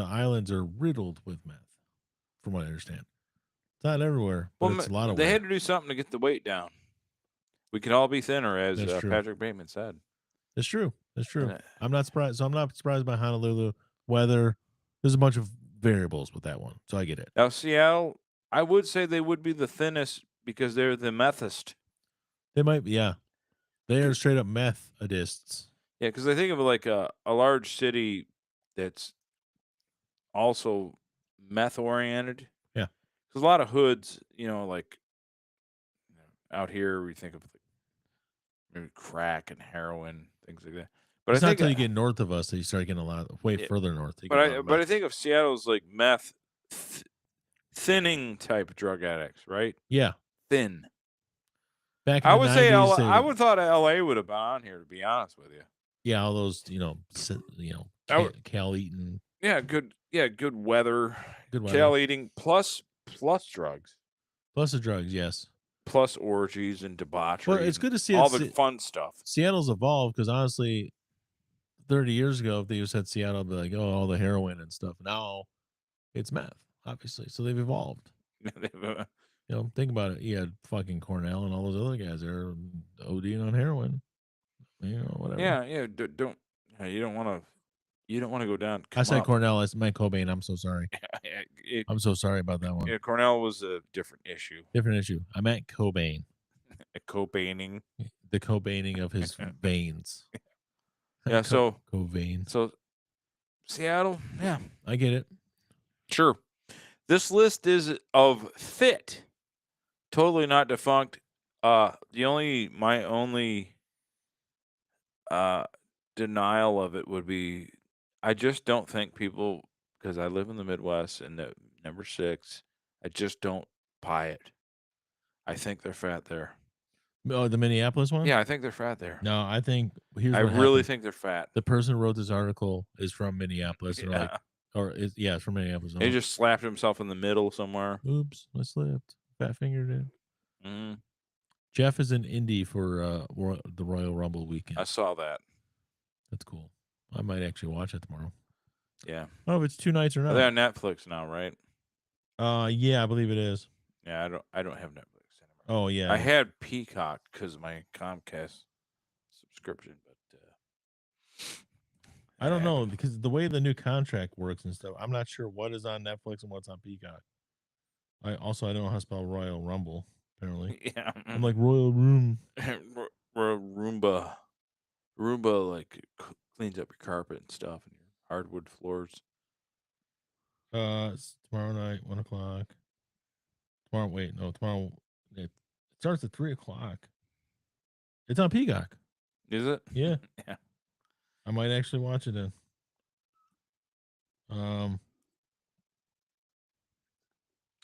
islands are riddled with meth, from what I understand. It's not everywhere, but it's a lot of. They had to do something to get the weight down. We could all be thinner, as Patrick Bateman said. It's true. It's true. I'm not surprised. So I'm not surprised by Honolulu weather. There's a bunch of variables with that one, so I get it. Now Seattle, I would say they would be the thinnest because they're the methist. They might be, yeah. They are straight up methodists. Yeah, because I think of like a large city that's also meth oriented. Yeah, because a lot of hoods, like out here, we think of maybe crack and heroin, things like that. But it's I not think until you get north of us that you start getting a lot further north. But I think of Seattle as like meth thinning type drug addicts, right? Yeah, thin. Back in I the would 90s, say I would thought LA would have been on here, to be honest with you. Yeah, all those Cal eating. Yeah, good weather. Good weather. Cal eating plus drugs. Plus the drugs, yes. Plus orgies and debauchery. Well, it's good to see all the fun stuff. Seattle's evolved because honestly, 30 years ago, if they said Seattle, they'd be like, oh, all the heroin and stuff. Now it's meth, obviously. So they've evolved. Think about it. You had fucking Cornell and all those other guys there ODing on heroin. Whatever. Yeah. You don't want to go down. I said Cornell. I meant Cobain. I'm so sorry. I'm so sorry about that one. Yeah, Cornell was a different issue. Different issue. I meant Cobain. Cobaining. The Cobaining of his veins. Yeah, Cobain. So Seattle, yeah. I get it. Sure. This list is of fit. Totally not defunct. My only denial of it would be I just don't think people, because I live in the Midwest and the number 6, I just don't buy it. I think they're fat there. Oh, the Minneapolis one? Yeah, I think they're fat there. No, I think I really think they're fat. The person who wrote this article is from Minneapolis. And it's from Minneapolis. He just slapped himself in the middle somewhere. Oops, I slipped. Fat fingered it. Mm. Jeff is in Indy for the Royal Rumble weekend. I saw that. That's cool. I might actually watch it tomorrow. Yeah. Oh, if it's 2 nights or not. They're on Netflix now, right? Yeah, I believe it is. Yeah, I don't have Netflix anymore. Oh yeah. I had Peacock because of my Comcast subscription, but I don't know, because the way the new contract works and stuff, I'm not sure what is on Netflix and what's on Peacock. I don't know how to spell Royal Rumble, apparently. Yeah. I'm like Royal Room. Roomba like cleans up your carpet and stuff and your hardwood floors. It's tomorrow night, 1 o'clock. Tomorrow it starts at 3 o'clock. It's on Peacock. Is it? Yeah. Yeah. I might actually watch it then.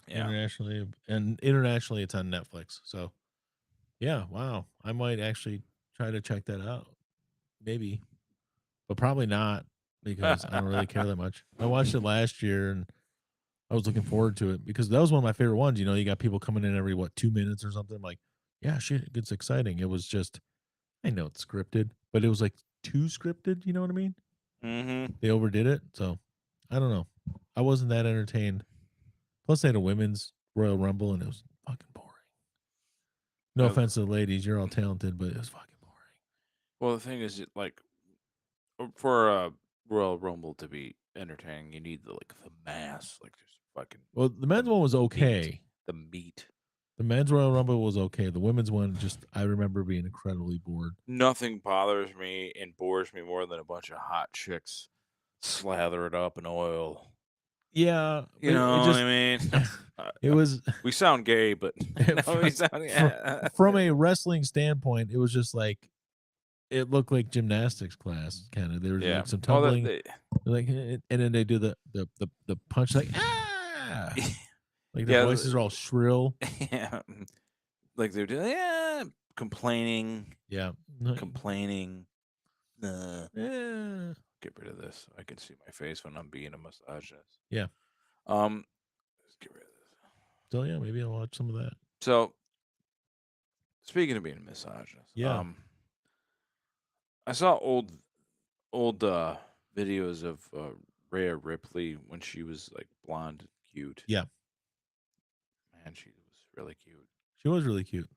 Yeah. Internationally it's on Netflix. So yeah, wow. I might actually try to check that out. Maybe. But probably not, because I don't really care that much. I watched it last year and I was looking forward to it because that was one of my favorite ones. You got people coming in every 2 minutes or something. Like, yeah, shit, it's exciting. It was just, I know it's scripted, but it was like too scripted. You know what I mean? Mm-hmm. They overdid it. So I don't know. I wasn't that entertained. Plus, they had a women's Royal Rumble and it was fucking boring. No offense to the ladies, you're all talented, but it was fucking boring. Well, the thing is, like, for a Royal Rumble to be entertaining, you need the mass, like just fucking. Well, the men's one was okay. The meat. The men's Royal Rumble was okay. The women's one, I remember being incredibly bored. Nothing bothers me and bores me more than a bunch of hot chicks slather it up in oil. Yeah, you know what I mean. It was. We sound gay, but from a wrestling standpoint, it was just like it looked like gymnastics class kind of. There was like some tumbling, and then they do the punch like ah, like the voices are all shrill. Yeah, like they're doing complaining. Yeah. Complaining. Yeah. Get rid of this. I can see my face when I'm being a misogynist. Yeah. Let's get rid of this. So yeah, maybe I'll watch some of that. So, speaking of being a misogynist, Yeah. I saw old videos of Rhea Ripley when she was like blonde and cute. Yeah. Man, she was really cute. She was really cute.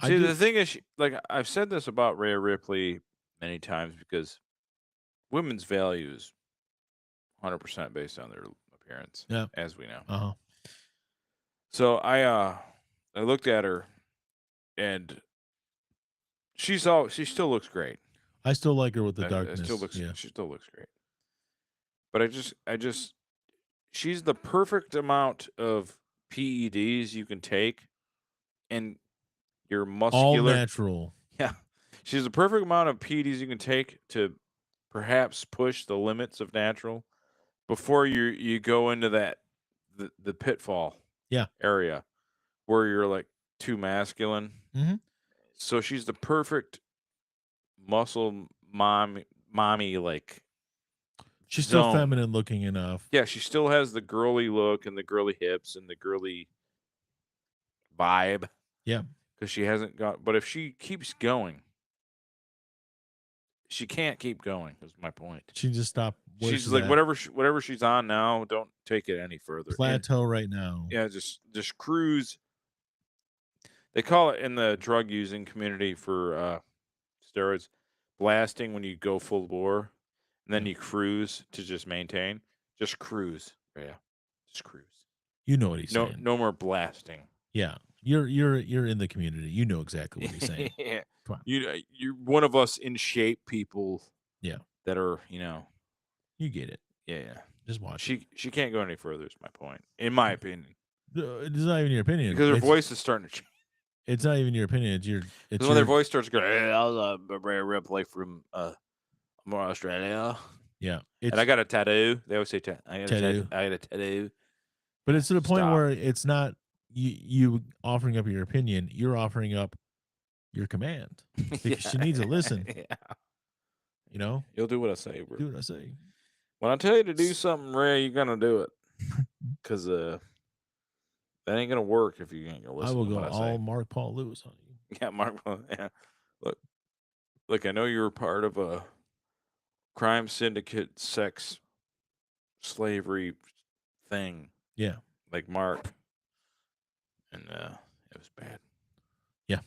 See, the thing is, I've said this about Rhea Ripley many times because women's value is 100% based on their appearance, as we know. Uh-huh. So I looked at her, and she still looks great. I still like her with the darkness. She still looks great. But I just, she's the perfect amount of PEDs you can take, and your muscular, all natural. Yeah, she's the perfect amount of PEDs you can take to perhaps push the limits of natural before you go into the pitfall area where you're like too masculine. Mm-hmm. So she's the perfect muscle mommy like. She's still feminine looking enough. Yeah, she still has the girly look and the girly hips and the girly vibe. Yeah. Because she hasn't got, but if she keeps going, she can't keep going. Is my point. She just stopped. She's like whatever she's on now. Don't take it any further. Plateau right now. Yeah, just cruise. They call it in the drug using community for steroids, blasting when you go full bore, and then you cruise to just maintain. Just cruise. Yeah, just cruise. You know what he's saying. No more blasting. Yeah. You're in the community. You know exactly what he's saying. Yeah. Come on. You're one of us in shape people. Yeah. That are, You get it. Yeah. Just watch. She can't go any further. Is my point, in my opinion. It's not even your opinion because her voice is starting to change. It's not even your opinion. It's when their voice starts going. Hey, I was a Rhea Ripley from Australia. Yeah. And I got a tattoo. They always say I got a tattoo. But it's to the point where it's not you offering up your opinion. You're offering up your command because she needs to listen. Yeah. You'll do what I say, bro. Do what I say. When I tell you to do something, Ray, you're gonna do it. Because that ain't gonna work if you ain't gonna listen. I will to go what all I say. Mark Paul Lewis on you. Yeah, Mark Paul. Yeah. Look, I know you're part of a crime syndicate, sex, slavery thing. Yeah. Like Mark. And it was bad. Yeah.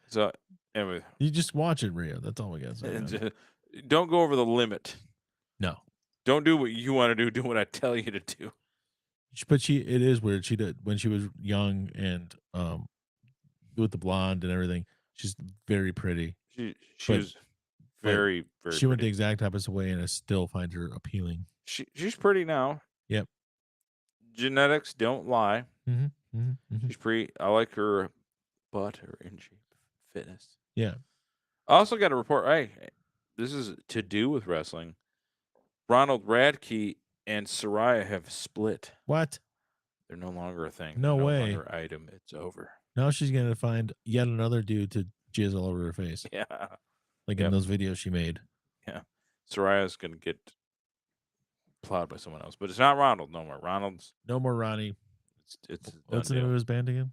So anyway, you just watch it, Rio. That's all we got to say. Don't go over the limit. No. Don't do what you want to do. Do what I tell you to do. But it is weird. She did when she was young and with the blonde and everything. She's very pretty. She was very very. She went the exact opposite way, and I still find her appealing. She's pretty now. Yep. Genetics don't lie. Mm-hmm. Mm-hmm. Mm-hmm. She's pretty. I like her butt, her in shape, fitness. Yeah. I also got a report. Hey, this is to do with wrestling. Ronald Radke and Saraya have split. What? They're no longer a thing. No way. No longer item. It's over. Now she's gonna find yet another dude to jizz all over her face. Yeah. Like in those videos she made. Yeah. Soraya's gonna get plowed by someone else, but it's not Ronald no more. Ronald's no more Ronnie. It's what's the name of his band again?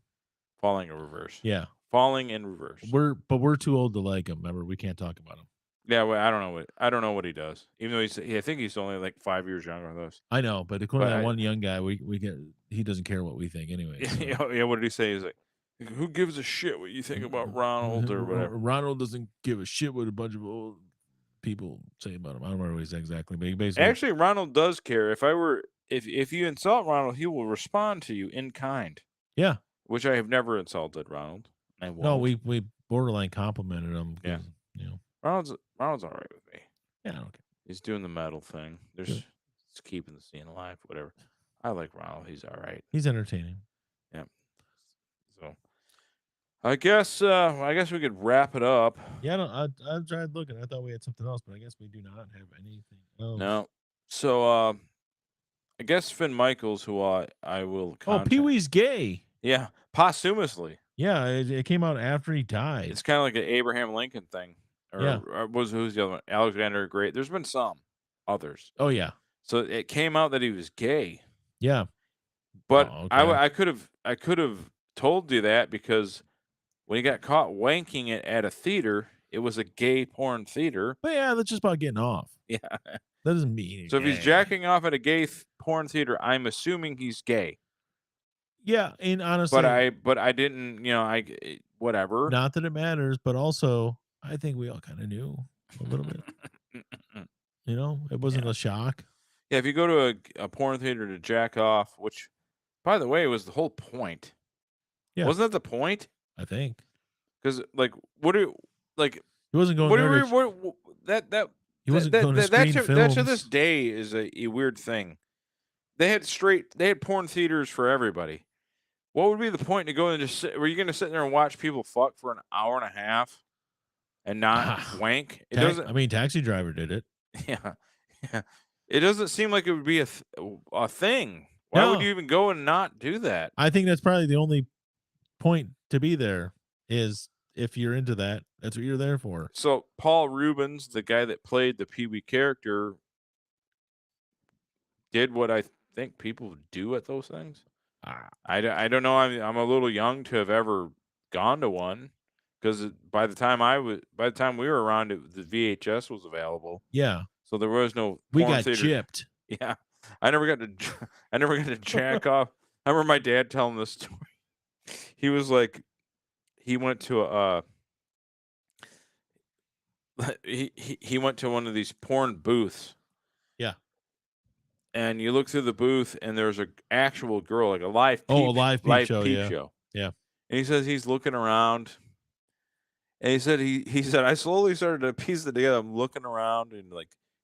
Falling in Reverse. Yeah. Falling in Reverse. We're too old to like him. Remember, we can't talk about him. Yeah, well, I don't know what he does. Even though I think he's only like 5 years younger than us. I know, but according to that one young guy, he doesn't care what we think anyway. So. Yeah, what did he say? He's like, who gives a shit what you think about Ronald or whatever? Ronald doesn't give a shit what a bunch of old people say about him. I don't remember what he said exactly, but he basically actually Ronald does care. If you insult Ronald, he will respond to you in kind. Yeah, which I have never insulted Ronald. I won't. No, we borderline complimented him. Yeah, Ronald's all right with me. Yeah, I don't care. He's doing the metal thing. He's keeping the scene alive. Whatever. I like Ronald. He's all right. He's entertaining. Yeah. So, I guess we could wrap it up. Yeah, I tried looking. I thought we had something else, but I guess we do not have anything else. No. So, I guess Finn Michaels, who I will contact. Oh, Pee Wee's gay. Yeah, posthumously. Yeah, it came out after he died. It's kind of like an Abraham Lincoln thing. Or who's the other one? Alexander the Great. There's been some others. Oh yeah. So it came out that he was gay. Yeah. But Oh, okay. I could have told you that because when he got caught wanking it at a theater, it was a gay porn theater. But yeah, that's just about getting off. Yeah. That doesn't mean So if he's jacking off at a gay porn theater, I'm assuming he's gay. Yeah, and honestly, but I didn't, whatever. Not that it matters, but also I think we all kind of knew a little bit. It wasn't a shock. Yeah, if you go to a porn theater to jack off, which, by the way, was the whole point. Yeah. Wasn't that the point? I think. Because, what do he wasn't going there he wasn't going to screen films. That to this day is a weird thing. They had porn theaters for everybody. What would be the point to go and just sit? Were you going to sit there and watch people fuck for an hour and a half and not wank? It doesn't. I mean, Taxi Driver did it. Yeah. It doesn't seem like it would be a thing. Why would you even go and not do that? I think that's probably the only point to be there is if you're into that, that's what you're there for. So Paul Rubens, the guy that played the Pee-wee character, did what I think people do at those things. I don't know. I'm a little young to have ever gone to one because by the time we were around, the VHS was available. Yeah. So there was no. We got theater. chipped. Yeah, I never got to jack off. I remember my dad telling this story. He was like, he went to he went to one of these porn booths. Yeah. And you look through the booth, and there's an actual girl, like a live peep show. Yeah. And he says he's looking around, and he said I slowly started to piece it together. I'm looking around and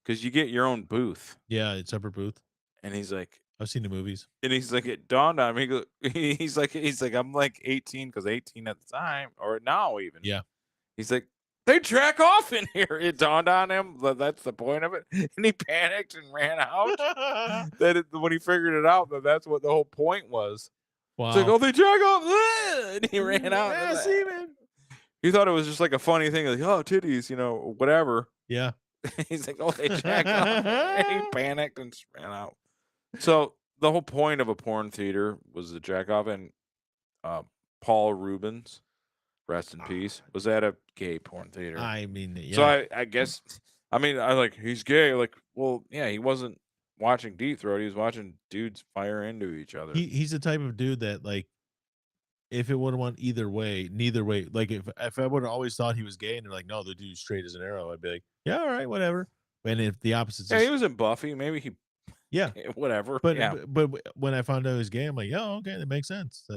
because you get your own booth. Yeah, it's separate booth. And he's like, I've seen the movies. And he's like, it dawned on me. He's like, I'm like 18 because 18 at the time, or now even. Yeah. He's like, they track off in here. It dawned on him that that's the point of it, and he panicked and ran out. When he figured it out, that's what the whole point was. Wow. It's like, oh, they track off, and he ran out. Yes, even. He thought it was just like a funny thing, like, oh, titties, whatever. Yeah. He's like, oh, they jack off. And he panicked and ran out. So the whole point of a porn theater was the jack off, and Paul Rubens, rest in peace, was at a gay porn theater. I mean, yeah. So I guess, he's gay. Like, well, yeah, he wasn't watching Deep Throat. He was watching dudes fire into each other. He's the type of dude that, like, if it would have went neither way, like if I would have always thought he was gay and they're like, no, the dude's straight as an arrow, I'd be like, yeah, all right, whatever. And if the opposite, he was in Buffy, maybe he, whatever. But yeah. but when I found out he was gay, I'm like, yeah, okay, that makes sense.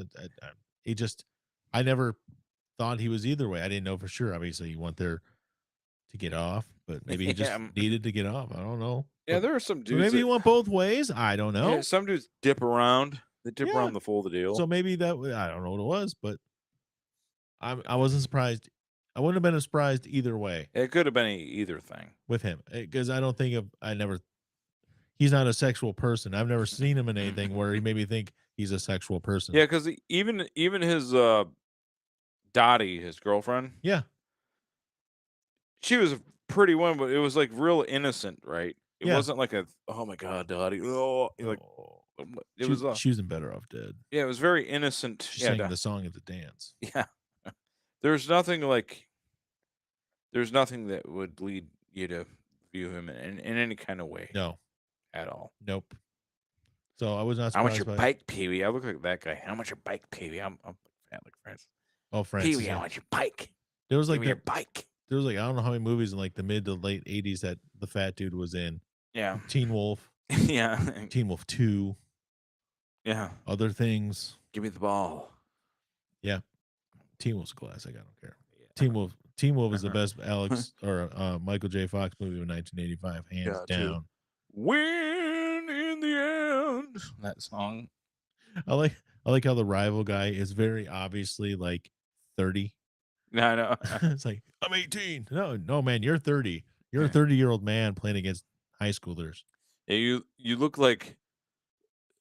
I never thought he was either way. I didn't know for sure. Obviously, he went there to get off, but maybe he just needed to get off. I don't know. Yeah, there are some dudes. Maybe he went both ways. I don't know. Yeah, some dudes dip around. They dip around the full deal. So maybe I don't know what it was, but I wasn't surprised. I wouldn't have been surprised either way. It could have been either thing with him, because I don't think he's not a sexual person. I've never seen him in anything where he made me think he's a sexual person. Yeah, because even his Dottie, his girlfriend. Yeah. She was a pretty woman, but it was like real innocent, right? It Yeah. wasn't like oh my God, Dottie. Oh, like she was in Better Off Dead. Yeah, it was very innocent. She sang the song at the dance. Yeah. There's nothing that would lead you to view him in any kind of way. No. At all. Nope. So I was not surprised. How much your bike, Pee-wee? I look like that guy. How much your bike, Pee-wee? I'm fat like Francis. Oh, Francis. Pee-wee, how much your bike? There was like your bike. There was like, I don't know how many movies in like the mid to late 80s that the fat dude was in. Yeah. Teen Wolf. Yeah. Teen Wolf 2. Yeah. Other things. Give me the ball. Yeah. Teen Wolf's a classic. I don't care. Yeah. Teen Wolf is the best Alex or Michael J. Fox movie of 1985, hands down. Win in the end. That song. I like how the rival guy is very obviously like 30. No, no. It's like, I'm 18. No, man, you're 30. You're a 30-year-old man playing against high schoolers. Yeah, you look like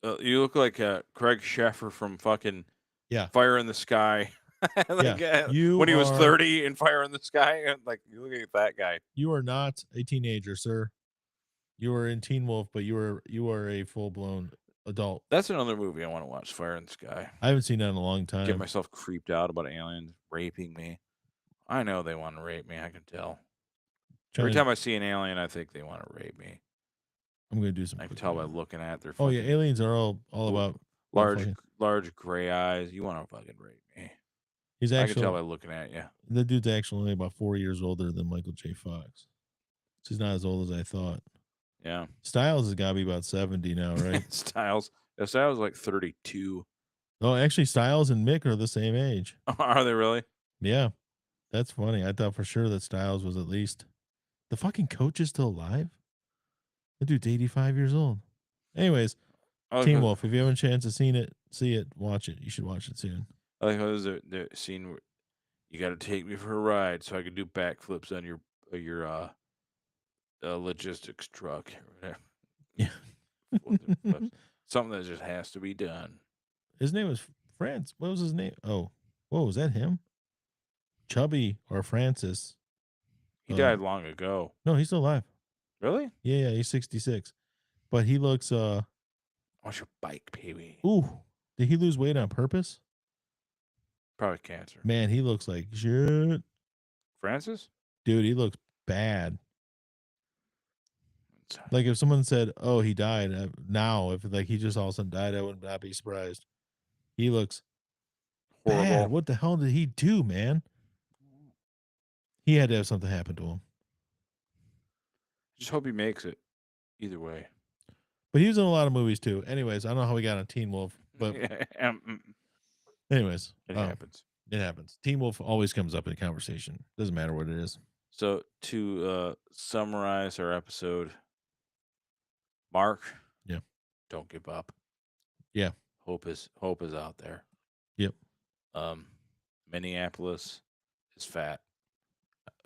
Craig Sheffer from fucking Fire in the Sky. Like, you when he was are- 30 and Fire in the Sky, like you look at that guy. You are not a teenager, sir. You are in Teen Wolf, but you are a full blown adult. That's another movie I want to watch. Fire in the Sky. I haven't seen that in a long time. Get myself creeped out about aliens raping me. I know they want to rape me. I can tell. Every time I see an alien, I think they want to rape me. I'm gonna do some. I can tell by looking at their. Oh yeah, aliens are all about large gray eyes. You want to fucking rape me? He's actually. I can tell by looking at you. The dude's actually only about 4 years older than Michael J. Fox. So he's not as old as I thought. Yeah. Styles has got to be about 70 now, right? Styles is like 32. Oh, actually, Styles and Mick are the same age. Are they really? Yeah, that's funny. I thought for sure that Styles was at least. The fucking coach is still alive. The dude's 85 years old. Anyways, Teen Wolf. If you haven't a chance to see it, watch it. You should watch it soon. I like how there's the scene where you got to take me for a ride so I can do backflips on your logistics truck or whatever. Yeah. Something that just has to be done. His name was France. What was his name? Oh, whoa, was that him? Chubby or Francis? He died long ago. No, he's still alive. Really? Yeah, he's 66. But he looks What's your bike, baby? Ooh, did he lose weight on purpose? Probably cancer. Man, he looks like shit. Francis? Dude, he looks bad. Like if someone said, "Oh, he died," now if like he just all of a sudden died, I would not be surprised. He looks horrible. Bad. What the hell did he do, man? He had to have something happen to him. Just hope he makes it. Either way. But he was in a lot of movies too. Anyways, I don't know how we got on Teen Wolf, but anyways, it happens. It happens. Teen Wolf always comes up in conversation. Doesn't matter what it is. So to summarize our episode, Mark, yeah, don't give up. Yeah, hope is out there. Yep. Minneapolis is fat.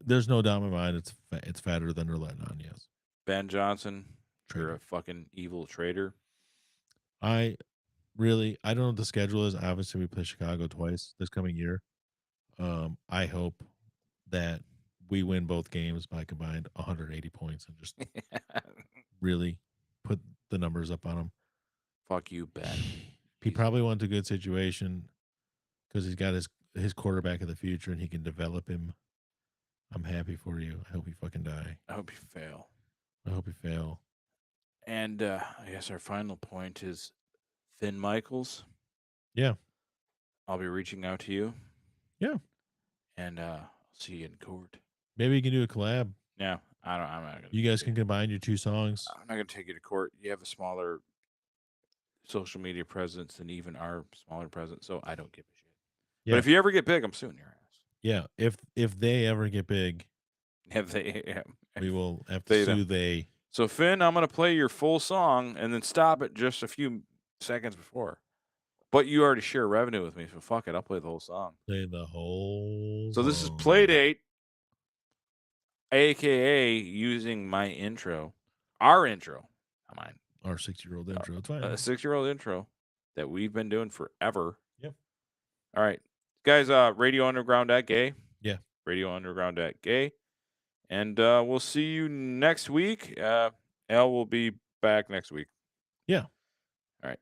There's no doubt in my mind it's fatter than they're letting on. Yes. Ben Johnson, you're a fucking evil traitor. I don't know what the schedule is. Obviously, we play Chicago twice this coming year. I hope that we win both games by combined 180 points and just really put the numbers up on them. Fuck you, Ben. He probably wants a good situation because he's got his quarterback of the future and he can develop him. I'm happy for you. I hope you fucking die. I hope you fail. I hope you fail. And I guess our final point is Finn Michaels. Yeah. I'll be reaching out to you. Yeah. And I'll see you in court. Maybe you can do a collab. Yeah. I'm not gonna. You guys can combine your two songs. I'm not gonna take you to court. You have a smaller social media presence than even our smaller presence, so I don't give a shit. Yeah. But if you ever get big, I'm suing your ass. Yeah. If they ever get big, we will have to sue they. So Finn, I'm gonna play your full song and then stop it just a few seconds before. But you already share revenue with me, so fuck it. I'll play the whole song. Play the whole So this is Playdate, a.k.a. using my intro. Our intro. Not mine. Our 6-year-old intro. It's fine. A 6-year-old intro that we've been doing forever. Yep. All right. Guys, Radio Underground.gay. Yeah. Radio Underground.gay. And we'll see you next week. Al will be back next week. Yeah. All right.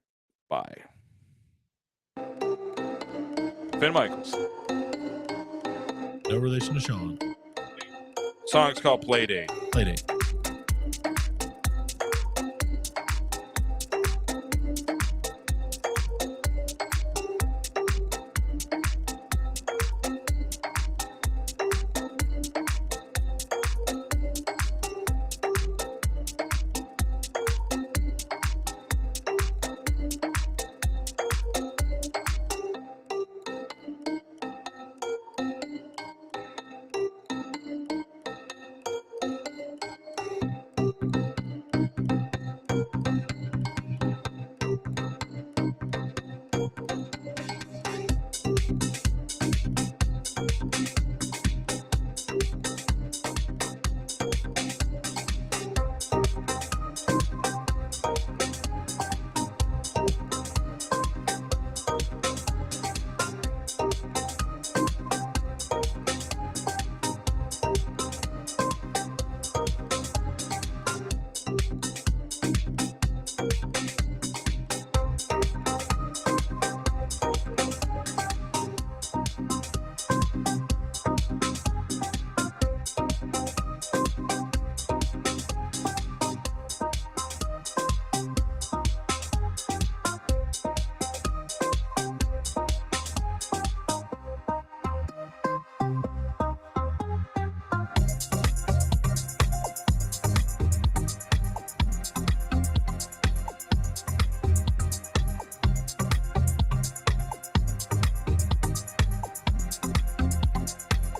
Bye. Finn Michaels. No relation to Sean. Song's called Playdate. Playdate.